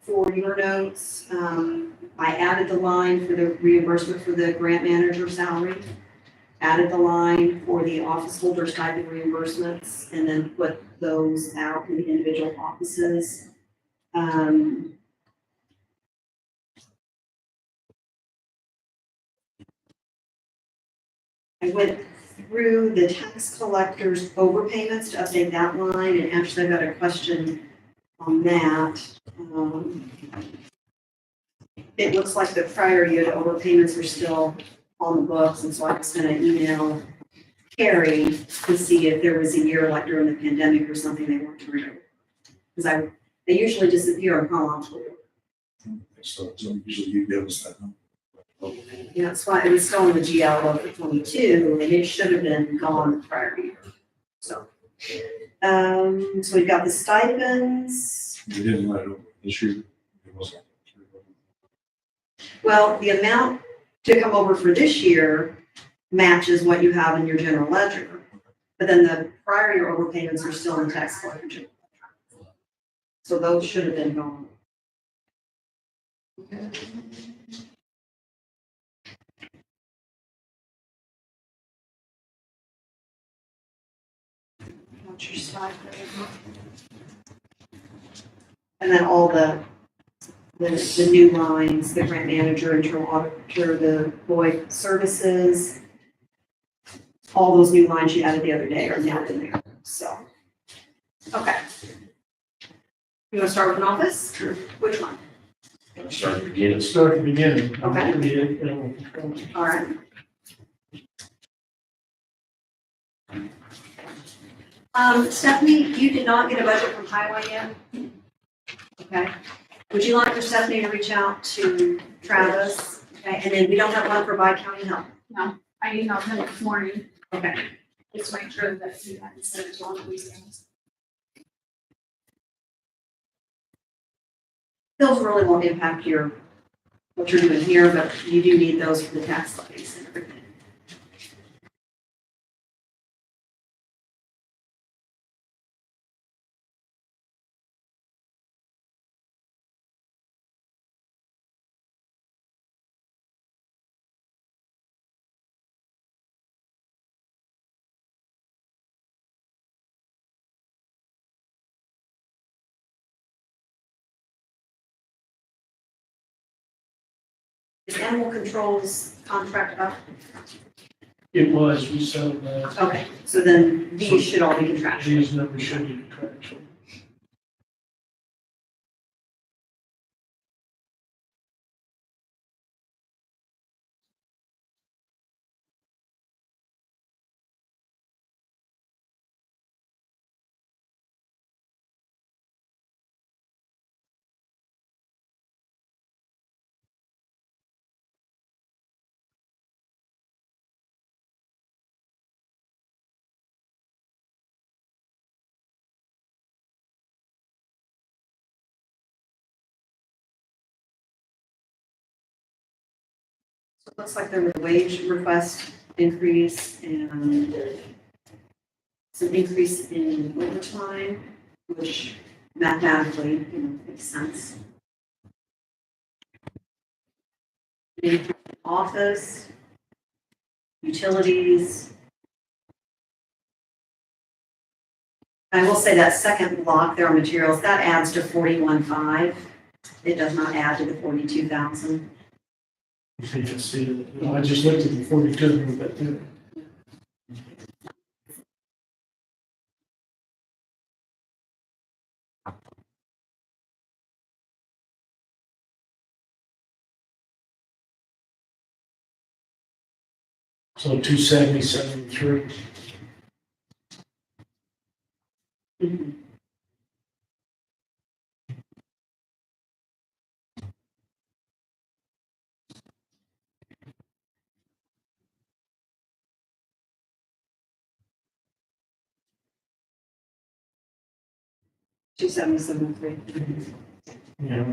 Speaker 2: for your notes, I added the line for the reimbursement for the grant manager salary, added the line for the office holder stipend reimbursements, and then put those out in the individual offices. I went through the tax collector's overpayments to update that line, and actually I got a question on that. It looks like the prior year, the overpayments are still on the books, and so I was gonna email Carrie to see if there was a year like during the pandemic or something they weren't turned over. Because they usually disappear in chronological order.
Speaker 6: So usually you give us that number.
Speaker 2: Yeah, that's why it was still in the GL of the 22, and it should have been gone the prior year. So we've got the stipends.
Speaker 6: We didn't let it over this year. It wasn't.
Speaker 2: Well, the amount to come over for this year matches what you have in your general ledger. But then the prior year overpayments are still in the tax collector general ledger. So those should have been gone. Okay. Got your stipend. And then all the new lines, the grant manager, internal auditor, the Lloyd services, all those new lines you added the other day are now in there, so. Okay. You wanna start with an office?
Speaker 4: Sure.
Speaker 2: Which one?
Speaker 4: Start beginning.
Speaker 3: Start at the beginning.
Speaker 2: Okay. All right. Stephanie, you did not get a budget from Highway yet? Okay. Would you like for Stephanie to reach out to Travis? Okay, and then we don't have one for Bi-County Health.
Speaker 10: No, I emailed him this morning,
Speaker 2: Okay.
Speaker 10: just to make sure that he hadn't sent it to all the weekends.
Speaker 2: Those really won't impact what you're doing here, but you do need those for the tax levies and everything. Is animal control's contract up?
Speaker 3: It was, we settled that.
Speaker 2: Okay, so then these should all be contractual.
Speaker 3: These numbers should be contractual.
Speaker 2: So it looks like there was a wage request increase and some increase in overtime, which mathematically, makes sense. The office, utilities. I will say that second block there on materials, that adds to 41.5. It does not add to the 42,000.
Speaker 3: You can just see it. I just looked at the 42, but so 270.73.
Speaker 2: $277.3.
Speaker 3: Yeah.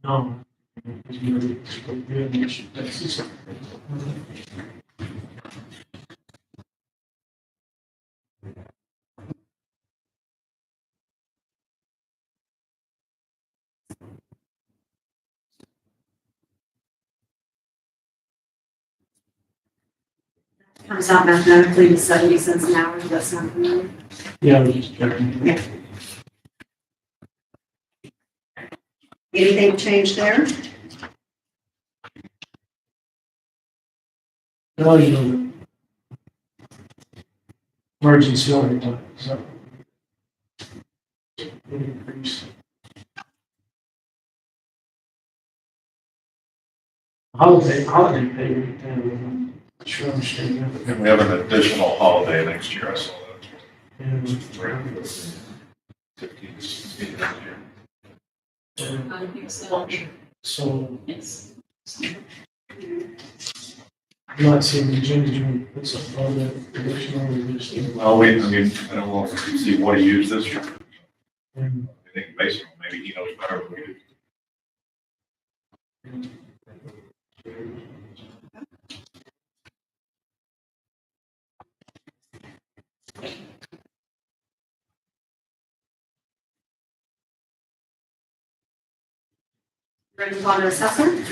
Speaker 3: No.
Speaker 2: Comes out mathematically to 70 cents an hour, that's not familiar.
Speaker 3: Yeah, I was just checking.
Speaker 2: Anything change there?
Speaker 3: No, you know, emergency overtime, so. Increase. Holiday pay, sure understand that.
Speaker 1: And we have an additional holiday next year, I saw that.
Speaker 3: And,
Speaker 1: 15, 16 next year.
Speaker 9: I think so.
Speaker 3: so,
Speaker 9: Yes.
Speaker 3: I'm not seeing the Jim, did you put something on that additional or just?
Speaker 1: Well, I don't know if you can see what he used this year.
Speaker 3: And
Speaker 1: I think basically, maybe he knows better than we do.
Speaker 2: Ready to go on to assessment?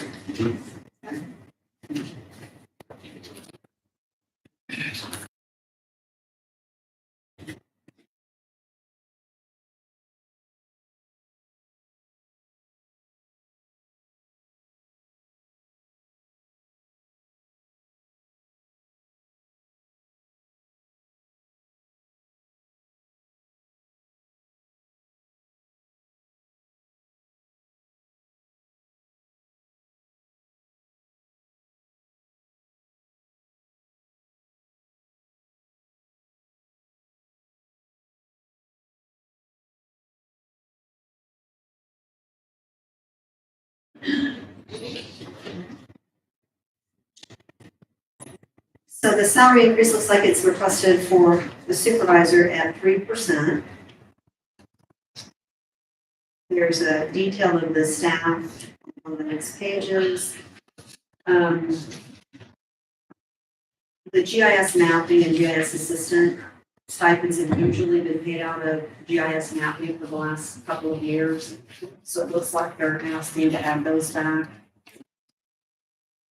Speaker 2: So the salary increase looks like it's requested for the supervisor at 3%. There's a detail of the staff on the next pages. The GIS mapping and GIS assistant stipends have usually been paid out of GIS mapping for the last couple of years. So it looks like they're asking to add those back.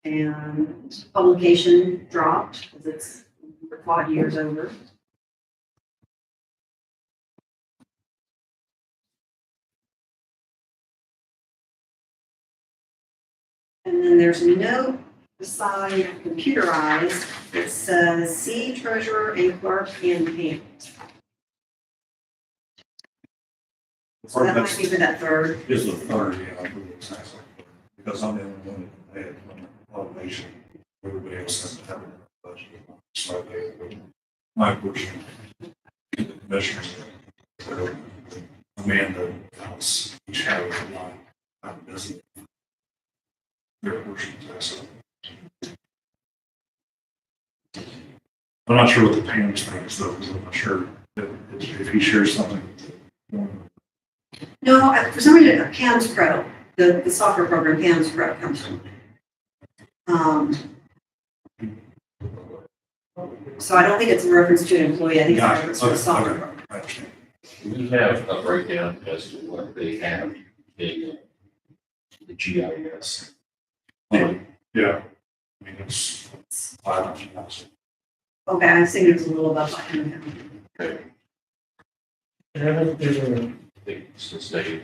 Speaker 2: And publication dropped because it's the quad years over. And then there's a note beside computerized that says see treasurer and clerk and payment. So that might be for that third.
Speaker 6: Is the third, yeah, I believe it's actually, because I'm the only one that paid. elevation. Everybody else has to have a budget. So I think my portion, the commissioners, Amanda, Alice, each have a line, I'm busy. Their portion of this. I'm not sure what the Pam's thing is though, because I'm not sure if he shares something.
Speaker 2: No, for some reason, Pam's Pro, the software program, Pam's Pro comes from. So I don't think it's a reference to an employee, I think it's a reference to the software program.
Speaker 6: I understand.
Speaker 4: We have a breakdown as to what they have in the GIS.
Speaker 6: Yeah, I mean, it's $500,000.
Speaker 2: Okay, I was thinking it was a little above 500.
Speaker 4: Okay.
Speaker 3: Haven't there,
Speaker 4: I think it's the state.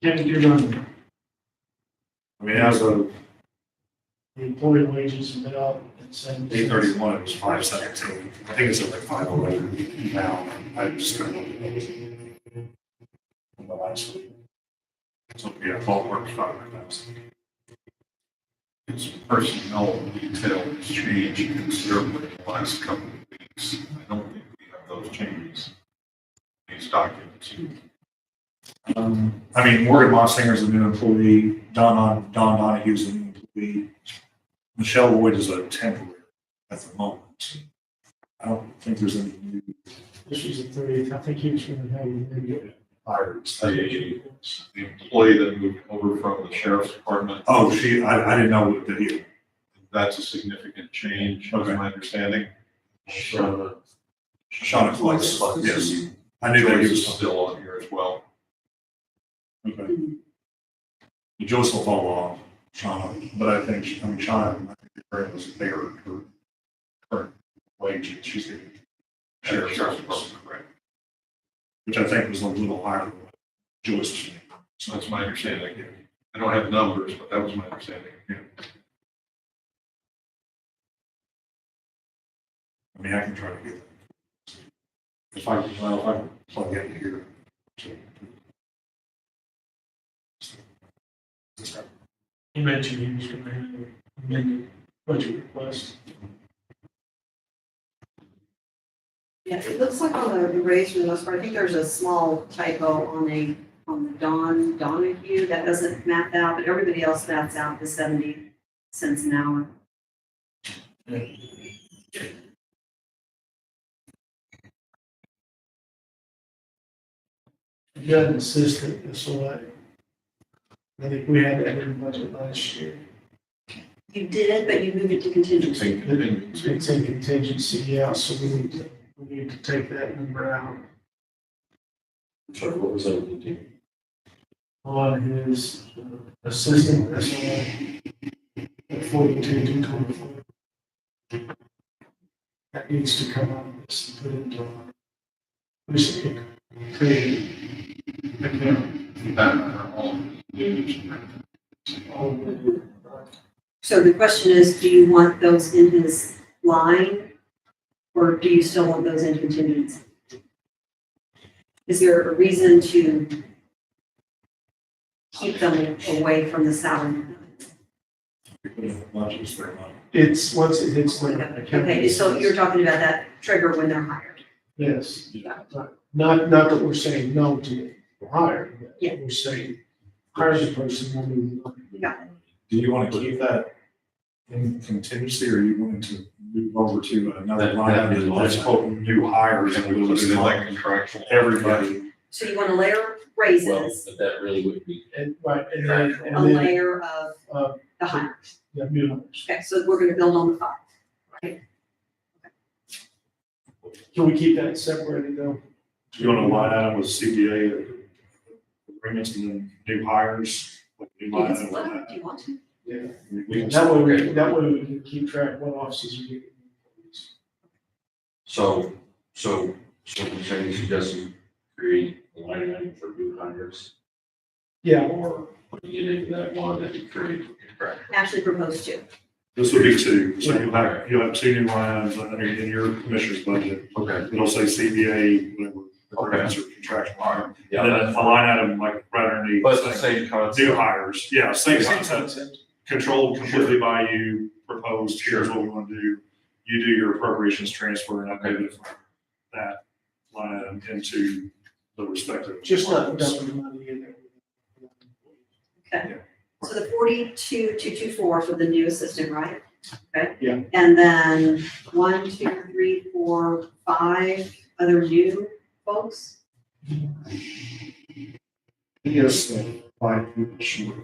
Speaker 3: haven't you done
Speaker 6: I mean, as of
Speaker 3: the employee wages and bill and same?
Speaker 6: 8/31, it was 517. I think it's at like 508 now. I just couldn't look at it from the last week. So, yeah, ballpark 500,000.
Speaker 1: Its personnel detail has changed considerably in the last couple of weeks. I don't think we have those changes. These documents.
Speaker 6: I mean, Morgan Mossinger's a new employee, Don Donahue's a new employee. Michelle Lloyd is a temporary at the moment. I don't think there's any new
Speaker 3: This was the 30th, I think he was going to have a new.
Speaker 6: hires.
Speaker 1: The employee that moved over from the sheriff's department.
Speaker 6: Oh, I didn't know that he,
Speaker 1: That's a significant change, is
Speaker 6: Okay.
Speaker 1: my understanding.
Speaker 6: Shauna Close, yes. I knew that he
Speaker 1: Joyce is
Speaker 6: was
Speaker 1: still on here as well.
Speaker 6: Okay. Joyce will fall off, Shauna, but I think Shauna, I think her was bigger, her current wage, she's getting
Speaker 1: Sheriff's
Speaker 6: sheriff's
Speaker 1: department, correct.
Speaker 6: which I think was a little higher than what Joyce was making.
Speaker 1: So that's my understanding. I don't have numbers, but that was my understanding.
Speaker 6: I mean, I can try to get that. If I can plug in here.
Speaker 3: He mentioned he was going to have a amended budget request.
Speaker 2: Yeah, it looks like on the raise for the most part, I think there's a small typo on the Don Donahue that doesn't map out, but everybody else maps out the 70 cents an hour.
Speaker 3: You got an assistant, so I think we had that in the budget last year.
Speaker 2: You did, but you moved it to contingency.
Speaker 3: It's in contingency, yeah, so we need to take that number out
Speaker 4: So what was that?
Speaker 3: on his assistant, that's at 42,224. That needs to come out of this and put into our recently created account.
Speaker 1: That are all used.
Speaker 2: So the question is, do you want those in his line? Or do you still want those in contingency? Is there a reason to keep them away from the salary?
Speaker 6: Budget's their money.
Speaker 3: It's, once it hits the account.
Speaker 2: Okay, so you're talking about that trigger when they're hired?
Speaker 3: Yes. Not that we're saying no to hiring.
Speaker 2: Yeah.
Speaker 3: We're saying hire the person when we want.
Speaker 2: You got it.
Speaker 6: Do you want to keep that in contingency, or are you wanting to move over to another line item that's quote new hires and we'll
Speaker 1: Put it
Speaker 6: just
Speaker 1: in like
Speaker 6: like
Speaker 1: contractual.
Speaker 6: everybody?
Speaker 2: So you want to layer
Speaker 4: Well,
Speaker 2: raises,
Speaker 4: but that really would be.
Speaker 3: And, right, and then,
Speaker 2: a
Speaker 3: and then,
Speaker 2: layer of the hires.
Speaker 3: yeah, new hires.
Speaker 2: Okay, so we're going to build on the 5.
Speaker 3: Can we keep that separated though?
Speaker 6: Do you want to line item with CBA agreements and then new hires? Like new
Speaker 2: You
Speaker 6: line
Speaker 2: can
Speaker 6: item
Speaker 2: split
Speaker 6: with
Speaker 2: them if you want to.
Speaker 3: Yeah.
Speaker 6: We can
Speaker 3: That way we can keep track of what offices are getting.
Speaker 4: So we're saying suggesting create a line item for new hires,
Speaker 3: Yeah,
Speaker 4: or putting it into that one that you create.
Speaker 2: Actually proposed to.
Speaker 6: This would be two, so you'll have two new line items in your commissioner's budget.
Speaker 4: Okay.
Speaker 6: It'll say CBA, whatever, Okay. That's your contractual hire.
Speaker 4: Yeah,
Speaker 6: And then
Speaker 4: that's
Speaker 6: a line item like right underneath.
Speaker 4: but the same concept.
Speaker 6: New hires, yeah, same
Speaker 3: Same
Speaker 6: concept,
Speaker 3: concept.
Speaker 6: controlled completely by you, proposed, here's what we want to do. You do your appropriations transfer and I move it from that line item into the respective.
Speaker 3: Just not
Speaker 6: departments.
Speaker 3: dumping money in there.
Speaker 2: Okay. So the 42,224 for the new assistant, right? Okay.
Speaker 3: Yeah.
Speaker 2: And then 1, 2, 3, 4, 5 other new folks?
Speaker 6: He is still 5 people short.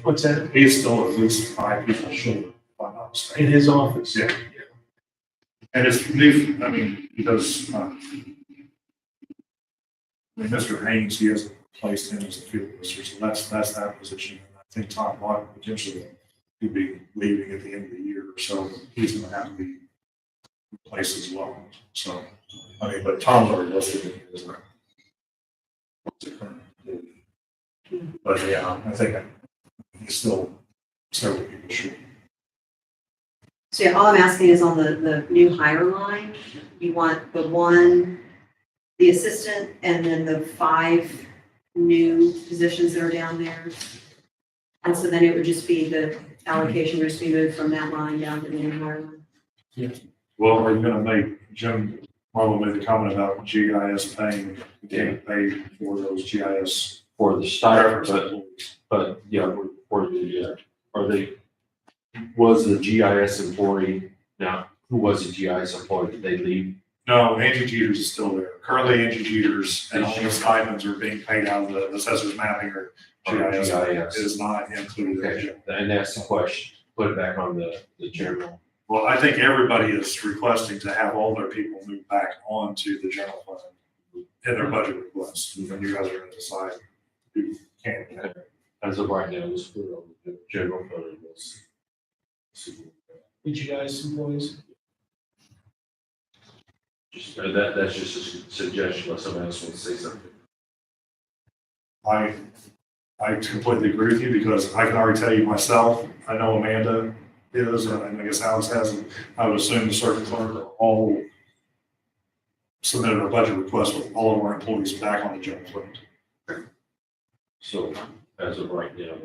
Speaker 3: What's that?
Speaker 6: He is still at least 5 people short, if I'm not mistaken.
Speaker 3: In his office?
Speaker 6: Yeah. And it's new, I mean, because, I mean, Mr. Haynes, he hasn't placed him as a field officer, so that's that position. And I think Tom Lott potentially could be leaving at the end of the year, so he's gonna have to be replaced as well. So, I mean, but Tom's already listed in his, but yeah, I think he's still several people short.
Speaker 2: So yeah, all I'm asking is on the new hire line, you want the one, the assistant, and then the 5 new positions that are down there? And so then it would just be the allocation would just be moved from that line down to the new hire line?
Speaker 6: Well, are you gonna make, Jim Marlowe made the comment about GIS paying, we can't pay for those GIS.
Speaker 4: For the stipend, but yeah, for the, are they, was the GIS employee, now, who was the GIS employee, did they leave?
Speaker 6: No, Angie Jeters is still there. Currently, Angie Jeters and all the stipends are being paid out of the assessor's mapping or GIS. It is not included.
Speaker 4: Okay, and that's the question, put it back on the general.
Speaker 6: Well, I think everybody is requesting to have all their people move back onto the general fund in their budget requests. And then you guys are gonna decide who can.
Speaker 4: As of right now, let's put it on the general fund, and let's see.
Speaker 3: Did you guys employees?
Speaker 4: Just, that's just a suggestion, unless someone else wants to say something.
Speaker 6: I completely agree with you because I can already tell you myself, I know Amanda is, and I guess Alex hasn't. I would assume the circuit clerk are all submitted a budget request with all of our employees back on the general fund.
Speaker 4: So, as of right now,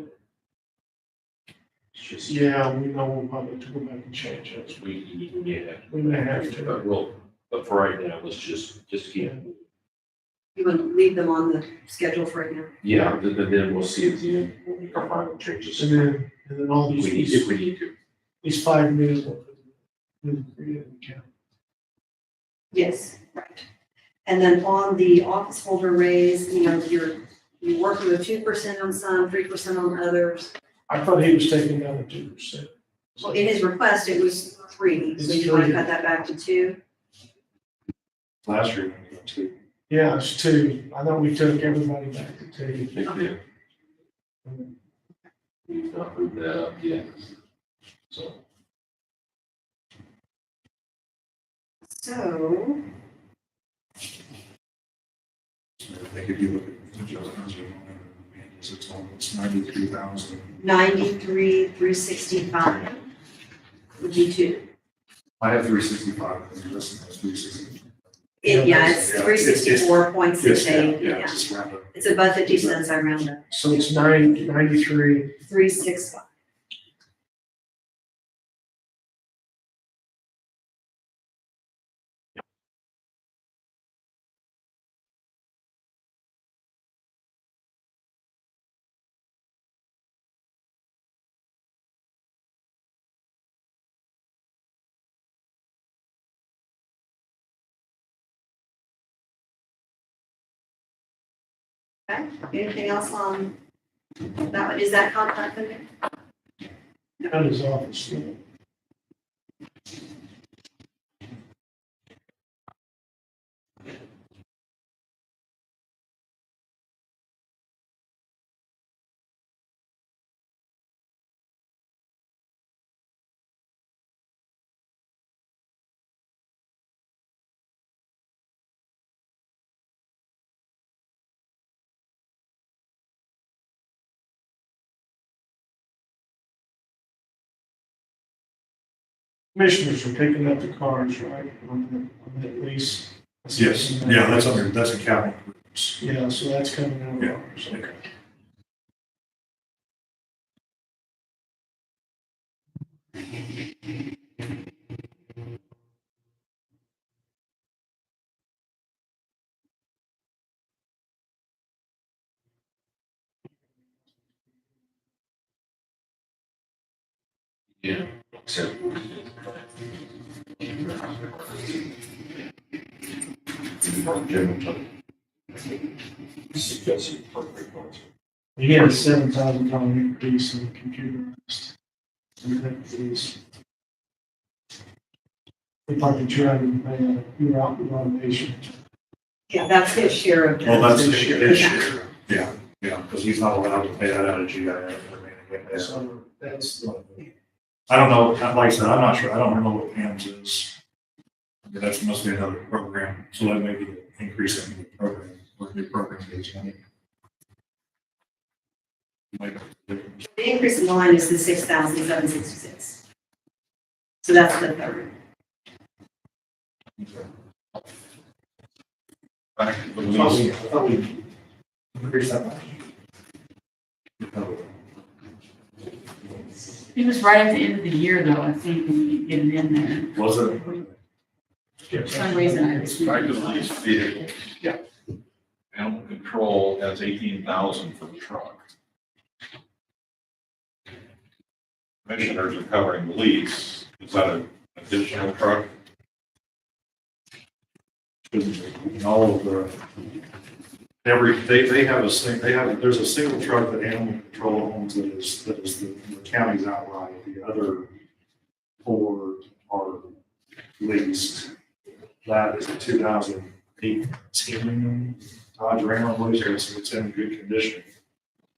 Speaker 4: it's just,
Speaker 3: Yeah, we know we'll probably have to go back and change it.
Speaker 4: we may have to.
Speaker 3: We may have to.
Speaker 4: But for right now, let's just keep.
Speaker 2: You want to leave them on the schedule for right now?
Speaker 4: Yeah, then we'll see at the end, when we make our final changes.
Speaker 3: And then all
Speaker 4: If
Speaker 3: these,
Speaker 4: we need to.
Speaker 3: these 5 new, will create an account.
Speaker 2: Yes, right. And then on the office holder raise, you know, you're working with 2% on some, 3% on others.
Speaker 3: I thought he was taking down the 2%.
Speaker 2: Well, in his request, it was 3, so you want to cut that back to 2?
Speaker 6: Last year, we got 2.
Speaker 3: Yeah, it's 2. I know we took everybody back to 2.
Speaker 4: Big deal. We've not moved that up yet. So,
Speaker 2: So,
Speaker 6: I think if you look at the adjustments, it's almost 93,000.
Speaker 2: 93,365 would be 2.
Speaker 6: I have 365, I think this is 360.
Speaker 2: Yeah, it's 364.68,
Speaker 6: Yeah,
Speaker 2: yeah.
Speaker 6: just round up.
Speaker 2: It's above 50 cents, I round up.
Speaker 3: So it's 93.
Speaker 2: 365. Okay, anything else on that one? Is that contract funding?
Speaker 3: Out of his office. Commissioners are picking up the cars, right, on that lease.
Speaker 6: Yes, yeah, that's a capital. improvements.
Speaker 3: Yeah, so that's coming out of
Speaker 6: Yeah.
Speaker 3: ours, okay.
Speaker 4: Yeah. So.
Speaker 3: You get a $7,000 increase in computerized. And that is. If I could try to pay your automation.
Speaker 2: Yeah, that's his share of.
Speaker 6: Well, that's
Speaker 3: His
Speaker 6: his
Speaker 3: share.
Speaker 6: share. Yeah, because he's not allowed to pay that out of GIS.
Speaker 3: So that's the.
Speaker 6: I don't know, like I said, I'm not sure, I don't remember what PAMS is. But that must be another program, so that may be an increase in the program, or new program is.
Speaker 2: The increase in line is the 6,766. So that's the third.
Speaker 1: Back to the lease.
Speaker 5: Increase that much.
Speaker 9: It was right at the end of the year though, I think, when you get it in there.
Speaker 6: Was it?
Speaker 9: For some reason I just.
Speaker 1: Back to the lease vehicles. Yeah. Animal control has 18,000 for the truck. Commissioners are covering the lease. Is that an additional truck?
Speaker 6: All of the, they have there's a single truck that animal control owns that is the county's outright. The other 4 are leased. That is a 2018 Dodge Ram, I believe, so it's in good condition.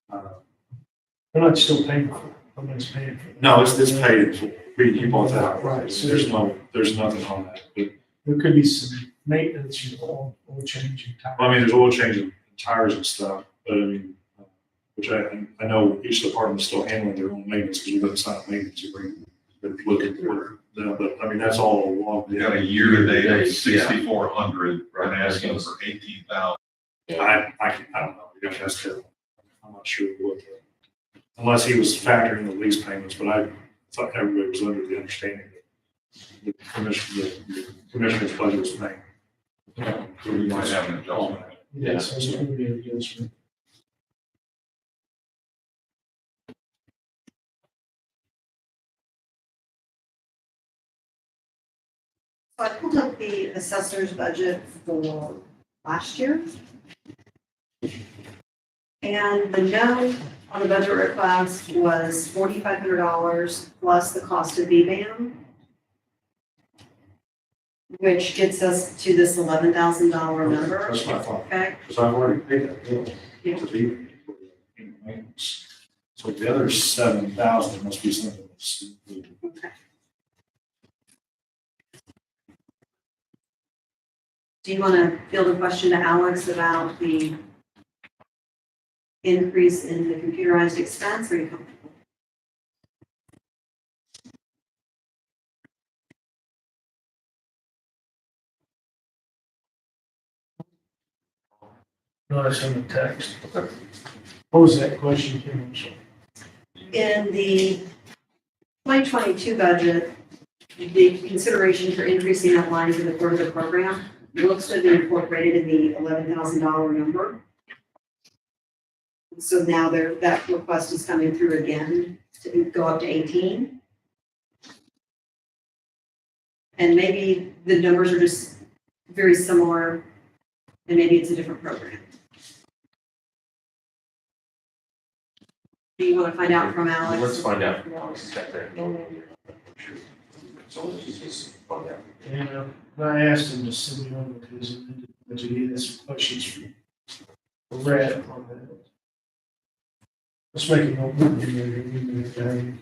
Speaker 3: They're not still paying for it. Somebody's paying for it.
Speaker 6: No, it's paid in full. You bought that out.
Speaker 3: Right, so
Speaker 6: There's nothing on that. But,
Speaker 3: there could be some maintenance, oil changing time.
Speaker 6: I mean, there's oil change and tires and stuff, but I mean, which I know each department's still handling their own maintenance because we didn't sign a maintenance agreement. But look at but I mean, that's all along.
Speaker 1: We got a year-to-date of
Speaker 4: Yeah.
Speaker 1: 6,400 and asking for 18,000.
Speaker 6: I don't know. You guys have to, I'm not sure what, unless he was factoring the lease payments, but I thought everybody was under the understanding that the commissioner's budget was paying.
Speaker 1: So we might have an adjustment.
Speaker 3: Yeah, so it's going to be an adjustment.
Speaker 2: So I pulled up the assessor's budget for last year. And the note on the budget request was $4,500 plus the cost of VBAM, which gets us to this $11,000 number.
Speaker 6: That's my thought.
Speaker 2: Okay,
Speaker 6: Because I've already paid that bill.
Speaker 2: Yeah.
Speaker 6: To be for the maintenance. So the other 7,000 must be something that's.
Speaker 2: okay. Do you want to field a question to Alex about the increase in the computerized expense, or are you comfortable?
Speaker 3: No, that's in the text. What was that question, Kim? I'm sorry.
Speaker 2: In the 2022 budget, the consideration for increasing that line for the further program looks to be incorporated in the $11,000 number. So now that request is coming through again to go up to 18. And maybe the numbers are just very similar, and maybe it's a different program. Do you want to find out from Alex?
Speaker 4: Let's find out from Alex. He's got that. So let's just find out.
Speaker 3: Yeah, I asked him to send me over his amended budget. He has some questions for Brad on that. Let's make a note.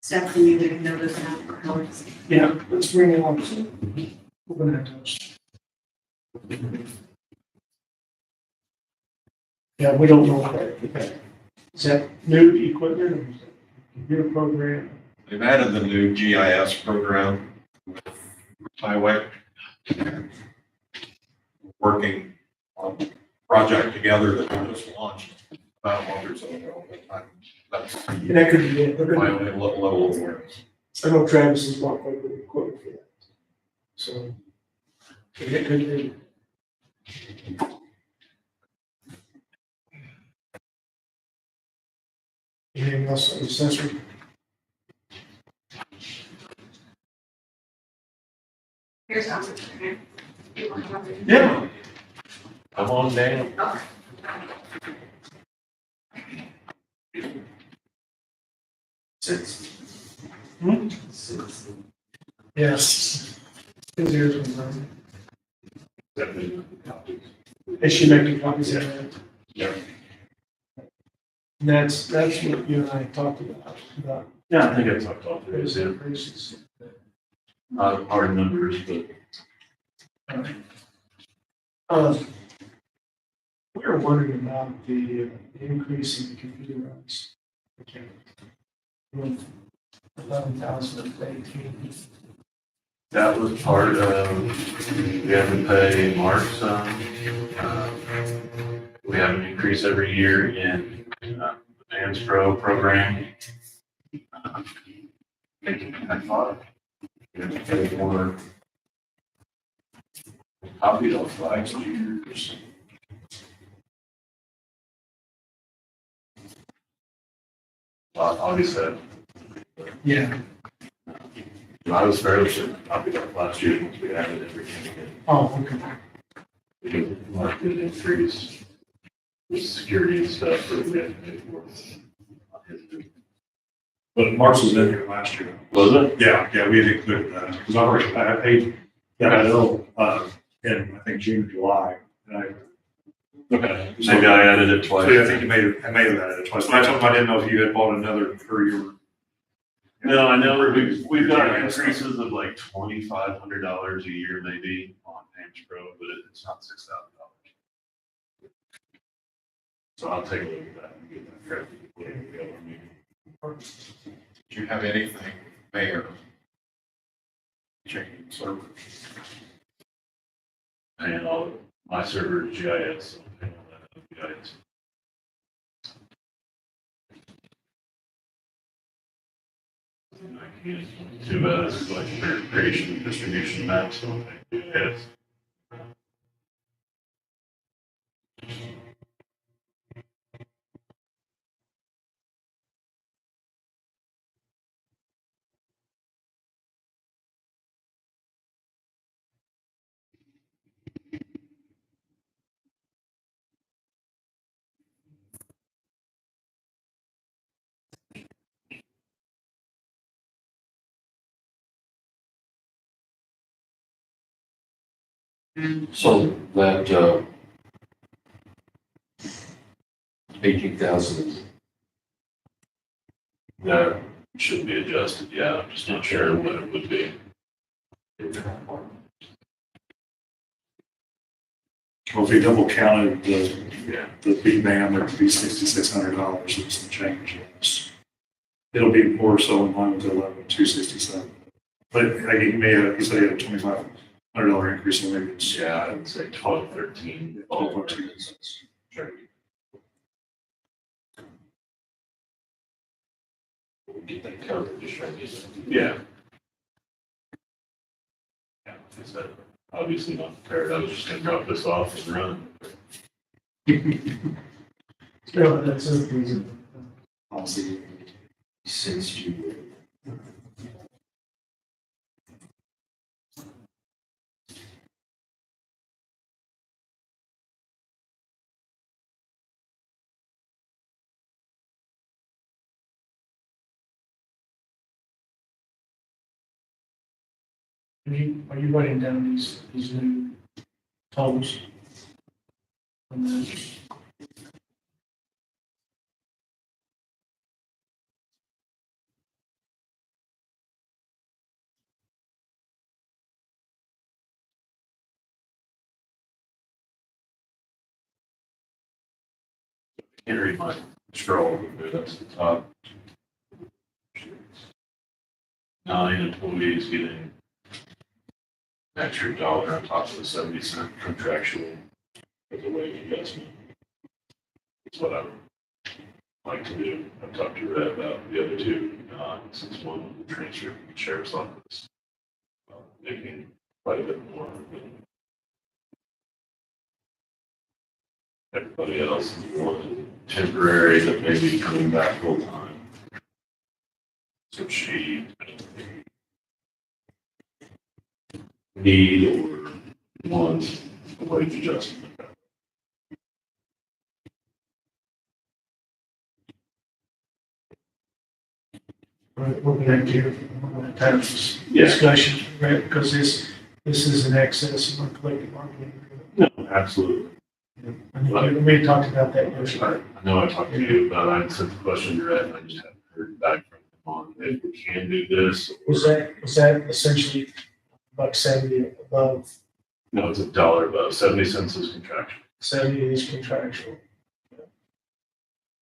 Speaker 2: Stephanie, you can notice that for Alex.
Speaker 3: Yeah, let's bring it on. We're gonna have to. Yeah, we don't know what that, is that new equipment or is that computer program?
Speaker 1: They've added the new GIS program with Highway. working on a project together that we just launched about a month or so ago. That's
Speaker 3: And that could be it.
Speaker 1: my only level of awareness.
Speaker 3: I know Travis has bought quite a bit of equipment for that. So, it could be. Anything else on the assessor?
Speaker 10: Here's something. You want to have it?
Speaker 3: Yeah.
Speaker 4: Come on down.
Speaker 3: Since. Yes. His ears was on. Is she making copies of that?
Speaker 4: Yeah.
Speaker 3: And that's what you and I talked about
Speaker 4: Yeah, I think I talked about
Speaker 3: those
Speaker 4: this, yeah.
Speaker 3: increases.
Speaker 4: Not hard numbers, but
Speaker 3: We were wondering about the increase in the computer runs. From 11,000 to 18.
Speaker 11: That was part of, we have to pay Mark some. We have an increase every year in the Vans Pro program. I thought we have to pay more. Copied off last year's. Well, obviously,
Speaker 3: Yeah.
Speaker 11: I was fairly sure copied off last year once we added everything again.
Speaker 3: Oh, okay.
Speaker 11: Because Mark did increase the security and stuff for the for.
Speaker 6: But Mark's was in here last year.
Speaker 11: Was it?
Speaker 6: Yeah, we had included that, because I paid that bill, in, I think, June, or July, and I.
Speaker 11: Okay. Maybe I added it twice.
Speaker 6: So yeah, I think I may have added it twice, but I told him I didn't know if you had bought another for your.
Speaker 11: No, I know we've got increases of like $2,500 a year maybe on Ames Pro, but it's not $6,000. So I'll take a look at that and get that corrected.
Speaker 1: Do you have anything, Mayor? Changing servers?
Speaker 11: And all my server is GIS, so I'm paying all that GIS. I can't do that as like creation and distribution maps, so I do GIS.
Speaker 4: So that, 18,000,
Speaker 11: That should be adjusted, yeah, I'm just not sure what it would be.
Speaker 6: Well, if we double counted the big band, it would be $6,600 and some change. Yes. It'll be more so in line with the 11,267. But like he said he had a $2,500 increase, so maybe it's.
Speaker 11: Yeah, I would say 12, 13.
Speaker 6: 12.2.
Speaker 11: Sure.
Speaker 4: we'll get that covered, just trying to get it.
Speaker 11: Yeah. Yeah, like I said, obviously not prepared, I was just gonna drop this off and run.
Speaker 3: Yeah, that's a reason.
Speaker 6: I'll see.
Speaker 4: Since you.
Speaker 3: Are you writing down these new totals? And then-
Speaker 11: Can't read my scroll, but that's the top. 9 employees getting
Speaker 4: extra dollar on top of the 70 cent contractual as a wage adjustment. That's what I would like to do. I've talked to Red about the other two, since one was the transfer from the sheriff's office. Making quite a bit more than everybody else is one temporary that may be coming back full time. So she need or wants a wage adjustment.
Speaker 3: Right, we're gonna have this
Speaker 4: Yeah.
Speaker 3: discussion, right, because this is an excess of our collective bargaining agreement.
Speaker 4: No, absolutely.
Speaker 3: And we talked about that yesterday.
Speaker 4: I know I talked to you about, I sent the question to Red, and I just haven't heard back from him on if we can do this.
Speaker 3: Was that essentially about 70 above,
Speaker 4: No, it's $1 above, 70 cents is contractual,
Speaker 3: 70 is contractual?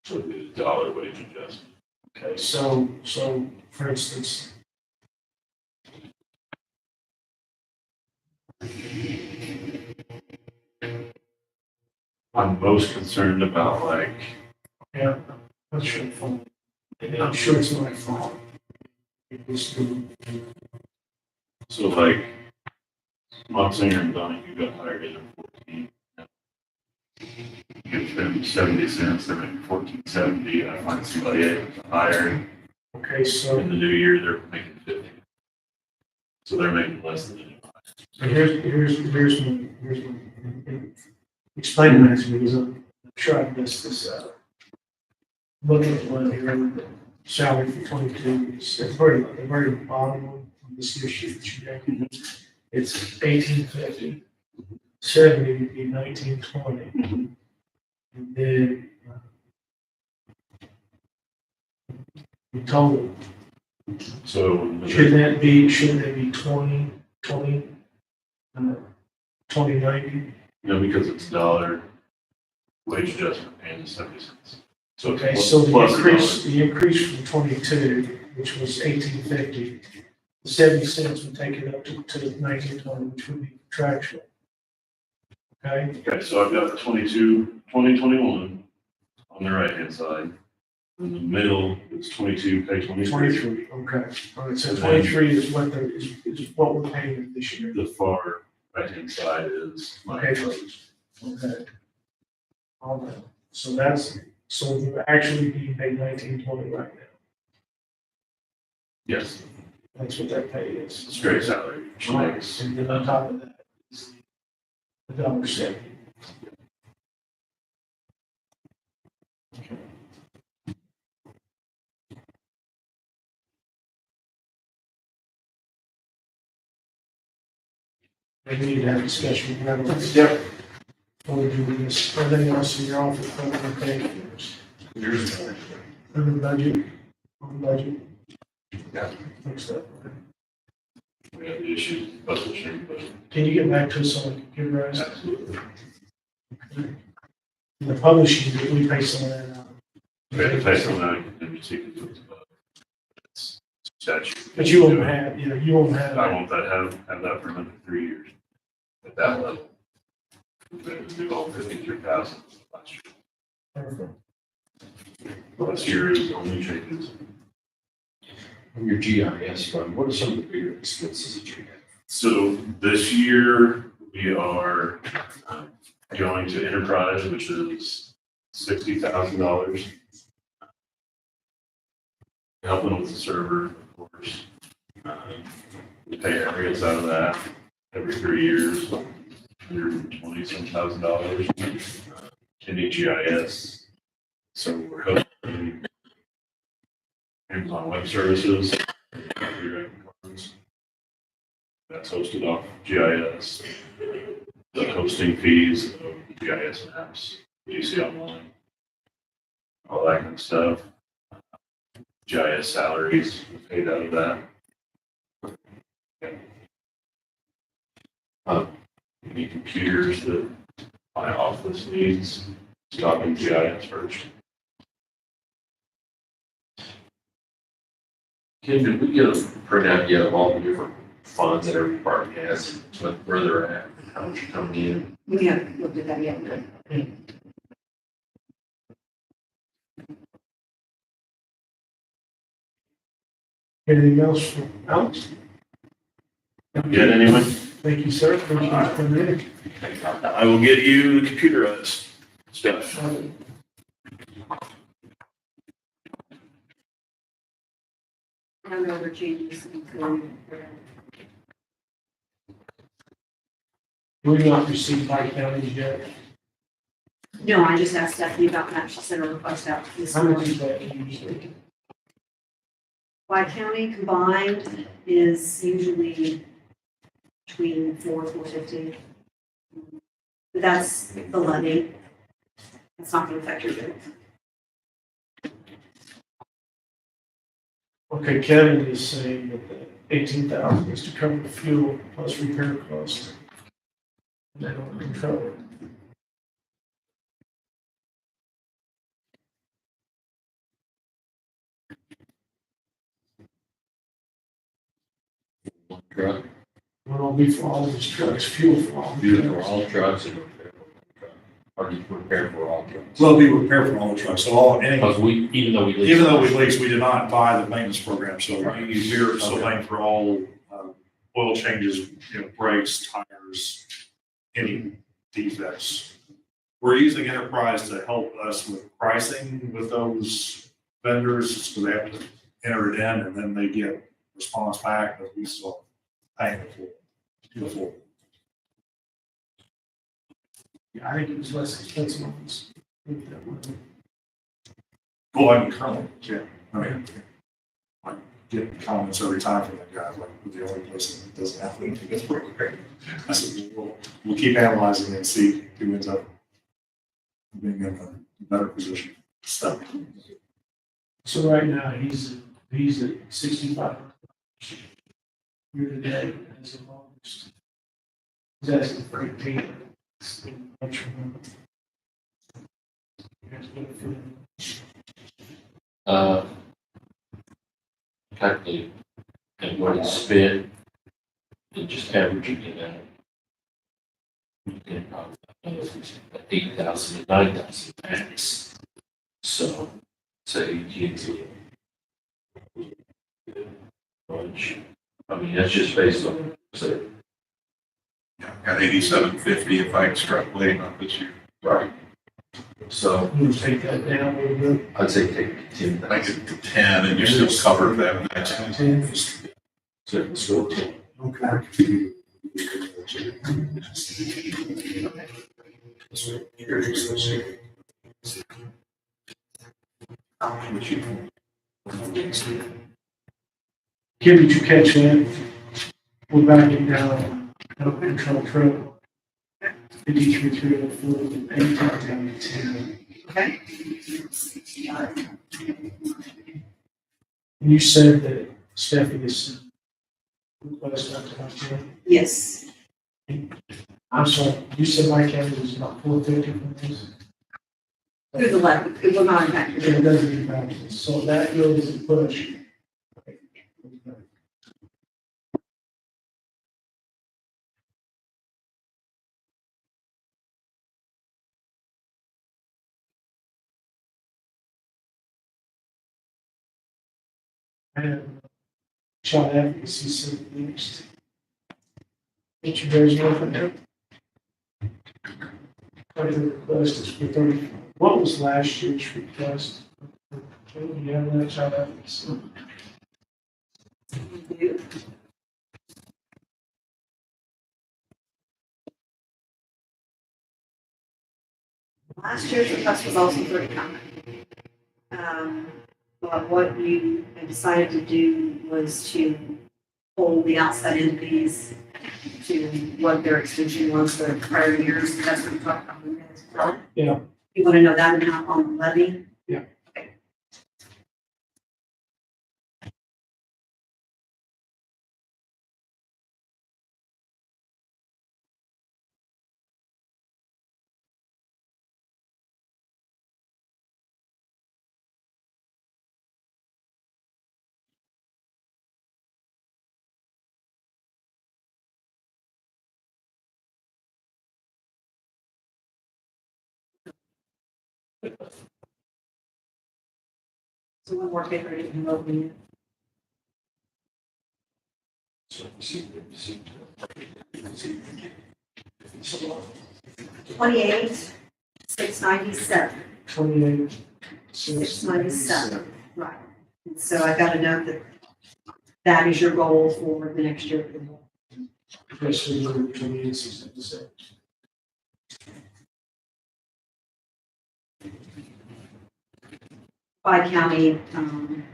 Speaker 4: so it'd be $1 wage adjustment.
Speaker 3: Okay, so for instance,
Speaker 4: I'm most concerned about like,
Speaker 3: yeah, I'm sure, I'm sure it's my fault. It was the-
Speaker 4: so like, Monsignor and Donnie, you got hired in at 14. Give them 70 cents, they're making 14.70, I find somebody able to hire,
Speaker 3: Okay, so
Speaker 4: in the new year, they're making 50. So they're making less than anybody.
Speaker 3: So here's my, explain that to me, because I'm sure I messed this up. Looking at one here, the salary for 22, it's the very bottom of this year's sheet that you gave. It's 1850. 70 would be 1920. And then, the total,
Speaker 4: So,
Speaker 3: shouldn't that be 20, 2090?
Speaker 4: no, because it's $1 wage adjustment and 70 cents. So it's
Speaker 3: Okay,
Speaker 4: plus-
Speaker 3: so
Speaker 4: plus
Speaker 3: the increase from 22, which was 1850, the 70 cents would take it up to 1920, which would be contractual. Okay,
Speaker 4: $1. Okay, so I've got 2021 on the right-hand side. In the middle, it's 22, pay 23.
Speaker 3: 23, okay. All right, so 23 is what we're paying this year.
Speaker 4: The far right-hand side is my
Speaker 3: Okay.
Speaker 4: approach.
Speaker 3: Okay. All right, so you're actually being paid 1920 right now.
Speaker 4: Yes,
Speaker 3: That's what that pay is.
Speaker 4: straight salary. She
Speaker 3: All right,
Speaker 4: makes,
Speaker 3: and then on top of that is the $1.70. We need to have a discussion. Yep. Before we do this, everything else in your office, okay?
Speaker 4: here's,
Speaker 3: On the budget,
Speaker 4: Yeah.
Speaker 3: Next up.
Speaker 4: we have the issues, publishing, but
Speaker 3: Can you get back to us on the computerized?
Speaker 4: absolutely.
Speaker 3: The publishing, we pay some of that out.
Speaker 4: We have to pay some of that contingency because it's statute.
Speaker 3: But you won't have, you won't have.
Speaker 4: I won't have that for another 3 years at that level. We've been to do all 53,000 last year.
Speaker 3: Perfect.
Speaker 4: Last year is only changes.
Speaker 12: On your GIS fund, what are some of the bigger expenses that you have?
Speaker 4: So this year, we are going to enterprise, which is $60,000. Helping with the server, of course. We pay areas out of that every 3 years, $120,000. Kenny GIS. So we're hosting Amazon Web Services. That's hosted off GIS. The hosting fees of GIS maps, DC Online, all that kind of stuff. GIS salaries paid out of that. Any computers that my office needs, stopping GIS first.
Speaker 12: Ken, did we get a printout yet of all the different funds that every department has, where they're at, how much coming in.
Speaker 2: We haven't looked at that yet.
Speaker 3: Anything else from Alex?
Speaker 11: Good, anyway?
Speaker 3: Thank you, sir. Appreciate you coming in.
Speaker 11: I will get you the computerized stuff.
Speaker 2: Now there were changes.
Speaker 3: We've not received by counties yet.
Speaker 2: No, I just asked Stephanie about that. She sent a request out this
Speaker 3: How much
Speaker 2: morning.
Speaker 3: is that usually?
Speaker 2: White County combined is usually between 450. But that's the levy. That's not gonna affect your bill.
Speaker 3: Okay, Kevin is saying that the 18,000 is to cover the fuel plus repair costs. They don't control it.
Speaker 12: One truck,
Speaker 3: Will be for all these trucks, fuel for all.
Speaker 12: do it for all trucks and repair for one truck. Or do you repair for all trucks?
Speaker 6: So it'll be repaired for all the trucks, so
Speaker 12: Because we, even though we lease.
Speaker 6: even though we lease, we did not buy the maintenance program, so we're still paying for all, oil changes, brakes, tires, any defects. We're using Enterprise to help us with pricing with those vendors, because they have to enter it in, and then they get response back, but we still paying the full.
Speaker 3: Yeah, I think it was less expensive on this.
Speaker 6: Well, I mean, currently, yeah, I mean, I get comments every time from that guy, like, we're the only person that doesn't have anything that's great. I said, we'll keep analyzing and see who ends up being in a better position. So,
Speaker 3: So right now, he's at 65. Year to date, as of August. He's asking for 18. Much from
Speaker 12: Calculate and what it's spent and just averaging it out. You can probably, 8,000 to 9,000 max. So, say you get to bunch. I mean, that's just based on, say,
Speaker 1: Got 8750 if I extrapolate on this year.
Speaker 12: right. So
Speaker 3: You take that down a little bit.
Speaker 12: I'd say take 10,000.
Speaker 1: I could do 10 and you still cover that. That's
Speaker 3: 10.
Speaker 12: So let's go 10.
Speaker 6: okay.
Speaker 3: Kim, did you catch that? We're backing down, out control truck. 53,304, 18 down to 10.
Speaker 2: Okay.
Speaker 3: And you said that Stephanie is request up to my 10.
Speaker 2: Yes,
Speaker 3: I'm sorry, you said my county was about 450 from this?
Speaker 2: through the levy, it will not impact your
Speaker 3: It
Speaker 2: bill.
Speaker 3: doesn't impact us, so that really is a push. And child advocacy center next. Get you guys working out. Part of the request is for 30. What was last year's request? Do you have that child advocacy?
Speaker 2: Last year's request was also 39. But what you had decided to do was to hold the outside entities to what their extension was for prior years. That's what we talked about. in the minutes.
Speaker 3: Yeah.
Speaker 2: You want to know that amount on the levy? So one more paper to can open it. $28,697.
Speaker 3: 28,
Speaker 2: $697, right. And so I got a note that that is your goal for the next year.
Speaker 3: Fiscal year 28, 66.
Speaker 2: By county,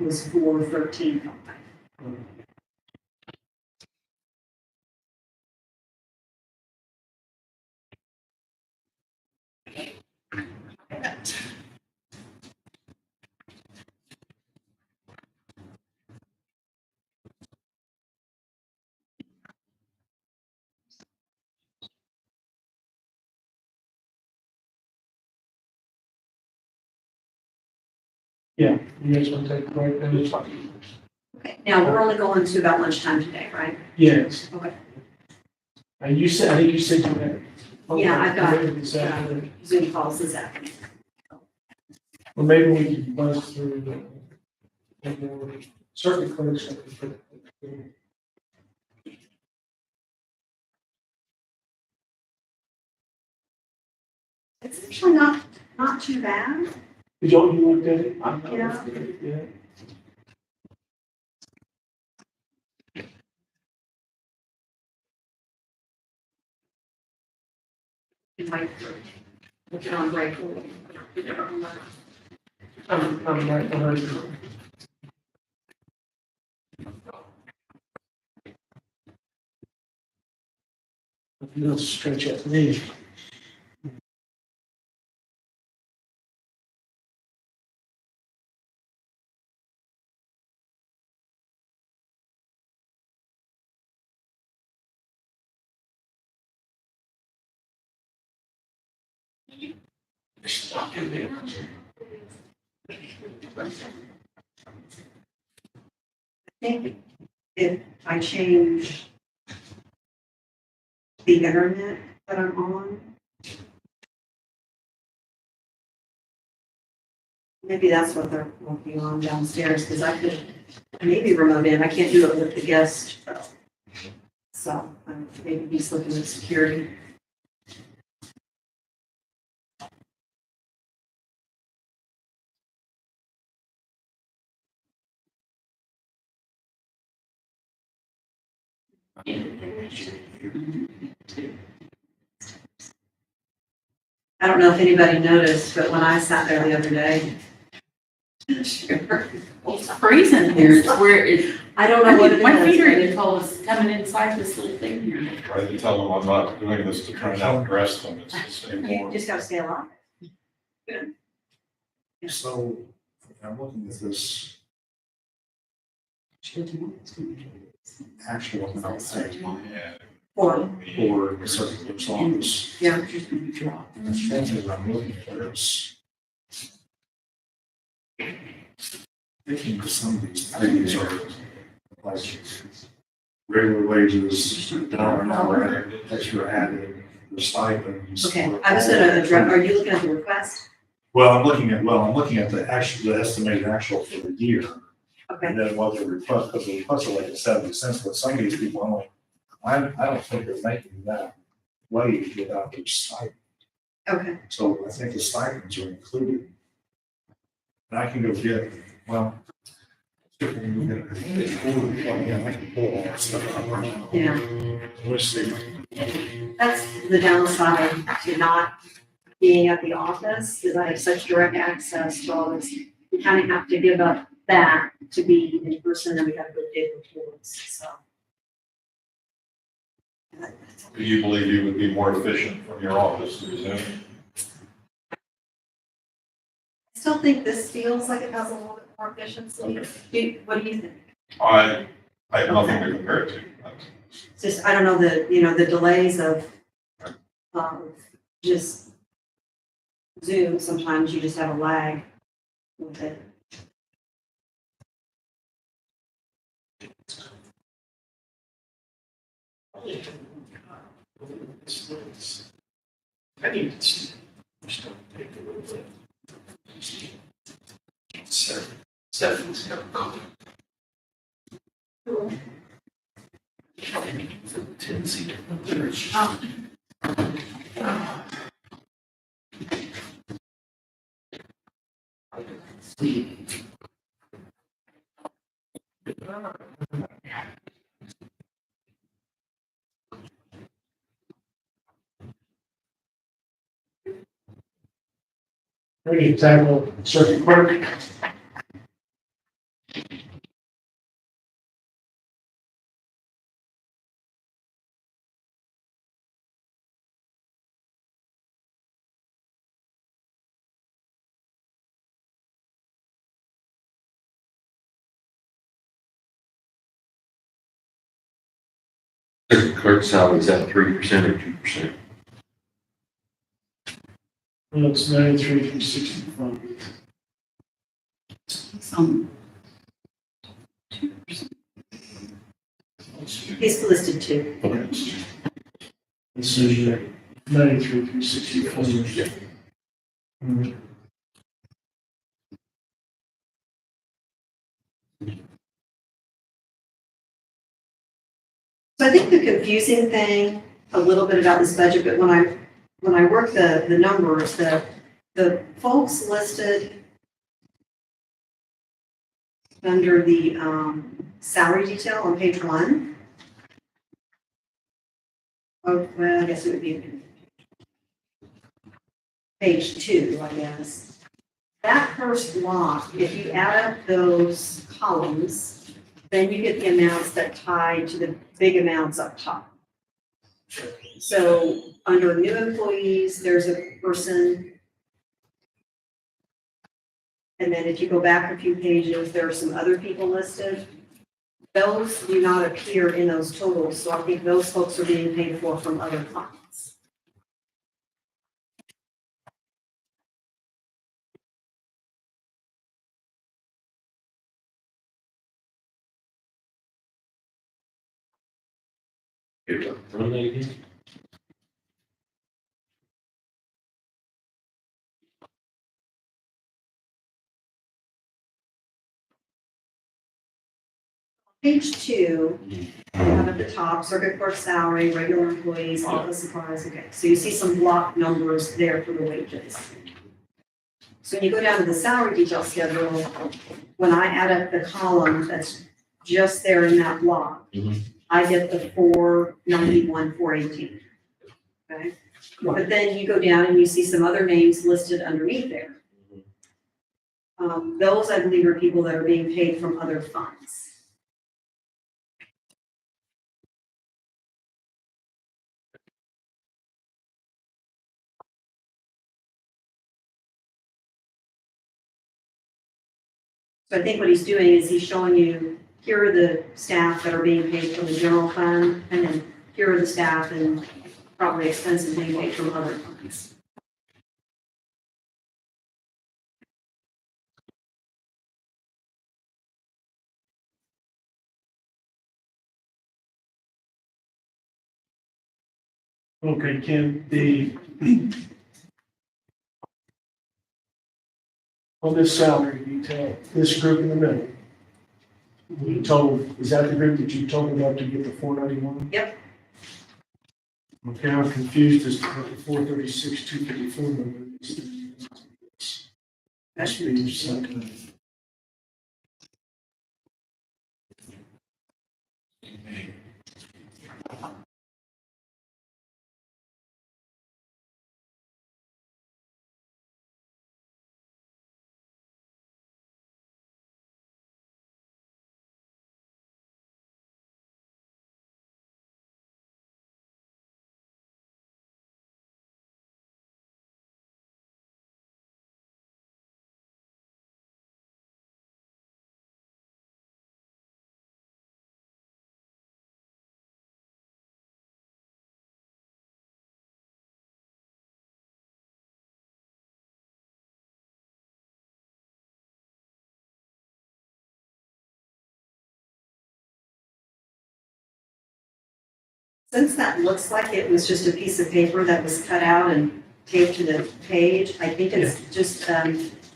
Speaker 2: was 413.
Speaker 3: Yeah, you guys want to take a break then? It's fine.
Speaker 2: Okay, now we're only going to about lunchtime today, right?
Speaker 3: Yes.
Speaker 2: Okay.
Speaker 3: And you said, I think you said you had.
Speaker 2: Yeah, I've got-
Speaker 3: This afternoon.
Speaker 2: Zoom calls this afternoon.
Speaker 3: Well, maybe we can buzz through certain clinics.
Speaker 2: It's actually not too bad.
Speaker 3: You looked at it?
Speaker 2: Yeah.
Speaker 3: Yeah.
Speaker 2: Wait for, look it on break.
Speaker 3: I'm right behind you. You'll stretch at me. Stuck in there.
Speaker 2: I think if I change the internet that I'm on, maybe that's what they're working on downstairs, because I could maybe remote in. I can't do it with the guest. So maybe he's looking at security. I don't know if anybody noticed, but when I sat there the other day,
Speaker 9: It's freezing here. It's where it,
Speaker 2: I don't know what it is.
Speaker 9: my feet are even cold. It's coming inside this little thing here.
Speaker 1: Try to tell them I'm not doing this to try and outdress them, it's the same
Speaker 2: You
Speaker 1: more.
Speaker 2: just gotta stay alive.
Speaker 6: So I'm looking at this actual amount
Speaker 1: Yeah.
Speaker 2: Or,
Speaker 6: for the circuit clerk's office.
Speaker 2: yeah,
Speaker 6: And the thing that I'm looking for is thinking of some of these things are like regular wages, dollar an hour, extra added, the stipends.
Speaker 2: okay. I was gonna address, are you looking at the request?
Speaker 6: I'm looking at the estimated actual for the year.
Speaker 2: Okay,
Speaker 6: And then what the request, because the request are like 70 cents, but some of these people only, I don't think they're making that wage without their stipend.
Speaker 2: okay.
Speaker 6: So I think the stipends are included. And I can go get, well. I can pull all that stuff out.
Speaker 2: Yeah,
Speaker 6: Let's see.
Speaker 2: that's the downside to not being at the office, is I have such direct access to all this. We kind of have to give up that to be in person, and we gotta go dig reports, so.
Speaker 1: Do you believe you would be more efficient from your office through Zoom?
Speaker 2: I still think this feels like it has a little bit more efficiency. What do you think?
Speaker 1: I have nothing to compare it to.
Speaker 2: It's just, I don't know, the delays of just Zoom, sometimes you just have a lag with it.
Speaker 3: I need to stop taking a little bit.
Speaker 12: Stephanie's got a call. For the Tennessee church.
Speaker 3: Ready to tackle circuit clerk?
Speaker 12: Clerk salary is at 3% or 2%?
Speaker 3: Well, it's 93,365.
Speaker 9: Some.
Speaker 2: He's listed two.
Speaker 12: Okay.
Speaker 3: This is your 93,364.
Speaker 12: Yeah.
Speaker 2: So I think the confusing thing a little bit about this budget, but when I work the numbers, the folks listed under the salary detail on page 1. Oh, well, I guess it would be page 2, I guess. That first block, if you add up those columns, then you get the amounts that tie to the big amounts up top. So under new employees, there's a person. And then if you go back a few pages, there are some other people listed. Those do not appear in those totals, so I think those folks are being paid for from other funds.
Speaker 12: Run that again?
Speaker 2: Page 2, you have at the top, circuit clerk salary, regular employees, office supplies, okay. So you see some block numbers there for the wages. So when you go down to the salary detail schedule, when I add up the column that's just there in that block,
Speaker 12: Mhm.
Speaker 2: I get the 491, 418. Okay? But then you go down and you see some other names listed underneath there. Those, I believe, are people that are being paid from other funds. So I think what he's doing is he's showing you, here are the staff that are being paid from the general fund, and then here are the staff and probably expenses being paid from other funds.
Speaker 3: Okay, Kim, on this salary detail, this group in the middle, you told, is that the group that you told about to get the 491?
Speaker 2: Yep.
Speaker 3: Okay, I'm confused as to what the 436, 254 number is. That's page 2.
Speaker 2: Since that looks like it was just a piece of paper that was cut out and taped to the page, I think it's just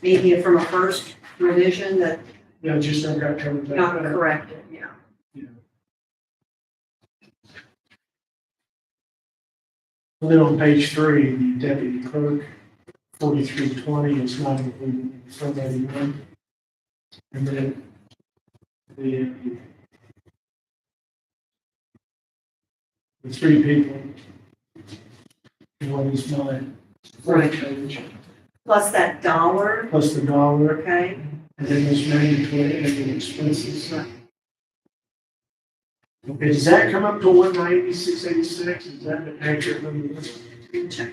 Speaker 2: maybe from a first revision that
Speaker 3: Yeah, just don't got covered back.
Speaker 2: not corrected, yeah.
Speaker 3: And then on page 3, the deputy clerk, 4320 is not included in Fund 81. And then the 3 people, one is mine.
Speaker 2: Right.
Speaker 3: Page,
Speaker 2: Plus that dollar,
Speaker 3: plus the dollar,
Speaker 2: okay?
Speaker 3: and then there's mandatory annual expenses. Okay, does that come up to 196.86? Is that an accurate number?
Speaker 2: Check.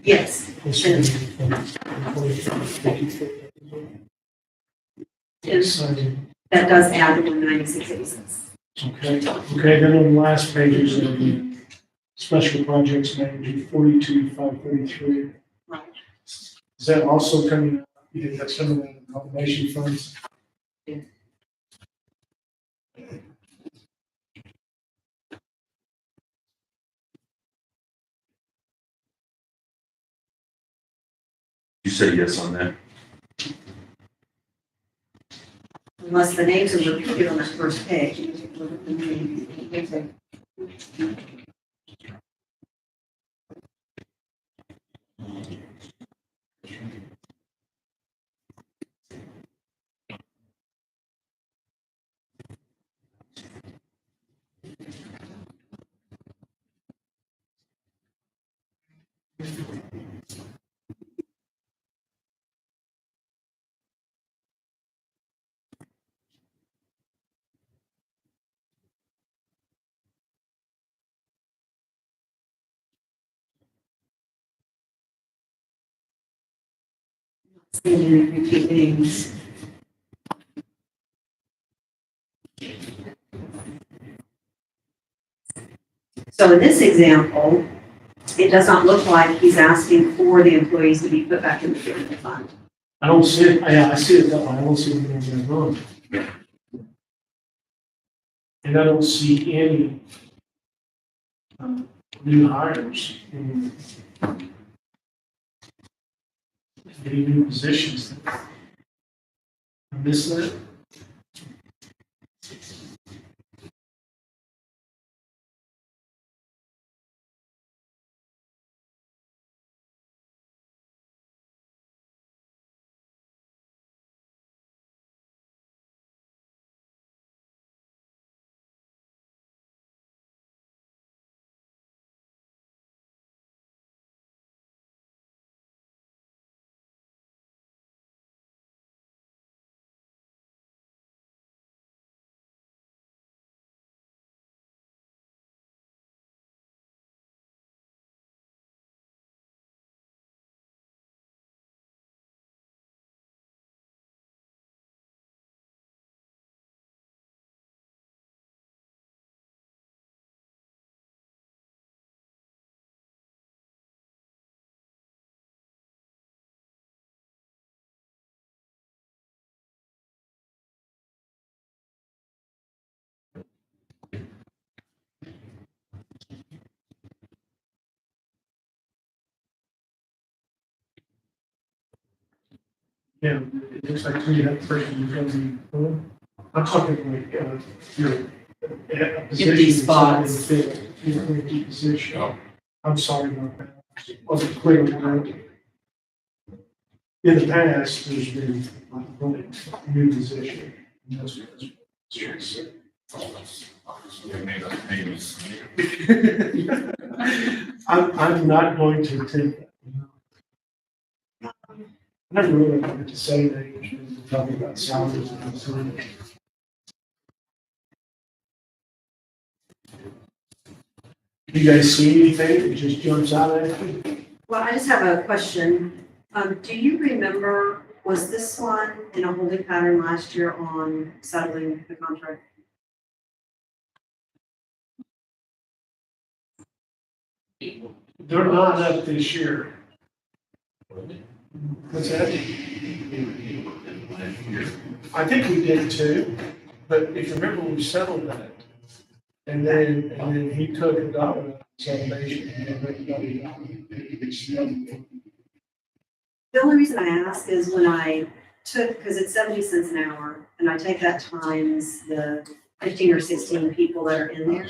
Speaker 2: Yes, that does add the 196.86.
Speaker 3: Okay, then on the last page is the special projects manager, 42,533.
Speaker 2: Right.
Speaker 3: Is that also coming, you think that's coming out of combination funds?
Speaker 11: You say yes on that?
Speaker 2: Unless the names are repeated on that first page. You take a look at the name. Repeat names. So in this example, it does not look like he's asking for the employees to be put back in the general fund.
Speaker 3: I don't see it, yeah, I see it that way, I don't see it in wrong. And I don't see any new hires, any new positions. I miss that. Yeah, it looks like to me that person who's going to be, I'm talking like, your, a position.
Speaker 9: spots.
Speaker 3: Your empty position. I'm sorry about that. Wasn't clear about it. In the past, there's been a new position. And that's what it's- I'm not going to attempt that. I never really wanted to say that, we're talking about salaries and so on. You guys see anything that just jumps out at you?
Speaker 2: Well, I just have a question. Do you remember, was this one in a holding pattern last year on settling the contract?
Speaker 3: They're not up this year. What's that? I think we did too, but if you remember, we settled that. And then he took a dollar salvation and everybody got it.
Speaker 2: The only reason I ask is when I took, because it's 70 cents an hour, and I take that times the 15 or 16 people that are in there,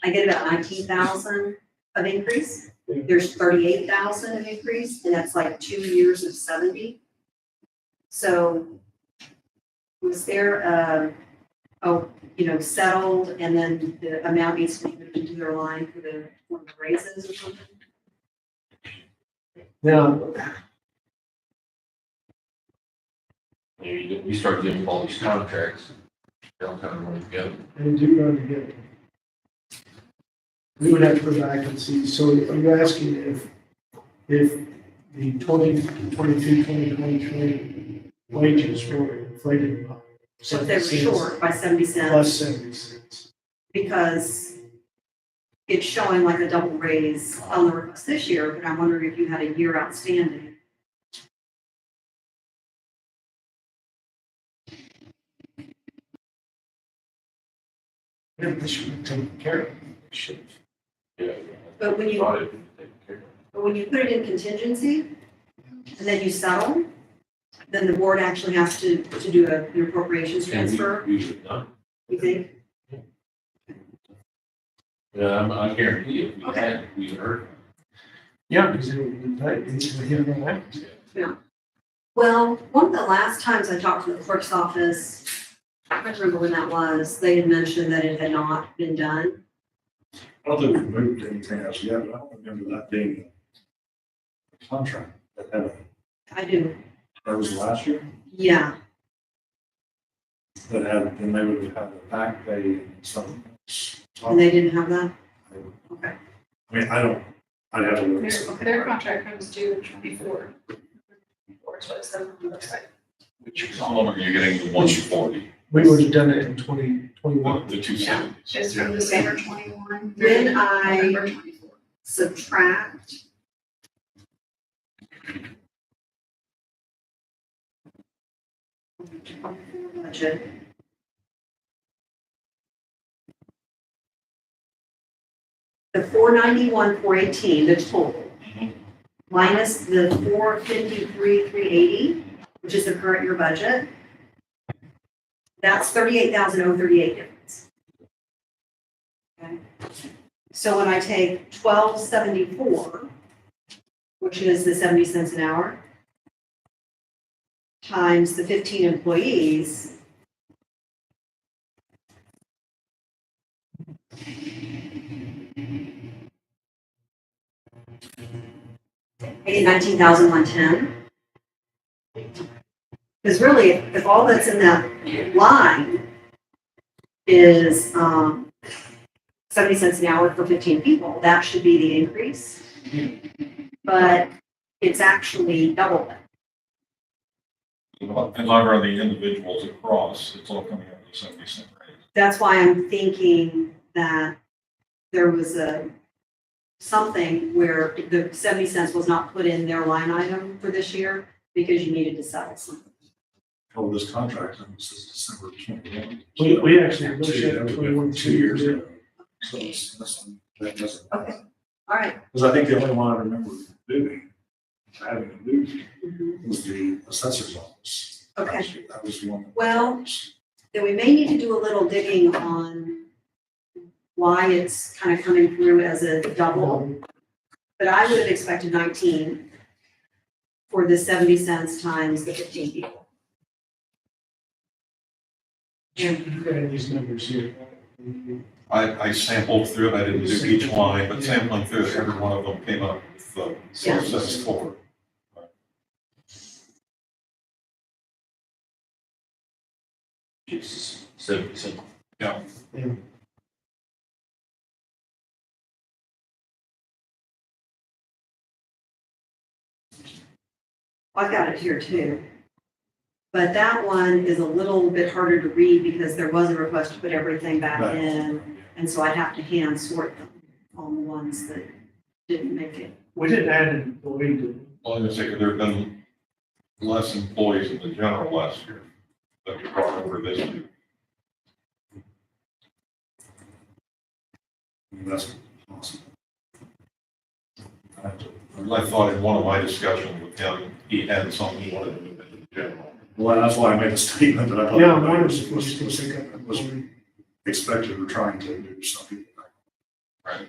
Speaker 2: I get about 19,000 of increase. There's 38,000 of increase, and that's like 2 years of 70. So was there settled, and then the amount needs to be moved into their line for the raises or something?
Speaker 3: Now,
Speaker 12: We start getting all these contracts, they'll kind of run together.
Speaker 3: they do run together. We would have to go back and see, so are you asking if the 2022, 2023 wages were inflated by
Speaker 2: So if they were
Speaker 3: 70 cents
Speaker 2: short by 70 cents.
Speaker 3: plus 70 cents?
Speaker 2: Because it's showing like a double raise on the request this year, but I'm wondering if you had a year outstanding.
Speaker 3: Yeah, this should be taken care of. Should.
Speaker 12: Yeah.
Speaker 2: But when you,
Speaker 12: Thought it would take care of it.
Speaker 2: but when you put it in contingency, and then you settle, then the board actually has to do an appropriations
Speaker 12: And
Speaker 2: transfer,
Speaker 12: we should not.
Speaker 2: you think?
Speaker 12: I guarantee you, if we
Speaker 2: Okay.
Speaker 12: had, we would heard.
Speaker 3: Yeah, because it would be paid, it's a hit on that.
Speaker 2: Well, one of the last times I talked to the clerk's office, I can't remember when that was, they had mentioned that it had not been done.
Speaker 6: I don't think we've moved anything else yet, but I don't remember that being a contract that had,
Speaker 2: I do,
Speaker 6: that was last year,
Speaker 2: yeah.
Speaker 6: that had, then they would have had the back pay and something.
Speaker 2: And they didn't have that? Okay.
Speaker 6: I mean, I'd have to look.
Speaker 10: Their contract comes due in 24. Or so it says on the website.
Speaker 1: Which column are you getting the 140,
Speaker 3: We would have done it in 2021.
Speaker 1: the 270s?
Speaker 10: It's from December 21.
Speaker 2: Then I-
Speaker 10: November 24.
Speaker 2: Subtract. Budget. The 491, 418, the total, minus the 453, 380, which is the current year budget. That's 38,038 difference. Okay. So when I take 1274, which is the 70 cents an hour, times the 15 employees, I get 19,110. Because really, if all that's in that line is 70 cents an hour for 15 people, that should be the increase. But it's actually double that.
Speaker 1: And over on the individuals across, it's all coming out of the 70 cent rate.
Speaker 2: That's why I'm thinking that there was something where the 70 cents was not put in their line item for this year because you needed to settle something.
Speaker 6: Oh, this contract, this is December 21.
Speaker 3: We actually looked
Speaker 6: Two,
Speaker 3: at
Speaker 6: that was
Speaker 3: 21
Speaker 6: 2 years
Speaker 3: ago.
Speaker 6: ago. So that doesn't.
Speaker 2: Okay. All right.
Speaker 6: Because I think the only one I remember doing, having to do, was the assessor's office.
Speaker 2: Okay.
Speaker 6: That was the one.
Speaker 2: Well, then we may need to do a little digging on why it's kind of coming through as a double. But I would have expected 19 for the 70 cents times the 15 people.
Speaker 3: Jim, you got these numbers here.
Speaker 1: I sampled through it, I didn't do each line, but sampling through it, every one of them came up with the
Speaker 2: Yeah.
Speaker 1: 474.
Speaker 12: Jesus, 70 cents.
Speaker 1: Yeah.
Speaker 3: Yeah.
Speaker 2: I've got it here too. But that one is a little bit harder to read because there was a request to put everything back
Speaker 6: Back.
Speaker 2: in. And so I'd have to hand sort them on the ones that didn't make it.
Speaker 3: We didn't add an employee, did we?
Speaker 1: Well, I'm gonna say, 'cause there have been less employees in the general last year that we brought over this year.
Speaker 6: That's possible. I have to-
Speaker 1: I thought in one of my discussions with him, he had something he wanted to move into the general.
Speaker 6: Well, that's why I made the statement that I thought.
Speaker 3: Yeah,
Speaker 6: everybody
Speaker 3: mine
Speaker 6: was,
Speaker 3: was
Speaker 6: was,
Speaker 3: supposed to pick up.
Speaker 6: was expected or trying to do something.
Speaker 1: Right.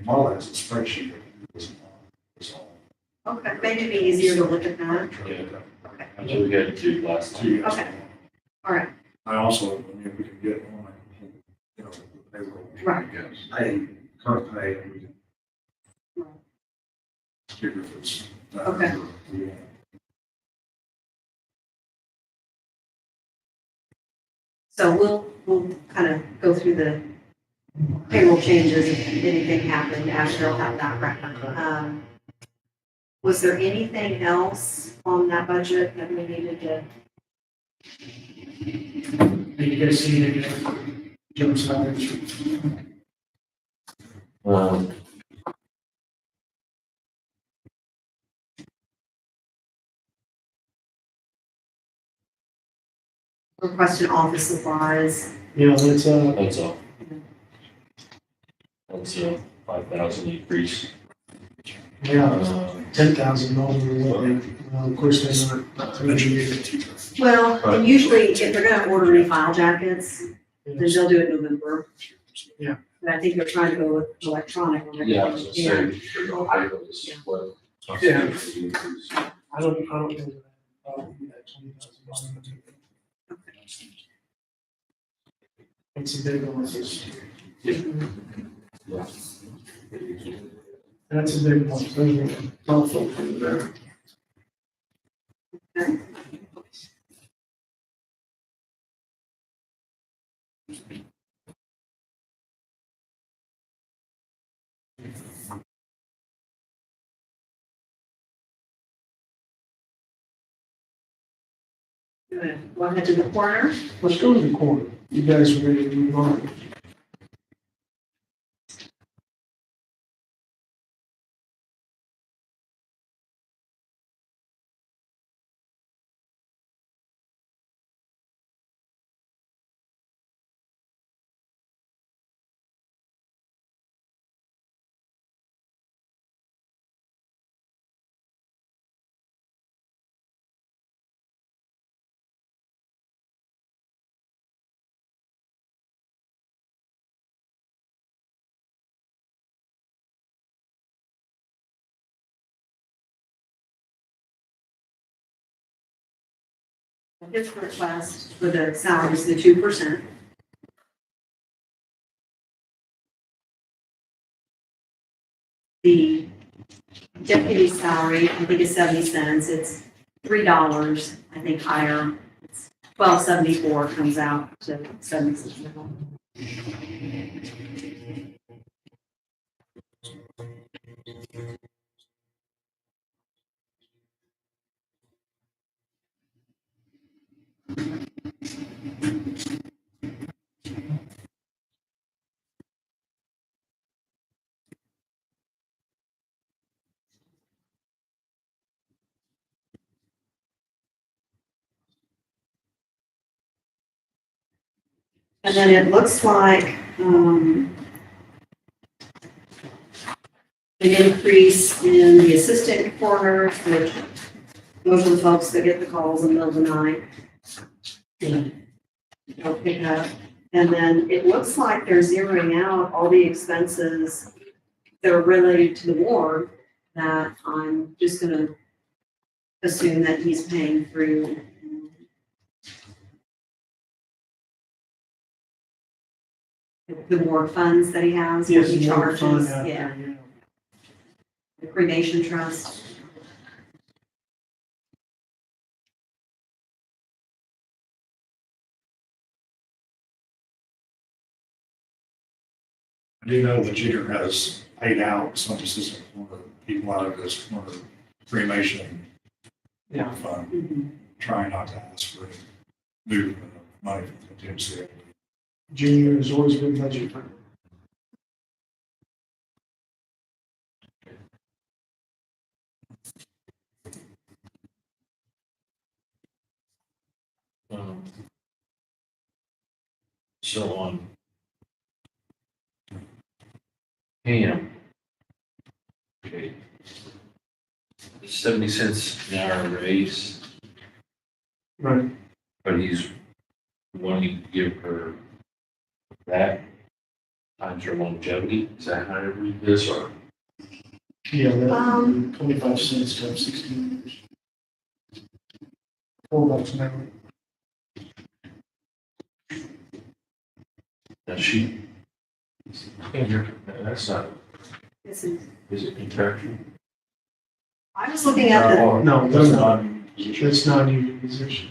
Speaker 6: Marla has a spreadsheet. It's all-
Speaker 2: Okay, maybe it'd be easier to look at that.
Speaker 12: That's what we had to do last time.
Speaker 6: Two.
Speaker 2: Okay. All right.
Speaker 6: I also, I mean, we can get on, you know, the payroll.
Speaker 2: Right.
Speaker 1: Yes.
Speaker 6: Pay, current pay, and we can figure if it's.
Speaker 2: Okay.
Speaker 6: Yeah.
Speaker 2: So we'll kind of go through the payroll changes if anything happened. Ashley will have that record. Was there anything else on that budget that we needed to?
Speaker 3: Did you guys see any jumps out there?
Speaker 12: Um,
Speaker 2: Requested office supplies.
Speaker 3: Yeah, that's,
Speaker 12: that's all. That's a 5,000 increase.
Speaker 3: yeah, 10,000 over what they, of course, they're not mentioning.
Speaker 2: Well, and usually if they're gonna order any file jackets, then they'll do it in November.
Speaker 3: Yeah.
Speaker 2: But I think they're trying to go with electronic. on
Speaker 12: Yeah, I was gonna
Speaker 2: everything.
Speaker 12: say, for the payrolls, what?
Speaker 3: Yeah. I don't know that, that 20,000. It's a big one.
Speaker 12: Yeah.
Speaker 3: That's a big one. Those are thoughtful for there.
Speaker 2: Okay. Good. Go ahead to the corner.
Speaker 3: Let's go to the corner. You guys are ready to move on?
Speaker 2: His request for the salary is the 2%. The deputy salary, I think is 70 cents. It's $3, I think higher. It's $12.74 comes out to 70 cents. And then it looks like, an increase in the assistant coroners, which those are the folks that get the calls in the middle of the night. Don't pick up. And then it looks like they're zeroing out all the expenses that are related to the ward that I'm just gonna assume that he's paying through. The ward funds that he has, what
Speaker 3: Yes,
Speaker 2: he
Speaker 3: you have to find
Speaker 2: charges,
Speaker 3: out
Speaker 2: yeah,
Speaker 3: there,
Speaker 2: the cremation trust.
Speaker 6: do know that Junior has paid out some assistance for people out of this for cremation
Speaker 3: Yeah.
Speaker 6: fund,
Speaker 2: Mhm.
Speaker 6: trying not to ask for movement of money from contingency.
Speaker 3: Junior has always been budget friendly.
Speaker 12: Um, So on Pam. Okay. 70 cents an hour raise,
Speaker 3: Right.
Speaker 12: but he's wanting to give her that times her longevity. Is that how I read this, or?
Speaker 3: Yeah, that,
Speaker 2: Um,
Speaker 3: 25 cents times 16 years. $4 an hour.
Speaker 12: Now she, that's not,
Speaker 2: This is,
Speaker 12: is it contractual?
Speaker 2: I was looking at the,
Speaker 3: No, that's not, that's not union position.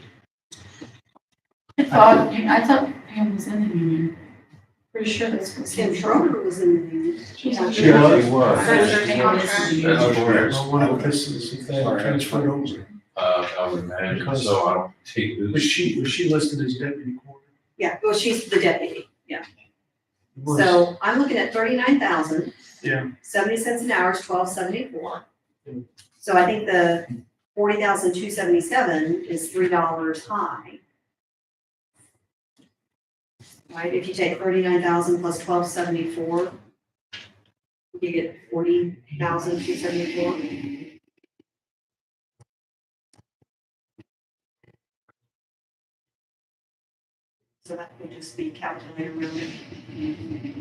Speaker 9: I thought Pam was in the union. Pretty sure that's what's
Speaker 2: Tim
Speaker 9: in
Speaker 2: Schroeder was in the union.
Speaker 9: Yeah.
Speaker 3: She was.
Speaker 12: That's correct.
Speaker 3: I wonder if this is, if they transferred over.
Speaker 12: I would imagine, so I don't take
Speaker 3: Was
Speaker 12: this.
Speaker 3: she listed as deputy coroner?
Speaker 2: Yeah, well, she's the deputy, yeah.
Speaker 3: Was-
Speaker 2: So I'm looking at 39,000.
Speaker 3: Yeah.
Speaker 2: 70 cents an hour is $12.74.
Speaker 3: Yeah.
Speaker 2: So I think the 40,277 is $3 high. Right, if you take 39,000 plus 12.74, you get 40,274. So that would just be calculated really.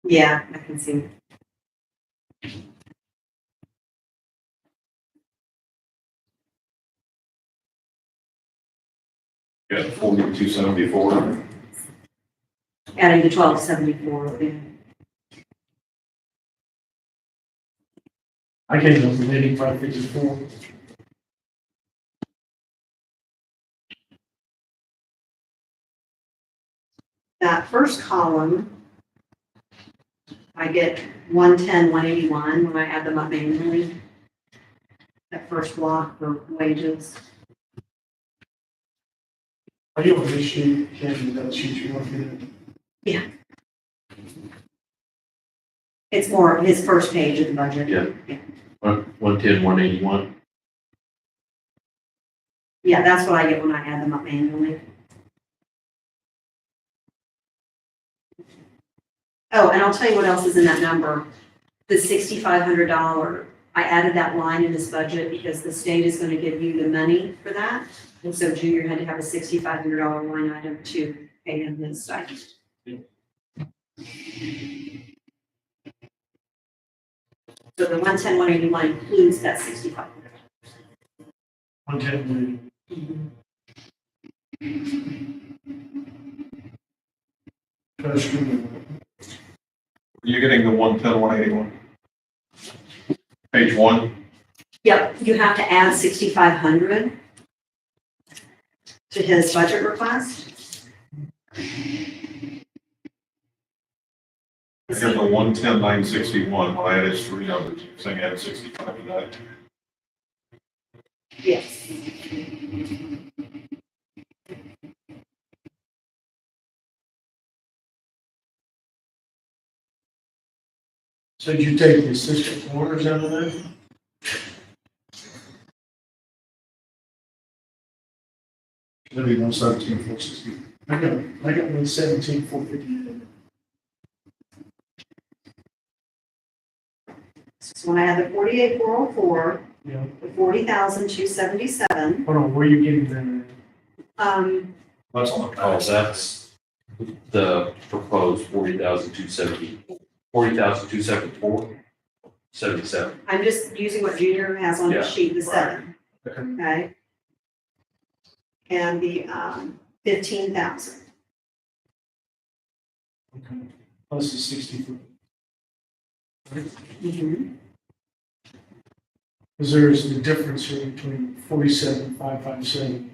Speaker 2: Yeah, I can see.
Speaker 1: Yeah, 4274.
Speaker 2: Adding the 12.74, yeah.
Speaker 3: I came up with 8554.
Speaker 2: That first column, I get 110, 181 when I add them up manually. That first block for wages.
Speaker 3: Are you on this sheet? Can't that sheet you're looking
Speaker 2: It's more his first page of the budget.
Speaker 12: Yeah. 110, 181.
Speaker 2: Yeah, that's what I get when I add them up manually. Oh, and I'll tell you what else is in that number. The $6,500, I added that line in this budget because the state is gonna give you the money for that. And so Junior had to have a $6,500 line item to pay him his stipend. So the 110, 181 includes that 6,500.
Speaker 3: 110.
Speaker 1: You're getting the 110, 181. Page 1.
Speaker 2: Yep, you have to add 6,500 to his budget request.
Speaker 1: I have the 110, 961. When I added 3 numbers, you're saying add 65 to that.
Speaker 2: Yes.
Speaker 3: So did you take the assistant coroners out of there?
Speaker 6: Maybe 117,460.
Speaker 3: I got 117,458.
Speaker 2: So when I add the 48,404,
Speaker 3: Yeah.
Speaker 2: the 40,277,
Speaker 3: Hold on, where are you getting that?
Speaker 6: That's on the
Speaker 12: Oh,
Speaker 6: back.
Speaker 12: that's the proposed 40,274, 77.
Speaker 2: I'm just using what Junior has on his
Speaker 12: Yeah.
Speaker 2: sheet, the 7,
Speaker 3: Okay.
Speaker 2: okay? And the 15,000.
Speaker 3: Okay. Plus the 63. Because there's the difference here between 47,557.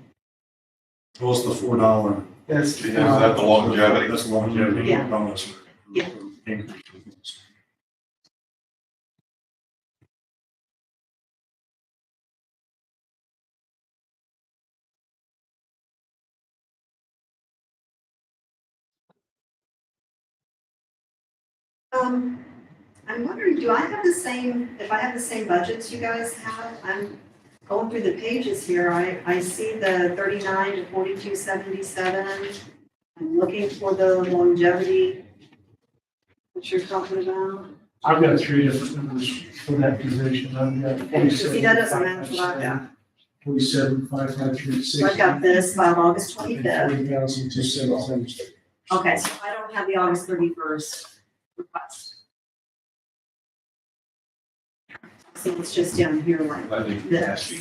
Speaker 6: What's the $4
Speaker 3: That's.
Speaker 1: Is that the longevity?
Speaker 6: That's the longevity
Speaker 2: Yeah.
Speaker 6: bonus.
Speaker 2: Yeah.
Speaker 6: Increase.
Speaker 2: I'm wondering, do I have the same, if I have the same budgets you guys have? I'm going through the pages here, I see the 39 to 4277. I'm looking for the longevity, what you're talking about.
Speaker 3: I've got three different numbers for that position. I've got
Speaker 2: Okay, so see, that doesn't match what I've got.
Speaker 3: 47,553,60.
Speaker 2: So I've got this by August
Speaker 3: And
Speaker 2: 25th.
Speaker 3: 40,277.
Speaker 2: Okay, so I don't have the August 31st request. See, it's just down here like
Speaker 1: I think
Speaker 2: this.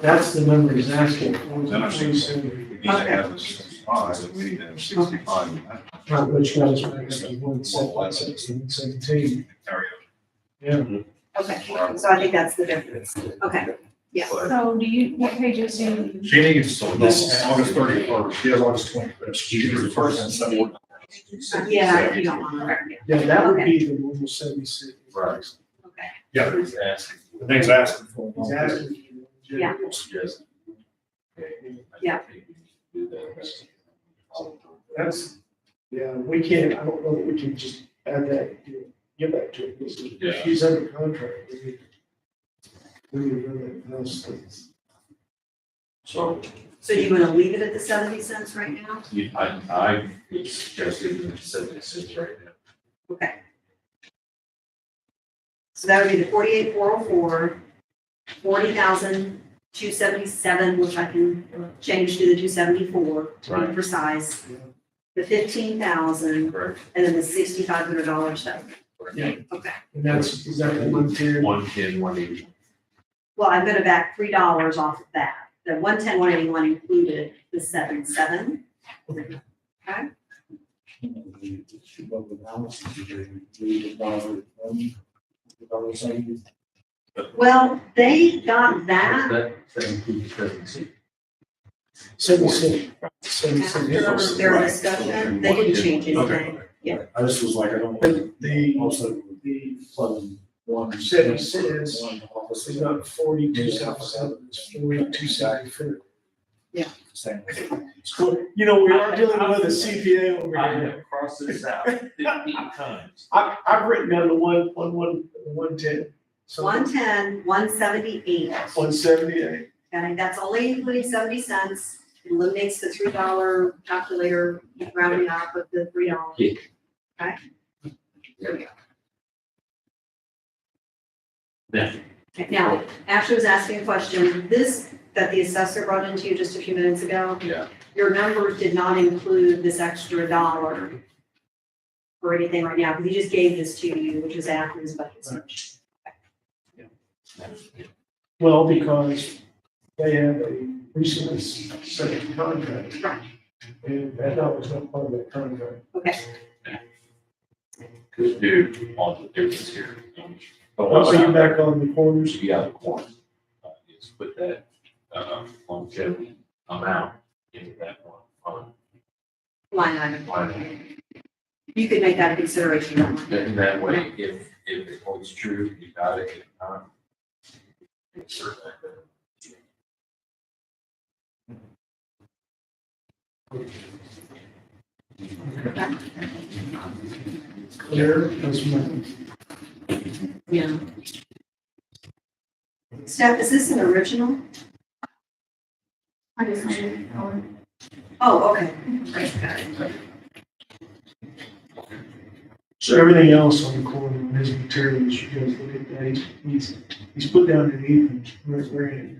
Speaker 3: That's the number he's asking for.
Speaker 1: Then I see. We
Speaker 3: 47.
Speaker 1: need to have the 65, and we need to have 65.
Speaker 3: Right, which goes back up to 117.
Speaker 1: Area.
Speaker 3: Yeah.
Speaker 2: Okay, so I think that's the difference. Okay, yeah.
Speaker 9: So do you, what pages do you?
Speaker 6: She needs, so this is August 31st, she has August 21st, she's the first and second.
Speaker 2: Yeah, if you don't want to.
Speaker 3: Yeah, that would be the 176.
Speaker 4: Right.
Speaker 2: Okay.
Speaker 6: Yeah,
Speaker 4: He's asking.
Speaker 6: the thing's asking for.
Speaker 3: He's asking. for-
Speaker 2: Yeah.
Speaker 4: Yes.
Speaker 2: Yeah.
Speaker 3: That's, yeah, we can't, I don't know that we can just add that, give that to him.
Speaker 4: Yeah.
Speaker 3: If she's under contract, we would run that house.
Speaker 4: So,
Speaker 2: So you want to leave it at the 70 cents right now?
Speaker 4: I would suggest it in 76 right now.
Speaker 2: Okay. So that would be the 48,404, 40,277, which I can change to the 274 to be
Speaker 4: Right.
Speaker 2: precise.
Speaker 3: Yeah.
Speaker 2: The 15,000,
Speaker 4: Correct.
Speaker 2: and then the $6,500 stuff.
Speaker 3: Yeah.
Speaker 2: Okay.
Speaker 3: And that's, is that the 110?
Speaker 4: 110, 180.
Speaker 2: Well, I'm gonna back $3 off of that. The 110, 181 included the 77. Okay. Well, they got that.
Speaker 4: That includes presidency.
Speaker 3: 76. 76.
Speaker 2: After their discussion, they didn't change anything. Yeah.
Speaker 6: I just was like, I don't.
Speaker 3: But the,
Speaker 6: Also,
Speaker 3: the
Speaker 6: plug one.
Speaker 3: 76
Speaker 6: One office.
Speaker 3: is not 4277, it's 4274.
Speaker 6: Same.
Speaker 3: You know, we are dealing with a CPA over
Speaker 4: I
Speaker 3: here.
Speaker 4: have crossed this out 15 times.
Speaker 3: I've written down the 110. So
Speaker 2: 110, 178.
Speaker 3: 178.
Speaker 2: Okay, that's only including 70 cents. It eliminates the $3 calculator, rounding up of the $3.
Speaker 4: Yeah.
Speaker 2: Okay? There we go.
Speaker 4: Yeah.
Speaker 2: Okay, now, Ashley was asking a question. This, that the assessor brought into you just a few minutes ago,
Speaker 4: Yeah.
Speaker 2: your numbers did not include this extra dollar or anything right now, because he just gave this to you, which is after his budget.
Speaker 3: Well, because they have a recently second contract.
Speaker 2: Right.
Speaker 3: And that was not part of that contract.
Speaker 2: Okay,
Speaker 4: Could do on the difference here. But
Speaker 3: Also,
Speaker 4: once
Speaker 3: you back on the corners.
Speaker 4: you got a corner, is put that, longevity amount into that one fund.
Speaker 2: line item.
Speaker 4: Line.
Speaker 2: You could make that a consideration.
Speaker 4: In that way, if it holds true, you got it, if not. Insert that.
Speaker 3: Clear as mud.
Speaker 2: Yeah. Steph, is this an original?
Speaker 9: I just made it.
Speaker 2: Oh, okay. Great, got it.
Speaker 3: So everything else on the corner in his materials, you guys look at that, he's put down underneath and we're in it.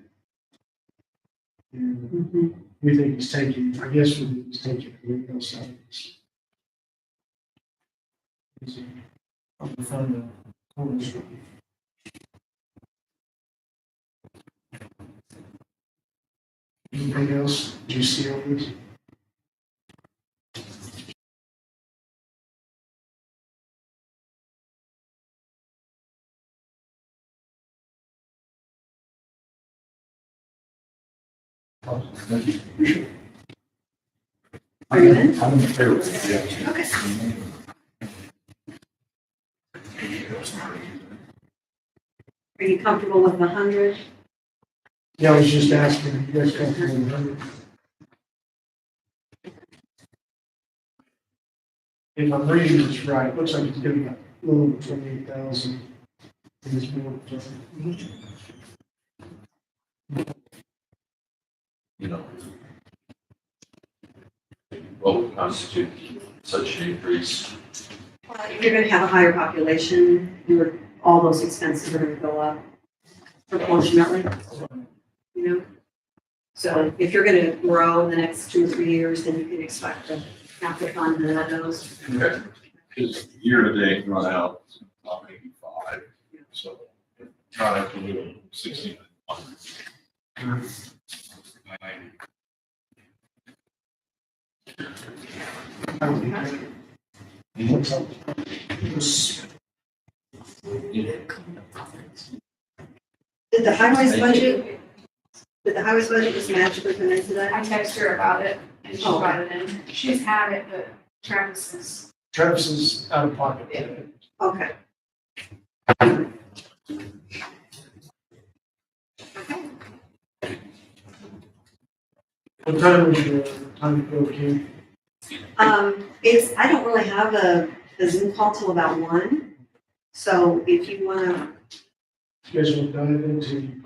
Speaker 3: And
Speaker 2: Mhm.
Speaker 3: we think he's taking, I guess we think he's taking everything else out of this. I'm gonna find the corners. Anything else do you see on this?
Speaker 2: Are you in?
Speaker 5: I'm in the payroll, yeah.
Speaker 2: Okay. Are you comfortable with 100?
Speaker 3: Yeah, I was just asking, if you guys comfortable with 100? If I'm reading this right, looks like it's giving a little over 28,000 in this bill.
Speaker 12: You know, what would constitute such an increase?
Speaker 2: If you're gonna have a higher population, all those expenses are gonna go up proportionately, you know? So if you're gonna grow in the next 2 or 3 years, then you can expect to have to fund those.
Speaker 1: Okay. Because year-to-date run out, about 85, so try to do 60.
Speaker 2: Did the highways budget just magically come in today?
Speaker 10: I texted her about it and she
Speaker 2: Oh.
Speaker 10: brought it in. She's had it, but Travis is.
Speaker 3: Travis is out of pocket.
Speaker 2: Okay.
Speaker 3: What time was your time to go, Kim?
Speaker 2: I don't really have a Zoom call till about 1. So if you wanna,
Speaker 3: You guys want to dive into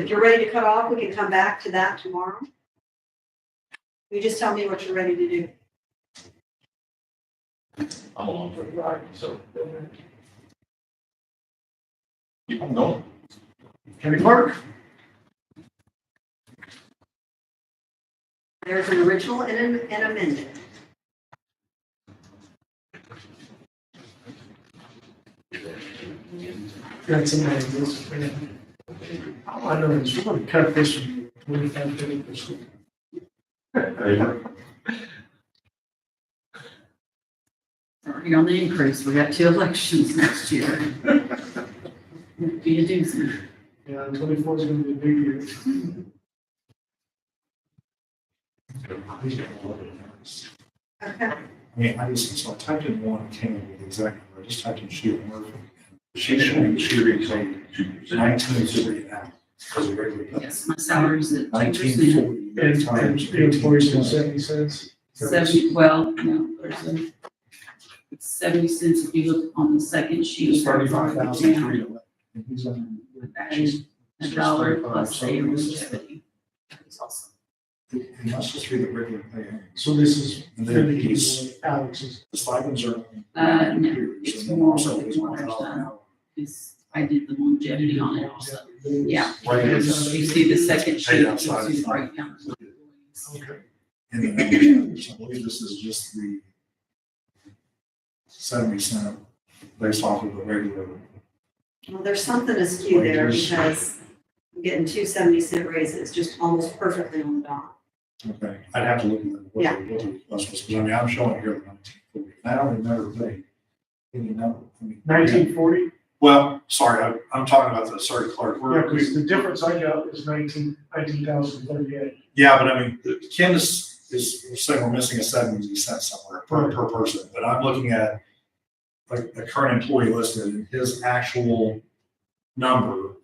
Speaker 2: if you're ready to cut off, we can come back to that tomorrow. You just tell me what you're ready to do.
Speaker 12: I'm along for the ride, so.
Speaker 1: Keep on going.
Speaker 3: County Clerk?
Speaker 2: There's an original and an amended.
Speaker 3: Got somebody else. All I know is we're going to cut this from 25 to 50%.
Speaker 9: Already on the increase, we got 2 elections next year. Be a doozy.
Speaker 3: Yeah, 24 is going to be a big year.
Speaker 2: Okay.
Speaker 6: I mean, I just, so I typed in one, came in with the exact number, I just typed in Sheila Murphy. She's showing, she paid 19.40 an hour as a regular.
Speaker 9: Yes, my salary's at 2%.
Speaker 6: 19.40 times
Speaker 3: The employees get
Speaker 6: 18.
Speaker 3: 70 cents.
Speaker 9: 70, well, no, there's it's 70 cents if you look on the second sheet.
Speaker 3: It's 35,311. He's on.
Speaker 9: Adding $1 plus a longevity. It's also.
Speaker 6: And that's just through the regular pay.
Speaker 3: So this is
Speaker 6: And then
Speaker 3: really
Speaker 6: he's-
Speaker 3: Alex's.
Speaker 6: The stipends are.
Speaker 9: No, it's more, it's more done. It's, I did the longevity on it also. Yeah.
Speaker 6: Right.
Speaker 9: You see the second sheet, you
Speaker 6: outside.
Speaker 9: see the breakdown.
Speaker 3: Okay.
Speaker 6: And then I believe this is just the 70 cent based off of the regular.
Speaker 2: Well, there's something askew there because I'm getting 2 70-cent raises, just almost perfectly on the dot.
Speaker 6: Okay, I'd have to look at what the plus was, because I mean, I'm showing here the 1940. I don't remember paying any number. I mean,
Speaker 3: 1940?
Speaker 6: Well, sorry, I'm talking about the circuit clerk.
Speaker 3: Yeah, because the difference I got is 19,038.
Speaker 6: Yeah, but I mean, Ken is saying we're missing a 70 cent somewhere per person, but I'm looking at like the current employee listed, and his actual number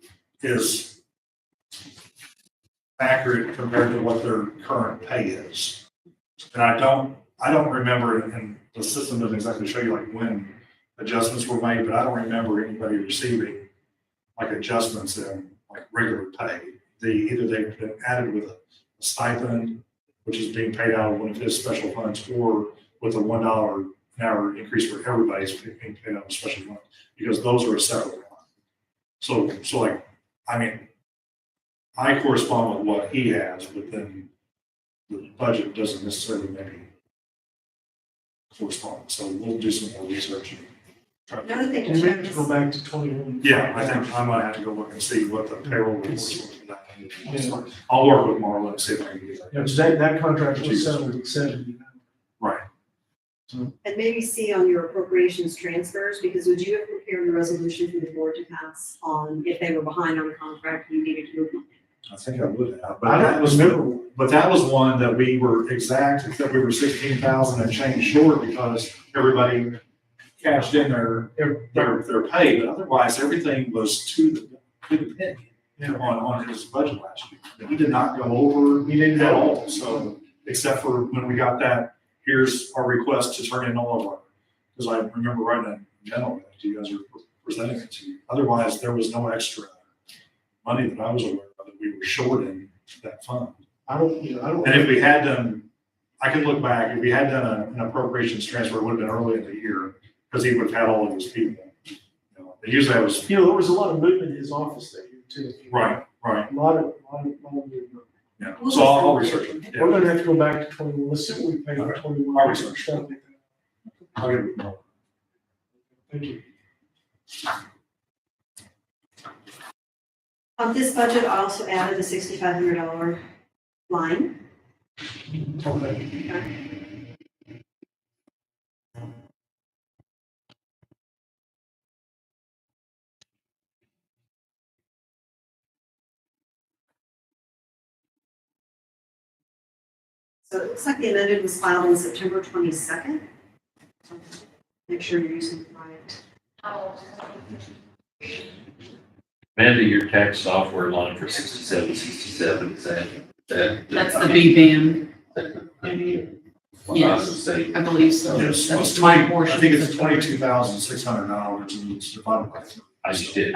Speaker 6: is accurate compared to what their current pay is. And I don't remember, and the system doesn't exactly show you like when adjustments were made, but I don't remember anybody receiving like adjustments in like regular pay. Either they've been added with a stipend, which is being paid out of one of his special funds, or with a $1 an hour increase for everybody's being paid out of a special fund, because those are a separate one. So like, I mean, I correspond with what he has, but then the budget doesn't necessarily maybe correspond. So we'll do some more research. And try to-
Speaker 2: Another thing to
Speaker 3: And
Speaker 2: check
Speaker 3: then
Speaker 2: is,
Speaker 3: go back to 21.
Speaker 6: Yeah, I think I might have to go look and see what the payroll reports were for that. I'll work with Marla and see if I can get
Speaker 3: Yeah,
Speaker 6: that.
Speaker 3: because that contract was settled at 70.
Speaker 6: Right.
Speaker 2: and maybe see on your appropriations transfers, because would you have prepared a resolution for the board to pass on if they were behind on a contract, you needed to move them?
Speaker 6: I think I would have, but
Speaker 3: I
Speaker 6: that
Speaker 3: don't
Speaker 6: was,
Speaker 3: remember.
Speaker 6: but that was one that we were exact, except we were 16,000 and change short because everybody cashed in their pay, but otherwise everything was to the penny on his budget last year. He did not go over
Speaker 3: He didn't
Speaker 6: at
Speaker 3: know.
Speaker 6: all, so, except for when we got that, here's our request to turn in all of our, because I remember writing a memo that you guys were presenting it to you. Otherwise, there was no extra money that I was aware of that we were short in that fund.
Speaker 3: I don't.
Speaker 6: And if we had done, I can look back, if we had done an appropriations transfer, it would have been early in the year, because he would have had all of his people. Usually I was,
Speaker 3: There was a lot of movement in his office that year too.
Speaker 6: right.
Speaker 3: A lot of movement.
Speaker 6: Yeah, so I'll research it.
Speaker 3: We're
Speaker 6: Yeah.
Speaker 3: gonna have to go back to 21. Let's see what we paid for 21.
Speaker 6: I'll research. I'll give it more.
Speaker 3: Thank you.
Speaker 2: On this budget, I also added a $6,500 line.
Speaker 3: Okay.
Speaker 2: So it looks like the amended was filed on September 22nd. Make sure you're using the right.
Speaker 12: Amanda, your tax software line for 67, is that?
Speaker 9: That's the B-band,
Speaker 12: Well, I
Speaker 9: Yes.
Speaker 12: was saying,
Speaker 9: I believe so.
Speaker 6: Yes,
Speaker 9: That's
Speaker 6: it's
Speaker 9: my
Speaker 6: 20,
Speaker 9: portion.
Speaker 6: I think it's $22,600 and it's divided by three.
Speaker 12: I just did.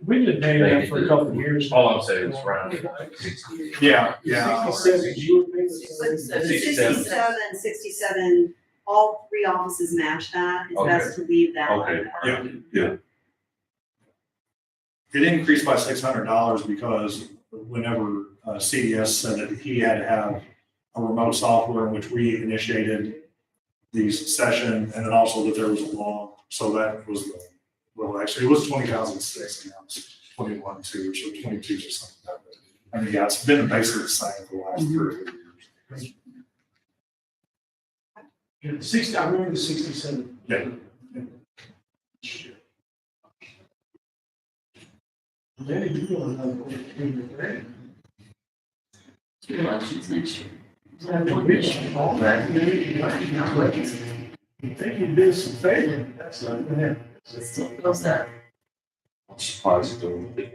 Speaker 3: We've been paying that for a couple of years.
Speaker 12: All I'm saying is around like 60.
Speaker 6: Yeah,
Speaker 3: 67, you were paying the same.
Speaker 2: 67, all three offices match that. It's best to leave that.
Speaker 12: Okay.
Speaker 6: Yeah. It increased by $600 because whenever CDS said that he had to have a remote software in which we initiated the session, and then also that there was a law, so that was the, well, actually, it was 20,006, and now it's 21,2, so 22 or something like that. I mean, yeah, it's been basically the same for the last 3 or 4 years.
Speaker 3: Yeah, 60, I remember the 67.
Speaker 6: Yeah.
Speaker 3: Then you don't know.
Speaker 9: 2 elections next year.
Speaker 3: All that, you think you'd do some favor, that's not gonna happen.
Speaker 9: It still goes up.
Speaker 12: I'm surprised it don't.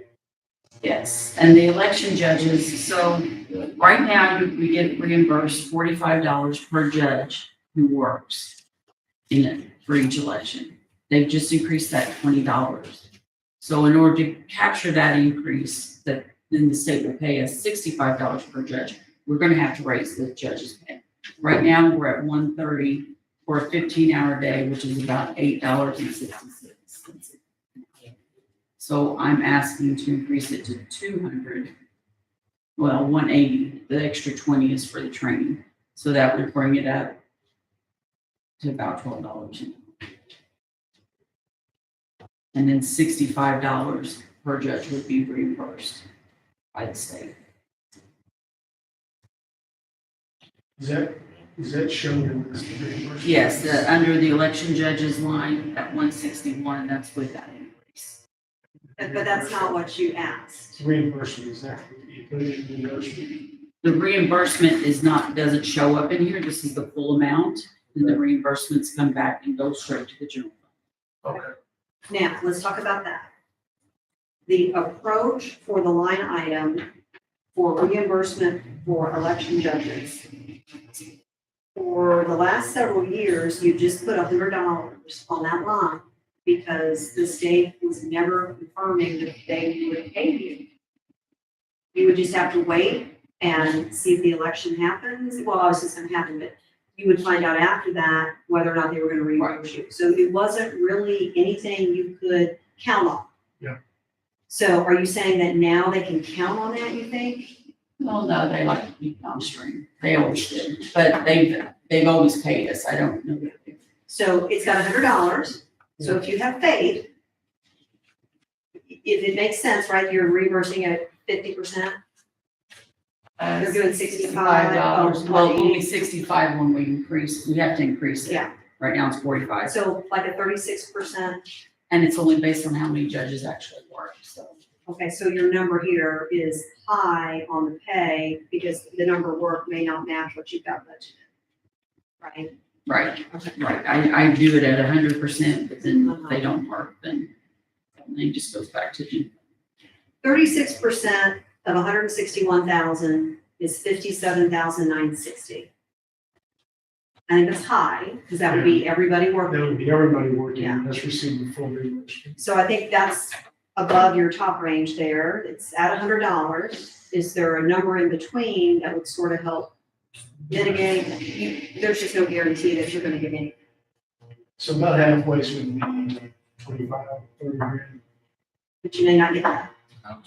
Speaker 9: Yes, and the election judges, so right now we get reimbursed $45 per judge who works in it for each election. They've just increased that $20. So in order to capture that increase, that then the state will pay us $65 per judge, we're gonna have to raise the judge's pay. Right now, we're at $130 for a 15-hour day, which is about $8.66. So I'm asking to increase it to 200, well, 180, the extra 20 is for the training. So that would bring it up to about $12. And then $65 per judge would be reimbursed by the state.
Speaker 3: Is that shown in this?
Speaker 9: Yes, under the election judges line at 161, that's with that increase.
Speaker 2: But that's not what you asked.
Speaker 3: Reimbursement, is that, you put it in reimbursement?
Speaker 9: The reimbursement doesn't show up in here. This is the full amount. And the reimbursements come back and go straight to the general fund.
Speaker 3: Okay.
Speaker 2: Now, let's talk about that. The approach for the line item for reimbursement for election judges. For the last several years, you just put $100 on that line because the state was never confirming that they would pay you. You would just have to wait and see if the election happens. Well, obviously it's gonna happen, but you would find out after that whether or not they were gonna reimburse you. So it wasn't really anything you could count on.
Speaker 3: Yeah.
Speaker 2: So are you saying that now they can count on that, you think?
Speaker 9: Well, no, they like to be downstream. They always did, but they've always paid us. I don't know.
Speaker 2: So it's got $100. So if you have faith, if it makes sense, right, you're reimbursing at 50%. They're doing $65.
Speaker 9: Well, only 65 when we increase, we have to increase it.
Speaker 2: Yeah.
Speaker 9: Right now it's 45.
Speaker 2: So like a 36%.
Speaker 9: And it's only based on how many judges actually work, so.
Speaker 2: Okay, so your number here is high on the pay because the number of work may not match what you've got budgeted. Right?
Speaker 9: Right,
Speaker 2: Okay.
Speaker 9: right. I do it at 100%, but then if they don't work, then it just goes back to you.
Speaker 2: 36% of 161,000 is 57,960. I think that's high, because that would be everybody
Speaker 3: That
Speaker 2: working.
Speaker 3: would be everybody working,
Speaker 2: Yeah.
Speaker 3: that's receiving full reimbursement.
Speaker 2: So I think that's above your top range there. It's at $100. Is there a number in between that would sort of help mitigate? There's just no guarantee that you're gonna get any.
Speaker 3: So about halfway, so we need 25, 30 grand.
Speaker 2: But you may not get that.
Speaker 3: Well,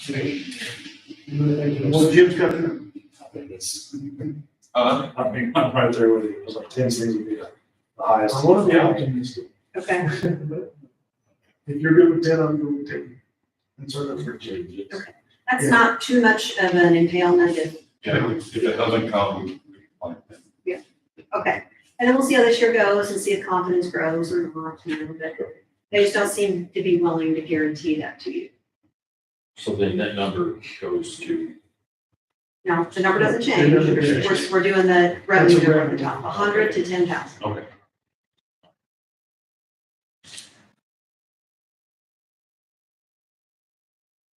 Speaker 3: Jim's got the.
Speaker 6: I think it's,
Speaker 1: Uh,
Speaker 6: I mean, I'm right there with you. It was like 10 seems to be the highest.
Speaker 3: I want to be optimistic.
Speaker 2: Okay.
Speaker 3: But if you're good with 10, I'm good with 10. That's our number.
Speaker 2: That's not too much of an impairment if,
Speaker 1: yeah, if it doesn't come, we can find it.
Speaker 2: okay. And then we'll see how this year goes and see if confidence grows or not, but they just don't seem to be willing to guarantee that to you.
Speaker 12: So then that number goes to,
Speaker 2: No, the number doesn't change.
Speaker 3: It doesn't change.
Speaker 2: We're doing the revenue
Speaker 3: That's a
Speaker 2: number at the
Speaker 3: revenue.
Speaker 2: top, 100 to 10,000.
Speaker 12: okay.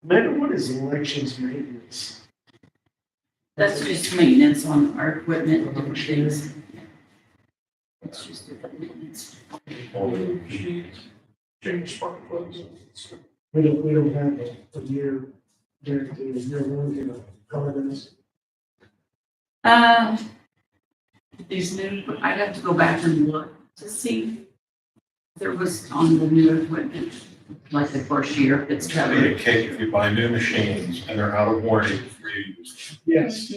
Speaker 3: Amanda, what is elections maintenance?
Speaker 9: That's just maintenance on our equipment and different things. It's just different maintenance.
Speaker 12: All the machines, change spark plugs and stuff.
Speaker 3: We don't have a year guarantee, a year warranty on cars.
Speaker 9: These new, I'd have to go back and look to see if there was on the new equipment, like the first year, if it's
Speaker 1: It's gonna be
Speaker 9: covered.
Speaker 1: a cake if you buy new machines and they're out of warranty for 3 years.
Speaker 3: Yes.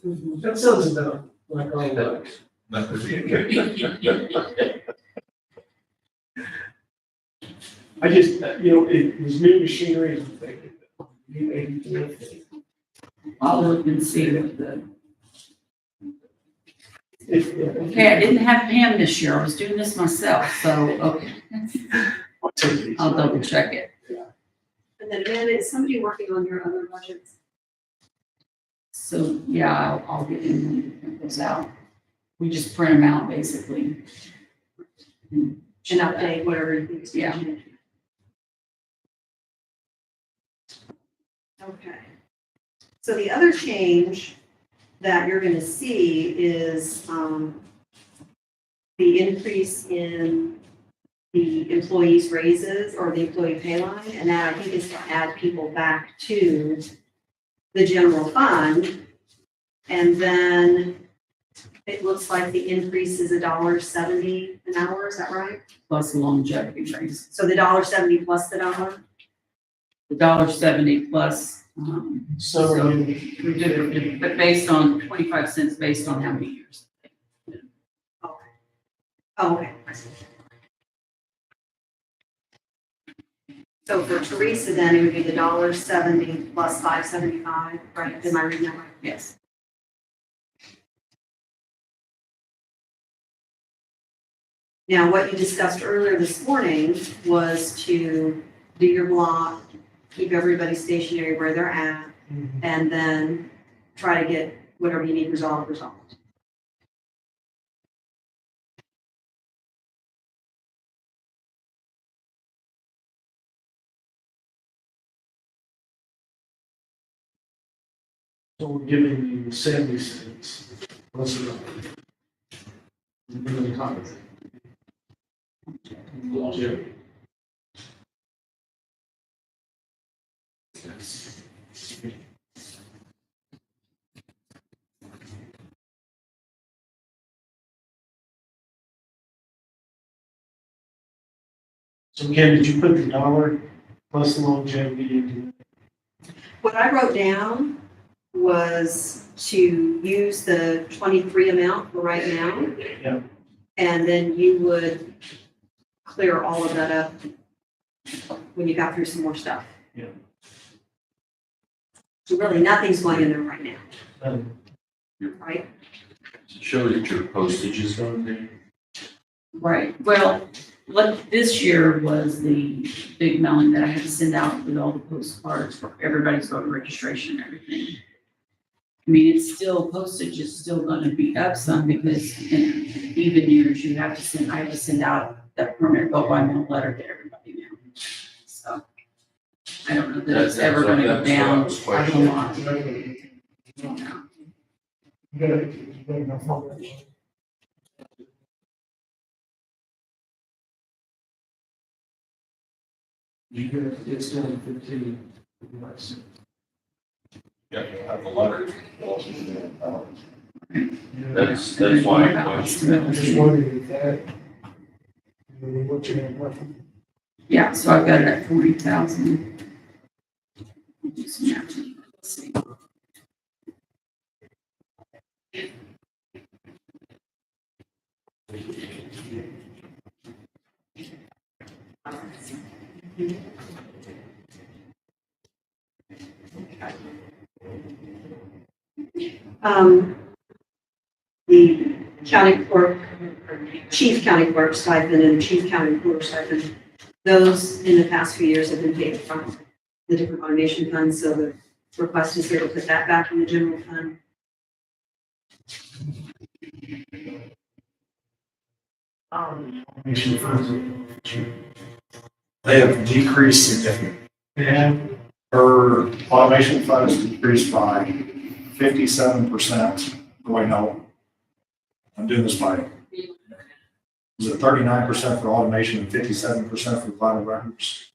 Speaker 3: That sounds about like our lives.
Speaker 1: That would be a cake.
Speaker 3: I just, it was new machinery, I'm thinking, new ADT.
Speaker 9: I'll look and see what the,
Speaker 3: If-
Speaker 9: okay, I didn't have Pam this year, I was doing this myself, so, okay. I'll double check it.
Speaker 2: And then Amanda, is somebody working on your other budgets?
Speaker 9: So, yeah, I'll get in and print those out. We just print them out, basically.
Speaker 2: And update whatever you think.
Speaker 9: Yeah.
Speaker 2: Okay. So the other change that you're gonna see is, the increase in the employees' raises or the employee pay line, and that I think is to add people back to the general fund. And then it looks like the increase is $1.70 an hour, is that right?
Speaker 9: Plus the longevity raise.
Speaker 2: So the $1.70 plus the dollar?
Speaker 9: The $1.70 plus,
Speaker 3: So,
Speaker 9: we did it, but based on 25 cents based on how many years.
Speaker 2: Oh, okay. So for Teresa, then it would be the $1.70 plus $5.75, right? Am I reading that right?
Speaker 9: Yes.
Speaker 2: Now, what you discussed earlier this morning was to do your block, keep everybody stationary where they're at, and then try to get whatever you need resolved.
Speaker 3: so we're giving you 70 cents. Plus the comment. Longevity. So Ken, did you put the dollar plus the longevity into it?
Speaker 2: What I wrote down was to use the 23 amount for right now.
Speaker 3: Yeah.
Speaker 2: And then you would clear all of that up when you got through some more stuff.
Speaker 3: Yeah.
Speaker 2: So really, nothing's going in there right now, right?
Speaker 12: Show that your postage is on there.
Speaker 9: Right, well, this year was the big mailing that I had to send out with all the postcards for everybody's voter registration and everything. I mean, it's still, postage is still gonna be up some because in even years, you have to send, I have to send out that permanent vote by mail letter to everybody now. So I don't know that it's ever gonna go down a whole lot. I don't know.
Speaker 3: You got enough for that? You get, it's still 15.
Speaker 1: Yeah, you have the letter.
Speaker 12: That's why I question.
Speaker 3: I'm just wondering if that, what you have left.
Speaker 9: Yeah, so I've got it at 40,000. Do some math. Let's see.
Speaker 2: The county clerk, chief county clerk stipend and chief county recorder stipend, those in the past few years have been paid from the different automation funds, so the request is here to put that back in the general fund.
Speaker 6: They have decreased significantly.
Speaker 3: And
Speaker 6: Her automation fund has decreased by 57%. Wait, no. I'm doing this by, is it 39% for automation and 57% for vital records?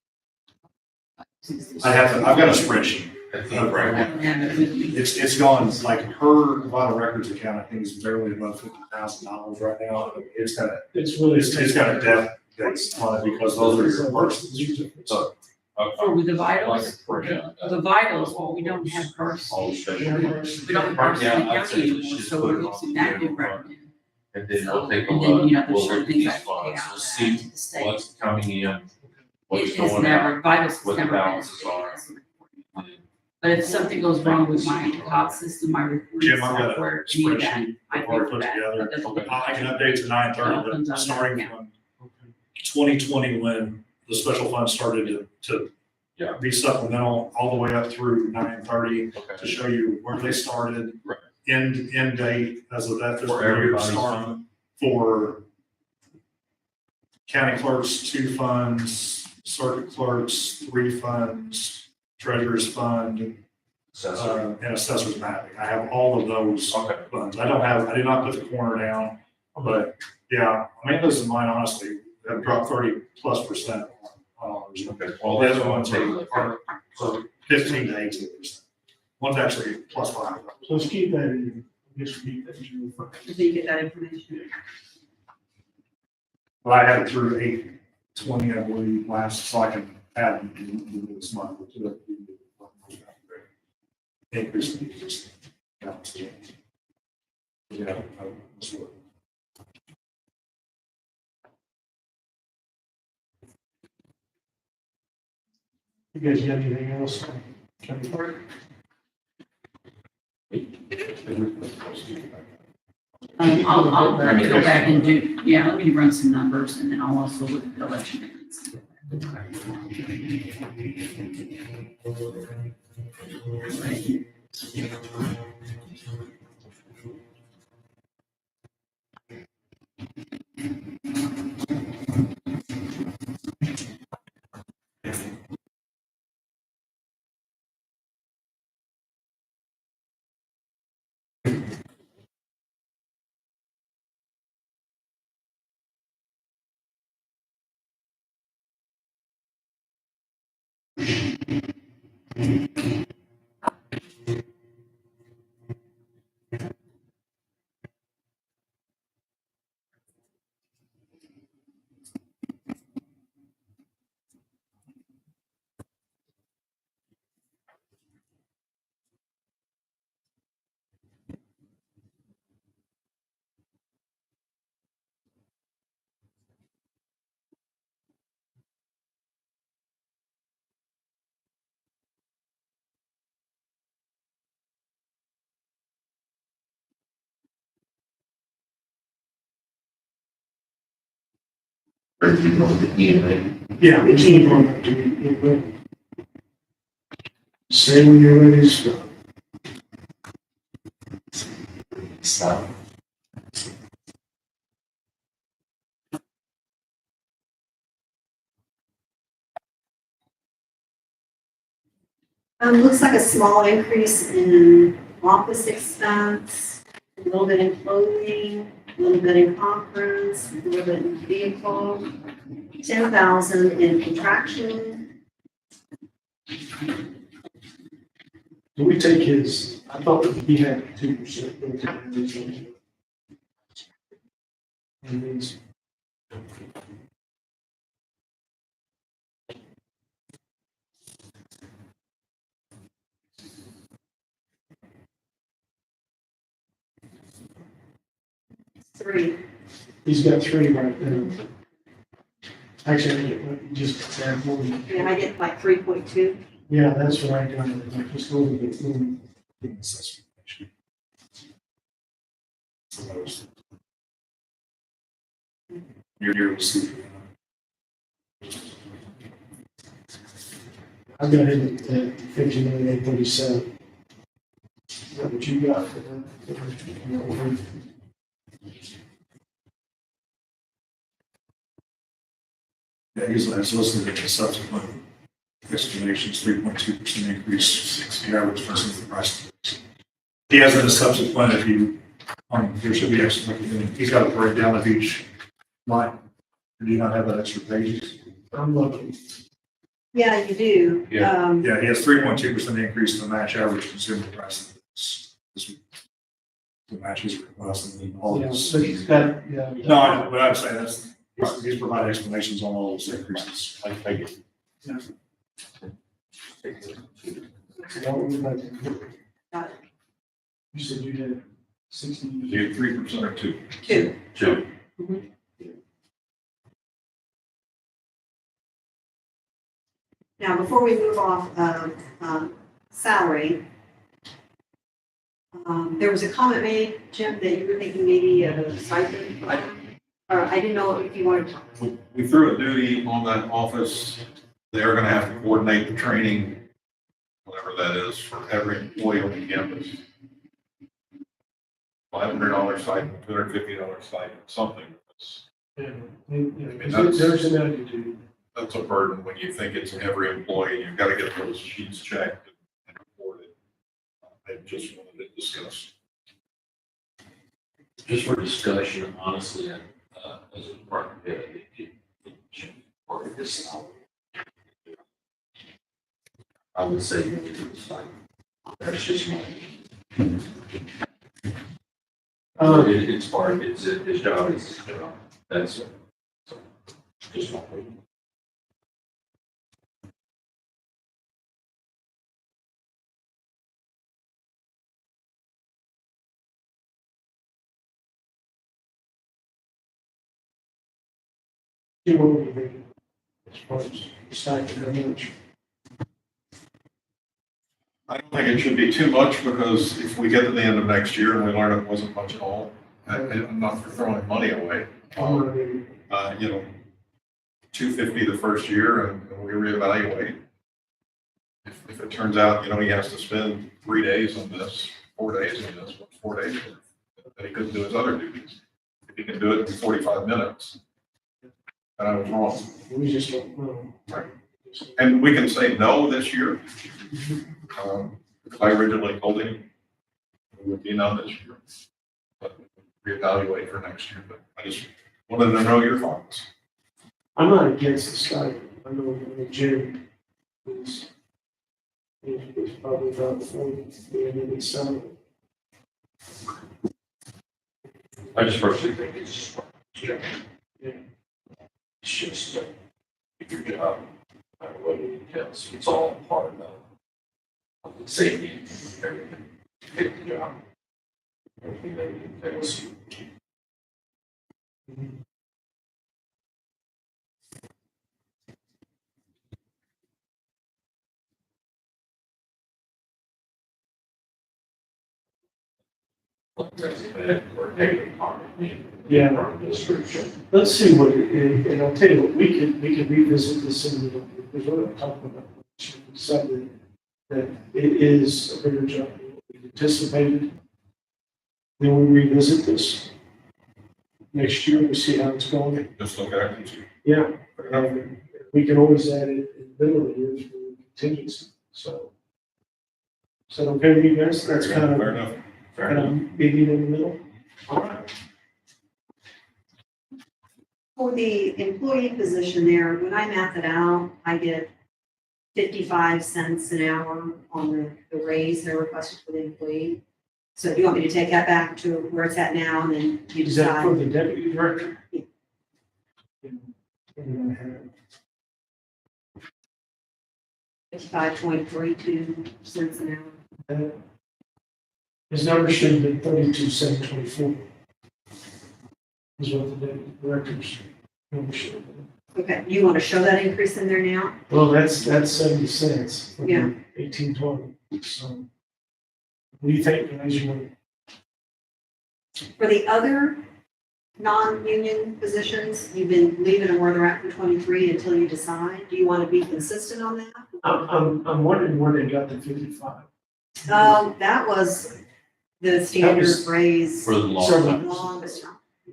Speaker 6: I've got a spreadsheet.
Speaker 9: I don't have it with me.
Speaker 6: It's gone, like, her vital records account, I think, is barely above $50,000 right now. It's got a,
Speaker 3: it's really.
Speaker 6: it's got a death that's on it because those are your worst.
Speaker 9: For the vitals, the vitals, well, we don't have first. We don't have first in the county anymore, so we're losing that new revenue.
Speaker 12: And then
Speaker 9: So,
Speaker 12: we'll take a
Speaker 9: and then,
Speaker 12: look,
Speaker 9: you know, there's
Speaker 12: we'll
Speaker 9: certain
Speaker 12: look at
Speaker 9: things
Speaker 12: these
Speaker 9: I have to pay
Speaker 12: funds,
Speaker 9: out
Speaker 12: let's
Speaker 9: to
Speaker 12: see
Speaker 9: the state.
Speaker 12: what's coming in, what's
Speaker 9: It has
Speaker 12: going
Speaker 9: never,
Speaker 12: out.
Speaker 9: vitals has
Speaker 12: what the
Speaker 9: never been.
Speaker 12: balances are.
Speaker 9: But if something goes wrong with my COG system, my reporting
Speaker 6: Jim, I've got a
Speaker 9: software, any of that,
Speaker 6: spreadsheet
Speaker 9: I
Speaker 6: I've already
Speaker 9: pay for
Speaker 6: put
Speaker 9: that.
Speaker 6: together.
Speaker 9: That doesn't-
Speaker 6: I can update to 9/30, but starting from 2020, when the special fund started to
Speaker 12: Yeah.
Speaker 6: be supplemental, all the way up through 9/30,
Speaker 12: Okay.
Speaker 6: to show you where they started,
Speaker 12: Right.
Speaker 6: end date as of that fiscal
Speaker 12: For
Speaker 6: year
Speaker 12: everybody's
Speaker 6: start
Speaker 12: fund.
Speaker 6: for county clerks, 2 funds, circuit clerks, 3 funds, treasurer's fund,
Speaker 12: Assessor.
Speaker 6: and assessor's mapping. I have all of those
Speaker 12: Okay.
Speaker 6: funds. I did not put the corner down, but yeah, I mean, this is mine, honestly, I've dropped 30+% on ours.
Speaker 12: Okay, well,
Speaker 6: The
Speaker 12: that's
Speaker 6: other
Speaker 12: what I'm
Speaker 6: ones
Speaker 12: taking.
Speaker 6: are 15 to 18%. One's actually +5.
Speaker 3: So let's keep that in, just keep that in.
Speaker 2: Did you get that information?
Speaker 6: But I had it through 8/20, I believe, last, so I can add this month to it. Increase. Yeah. Sure.
Speaker 3: You guys got anything else? County clerk?
Speaker 9: I'll let me go back and do, yeah, let me run some numbers and then I'll also look at the election maintenance.
Speaker 12: Or if you go with the EMA.
Speaker 3: Yeah, we keep on that, get ready. Say when you're ready to start.
Speaker 12: Stop.
Speaker 2: Looks like a small increase in office expense, a little bit in clothing, a little bit in conference, a little bit in vehicle, 10,000 in contraction.
Speaker 3: Do we take his, I thought that he had 2%. And these,
Speaker 2: Three.
Speaker 3: he's got 3 right now. Actually, just,
Speaker 2: And I get like 3.2.
Speaker 3: yeah, that's what I done, just go with it.
Speaker 6: You're receiving.
Speaker 3: I've got him at 59,837. Is that what you got for that?
Speaker 6: Yeah, he's listed as a subsequent estimations, 3.2% increase, the average versus the price. He has a subsequent, if you, there should be extra, he's got a breakdown of each line. Do you not have that extra pages?
Speaker 3: I'm looking.
Speaker 2: Yeah, you do.
Speaker 12: Yeah.
Speaker 6: Yeah, he has 3.2% increase in the match average consumer price. The match is request and then all
Speaker 3: Yeah,
Speaker 6: this.
Speaker 3: so he's got, yeah.
Speaker 6: No, I know, but I'm saying that's, he's provided explanations on all those increases.
Speaker 12: I get it.
Speaker 3: Yeah. What was that?
Speaker 2: Got it.
Speaker 3: You said you had 60.
Speaker 1: You had 3% or 2?
Speaker 2: 2.
Speaker 12: Two.
Speaker 2: Now, before we move off of salary, there was a comment made, Jim, that you were thinking maybe a stipend. Or I didn't know if you wanted to.
Speaker 1: We threw a duty on that office. They're gonna have to coordinate the training, whatever that is, for every employee on the campus. $500 stipend, $250 stipend, something.
Speaker 3: There's an attitude.
Speaker 1: That's a burden when you think it's every employee. You've got to get those sheets checked and reported. I just wanted to discuss.
Speaker 12: Just for discussion, honestly, as a department head, it should be part of this now. I would say it's like, that's just my. It's part of it, his job is his job, that's it. So, just my opinion.
Speaker 3: You know, as far as stipend, how much?
Speaker 1: I don't think it should be too much because if we get to the end of next year and we learn it wasn't much at all, I'm not for throwing money away. You know, $250 the first year and we reevaluate. If it turns out, you know, he has to spend 3 days on this, 4 days on this, 4 days, then he couldn't do his other duties. If he can do it in 45 minutes, then I was wrong.
Speaker 3: We just don't know.
Speaker 1: Right. And we can say no this year. Because I originally told him it would be no this year. But reevaluate for next year, but I just wanted to know your thoughts.
Speaker 3: I'm not against the stipend. I know the gym is probably about 40, the end of the summer.
Speaker 12: I just personally think it's, yeah.
Speaker 3: Yeah.
Speaker 12: It's just, your job, no matter what it entails, it's all part of the safety, everything, take the job. Everything that it entails. Or negative comment.
Speaker 3: Yeah.
Speaker 12: Part of this group.
Speaker 3: Let's see what, and I'll tell you what, we could revisit this in the, because we're not talking about something that it is a bigger job than what we anticipated. Then we revisit this next year, we see how it's going.
Speaker 1: Just look at it.
Speaker 3: Yeah, we can always add it in the middle of the year for contingency, so. Is that okay with you guys? That's kind
Speaker 1: Fair
Speaker 3: of,
Speaker 1: enough.
Speaker 3: kind of meeting in the middle. All right.
Speaker 2: For the employee position there, when I math it out, I get 55 cents an hour on the raise they're requested for the employee. So do you want me to take that back to where it's at now and then you
Speaker 3: Is that for
Speaker 2: decide?
Speaker 3: the deputy director?
Speaker 2: Yeah.
Speaker 3: And I have
Speaker 2: 55.32 cents an hour.
Speaker 3: His number should have been 32,724. Is what the deputy director's number should have been.
Speaker 2: Okay, you want to show that increase in there now?
Speaker 3: Well, that's 70 cents. from
Speaker 2: Yeah.
Speaker 3: 1820. So what do you think, guys? You want
Speaker 2: For the other non-union positions, you've been leaving them where they're at for 23 until you decide. Do you want to be consistent on that?
Speaker 3: I'm wondering where they got the 55.
Speaker 2: That was the standard
Speaker 3: was
Speaker 2: raise.
Speaker 12: For the long
Speaker 3: Several-
Speaker 12: time.
Speaker 2: Longest term. Yeah.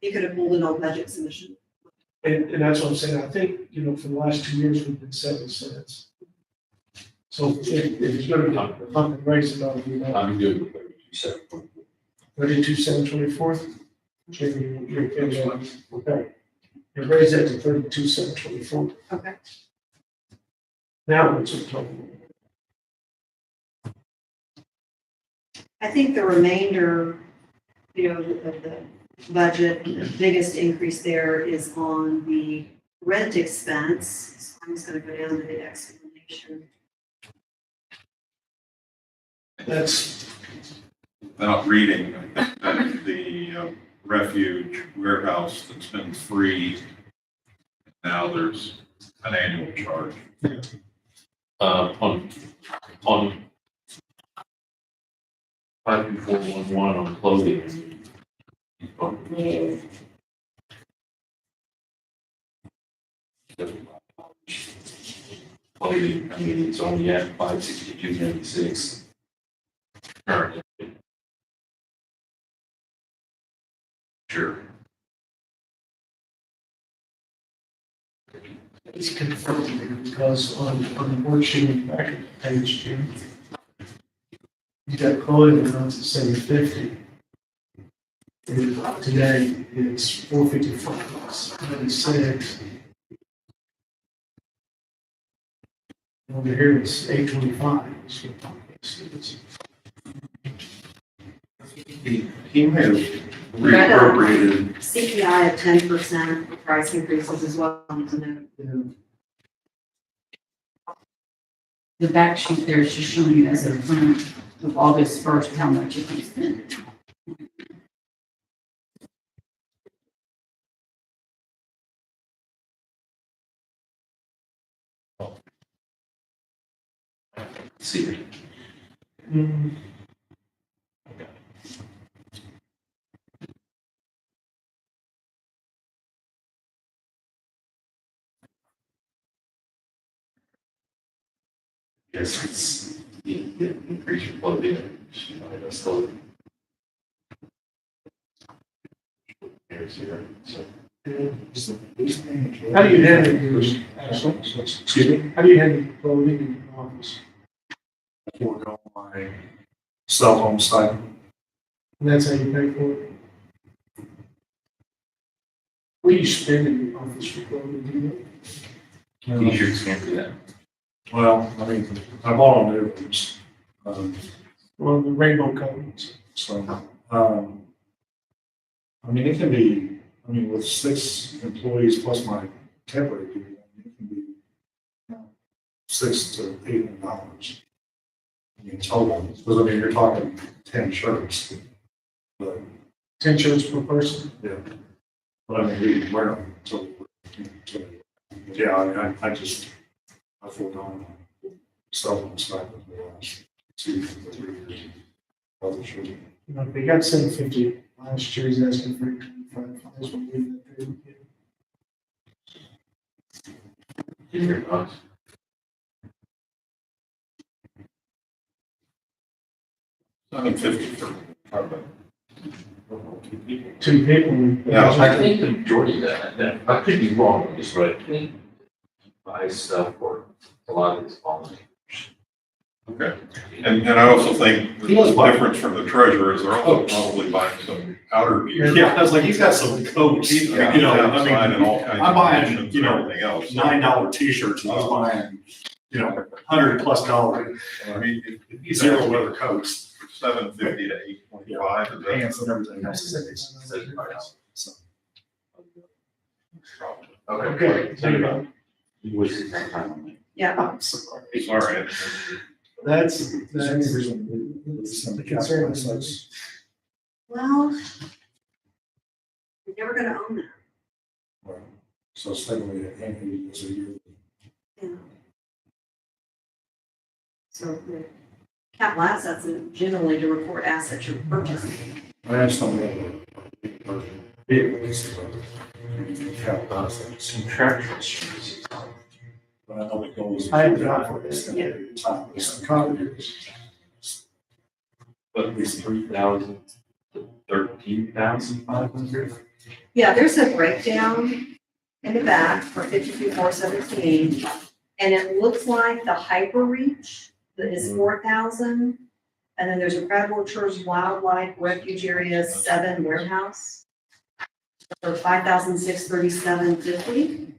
Speaker 2: You could have pulled an old budget submission.
Speaker 3: And that's what I'm saying. I think, for the last 2 years, we've been 70 cents. So if it's going to be a bump and raise it, I'll do that.
Speaker 12: I'm good with 32,724.
Speaker 3: 32,724. Jamie, you're okay with that? Okay. You raise that to 32,724.
Speaker 2: Okay.
Speaker 3: Now what's the total?
Speaker 2: I think the remainder, of the budget, the biggest increase there is on the rent expense. So I'm just gonna go down to the explanation.
Speaker 3: That's,
Speaker 1: Without reading, I think that the refuge warehouse that's been free, now there's an annual charge.
Speaker 12: On 52411 on clothing. Clothing, it's only at 562.96 currently. Sure.
Speaker 3: it's confirmed because on the worksheet in the back of the page, Jim, you got clothing amounts at 750. And today, it's 455, 96. Over here, it's 825.
Speaker 1: He may have reappropriated,
Speaker 2: CPI at 10% for price increases as well. To note.
Speaker 9: The back sheet there is just showing you as of August 1st, how much it has been.
Speaker 12: See it.
Speaker 3: Mm,
Speaker 12: Yes, it's the increase in clothing. That's clothing. Here's here, so.
Speaker 3: How do you handle your, excuse me, how do you handle your clothing in your office?
Speaker 6: Forego my cell phone stipend.
Speaker 3: And that's how you pay for it? What do you spend in your office for clothing, do you know?
Speaker 12: T-shirts can't do that.
Speaker 6: Well, I mean, I bought all new ones.
Speaker 3: Well, the rainbow colors.
Speaker 6: So, I mean, it can be, with 6 employees plus my temporary people, it can be $600 to $800. Total, because you're talking 10 shirts. But,
Speaker 3: 10 shirts per person.
Speaker 6: yeah. But we wear them until, yeah, I forgone cell phone stipend for the last 2 or 3 years. Other shirts.
Speaker 3: If they got 750, Last year he's asking for 25. I just want to leave that there with you.
Speaker 12: Your thoughts?
Speaker 1: $750 for,
Speaker 3: Two people.
Speaker 1: Yeah,
Speaker 12: I think the majority of that, I could be wrong with this, but I think you buy stuff for a lot of these volunteers.
Speaker 1: okay. And I also think the difference from the treasurer is they're also probably buying some outer gear.
Speaker 6: Yeah, I was like, he's got some coats, you know, I mean,
Speaker 1: And all kinds
Speaker 6: I'm
Speaker 1: of
Speaker 6: buying,
Speaker 1: commissions
Speaker 6: you
Speaker 1: and
Speaker 6: know,
Speaker 1: everything else.
Speaker 6: $9 t-shirts, and he's buying, you know, $100+
Speaker 1: I mean, if he's
Speaker 6: zero weather coats,
Speaker 1: $750 to $825, is that?
Speaker 6: pants and everything else. So,
Speaker 3: Okay. So,
Speaker 12: You wasted that time on that.
Speaker 2: Yeah,
Speaker 6: I'm sorry.
Speaker 1: Sorry.
Speaker 3: that's the concern. Is
Speaker 2: well, we're never gonna own that.
Speaker 6: So it's technically a year.
Speaker 2: Yeah. So the capital assets are generally to report assets you're purchasing.
Speaker 6: I have some vehicles.
Speaker 12: Contractual services.
Speaker 6: But I know it goes.
Speaker 3: I have got for this.
Speaker 6: Yeah.
Speaker 3: It's copiers.
Speaker 12: But it's 3,000 to 13,500.
Speaker 2: Yeah, there's a breakdown in the back for 52,417, and it looks like the Hyper Reach that is 4,000, and then there's a Crab Orchards Wildlife Refuge Area 7 warehouse for 5,637.50.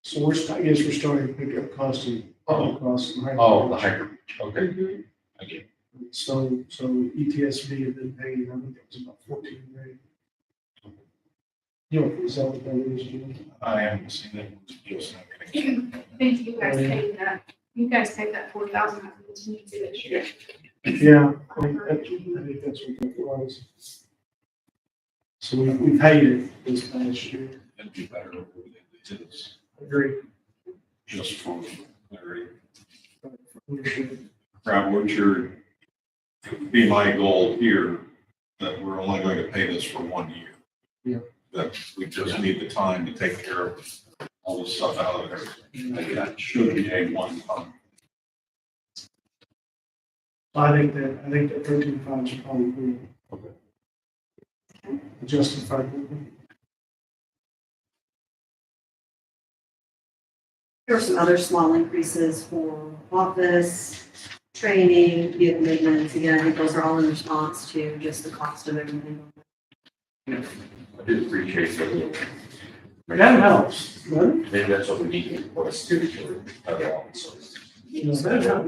Speaker 3: So we're, I guess we're starting to pick up costs of, costs.
Speaker 12: Oh, the hyper, okay. I get it.
Speaker 3: So ETSB have been paying, I think it was about 14 grand. You know, is that what that is, Jim?
Speaker 1: I haven't seen that. Just not gonna get it.
Speaker 10: I think you guys paid that, you guys paid that 4,000, I think you did this year.
Speaker 3: Yeah, I think that's what that was. So we paid it this past year.
Speaker 1: It'd be better if we did this
Speaker 3: Agree.
Speaker 1: just for clarity.
Speaker 3: Ownership.
Speaker 1: Crab Orchard, it would be my goal here that we're only going to pay this for 1 year.
Speaker 3: Yeah.
Speaker 1: That we just need the time to take care of all the stuff out of there. And that should be a one-time.
Speaker 3: I think that 13.5 should probably be. Justified.
Speaker 2: There are some other small increases for office, training, vehicle maintenance. Again, I think those are all in response to just the cost of everything.
Speaker 12: I do appreciate that.
Speaker 3: That helps, but,
Speaker 12: Maybe that's what we need for us to do for other officers.
Speaker 3: you know, that helps.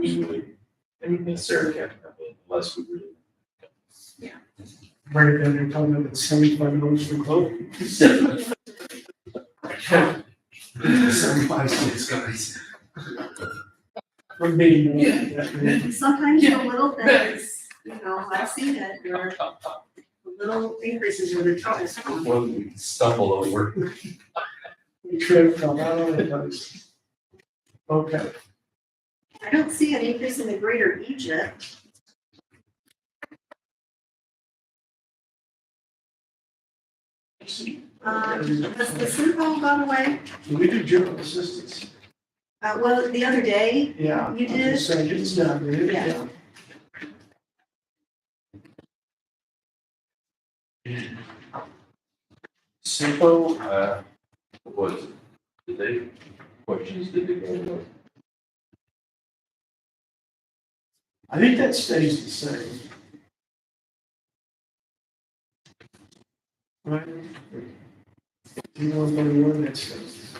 Speaker 12: Maybe necessarily have unless we really.
Speaker 3: Bring it down there, talking about $75 for clothing.
Speaker 6: 75 cents, guys.
Speaker 3: For me.
Speaker 2: Sometimes the little things, you know, I've seen it, where the little increases are the toughest one.
Speaker 12: Well, we stumble over.
Speaker 3: Trip from out of the place. Okay.
Speaker 2: I don't see an increase in the greater Egypt. Has the Simpo gone away?
Speaker 3: Do we do general assistance?
Speaker 2: Well, the other day,
Speaker 3: Yeah.
Speaker 2: You
Speaker 3: I'm just saying, it's done, it is
Speaker 2: Yeah.
Speaker 3: done.
Speaker 12: Simple, was, did they, questions did they go over?
Speaker 3: I think that stays the same. Right? You know, one that stays.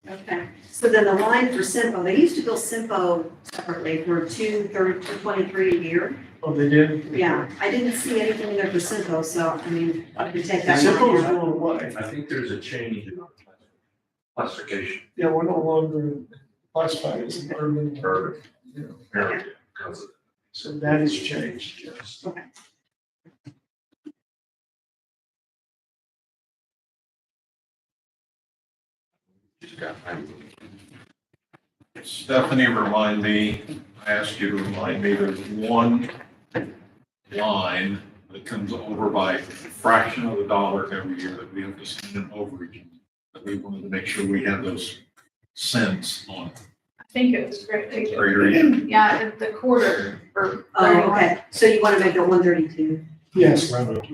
Speaker 2: okay. So then the line for Simpo, they used to bill Simpo separately for 223 a year.
Speaker 3: Oh, they did?
Speaker 2: Yeah, I didn't see anything in there for Simpo, so I mean, I could take that
Speaker 3: Simpo's
Speaker 2: line out.
Speaker 3: going away.
Speaker 12: I think there's a change in classification.
Speaker 3: Yeah, we're no longer classified as an urban.
Speaker 12: Urban.
Speaker 3: Yeah.
Speaker 12: Apparently, because of
Speaker 3: So that has changed, yes.
Speaker 2: Okay.
Speaker 12: just got,
Speaker 1: Stephanie, remind me, ask you to remind me, there's one line that comes over by a fraction of a dollar every year that we have to send in overage. That we wanted to make sure we have those cents on
Speaker 10: I think it was great.
Speaker 1: greater.
Speaker 10: Yeah, the quarter or.
Speaker 2: Oh, okay, so you wanna make it 132?
Speaker 3: Yes, round up.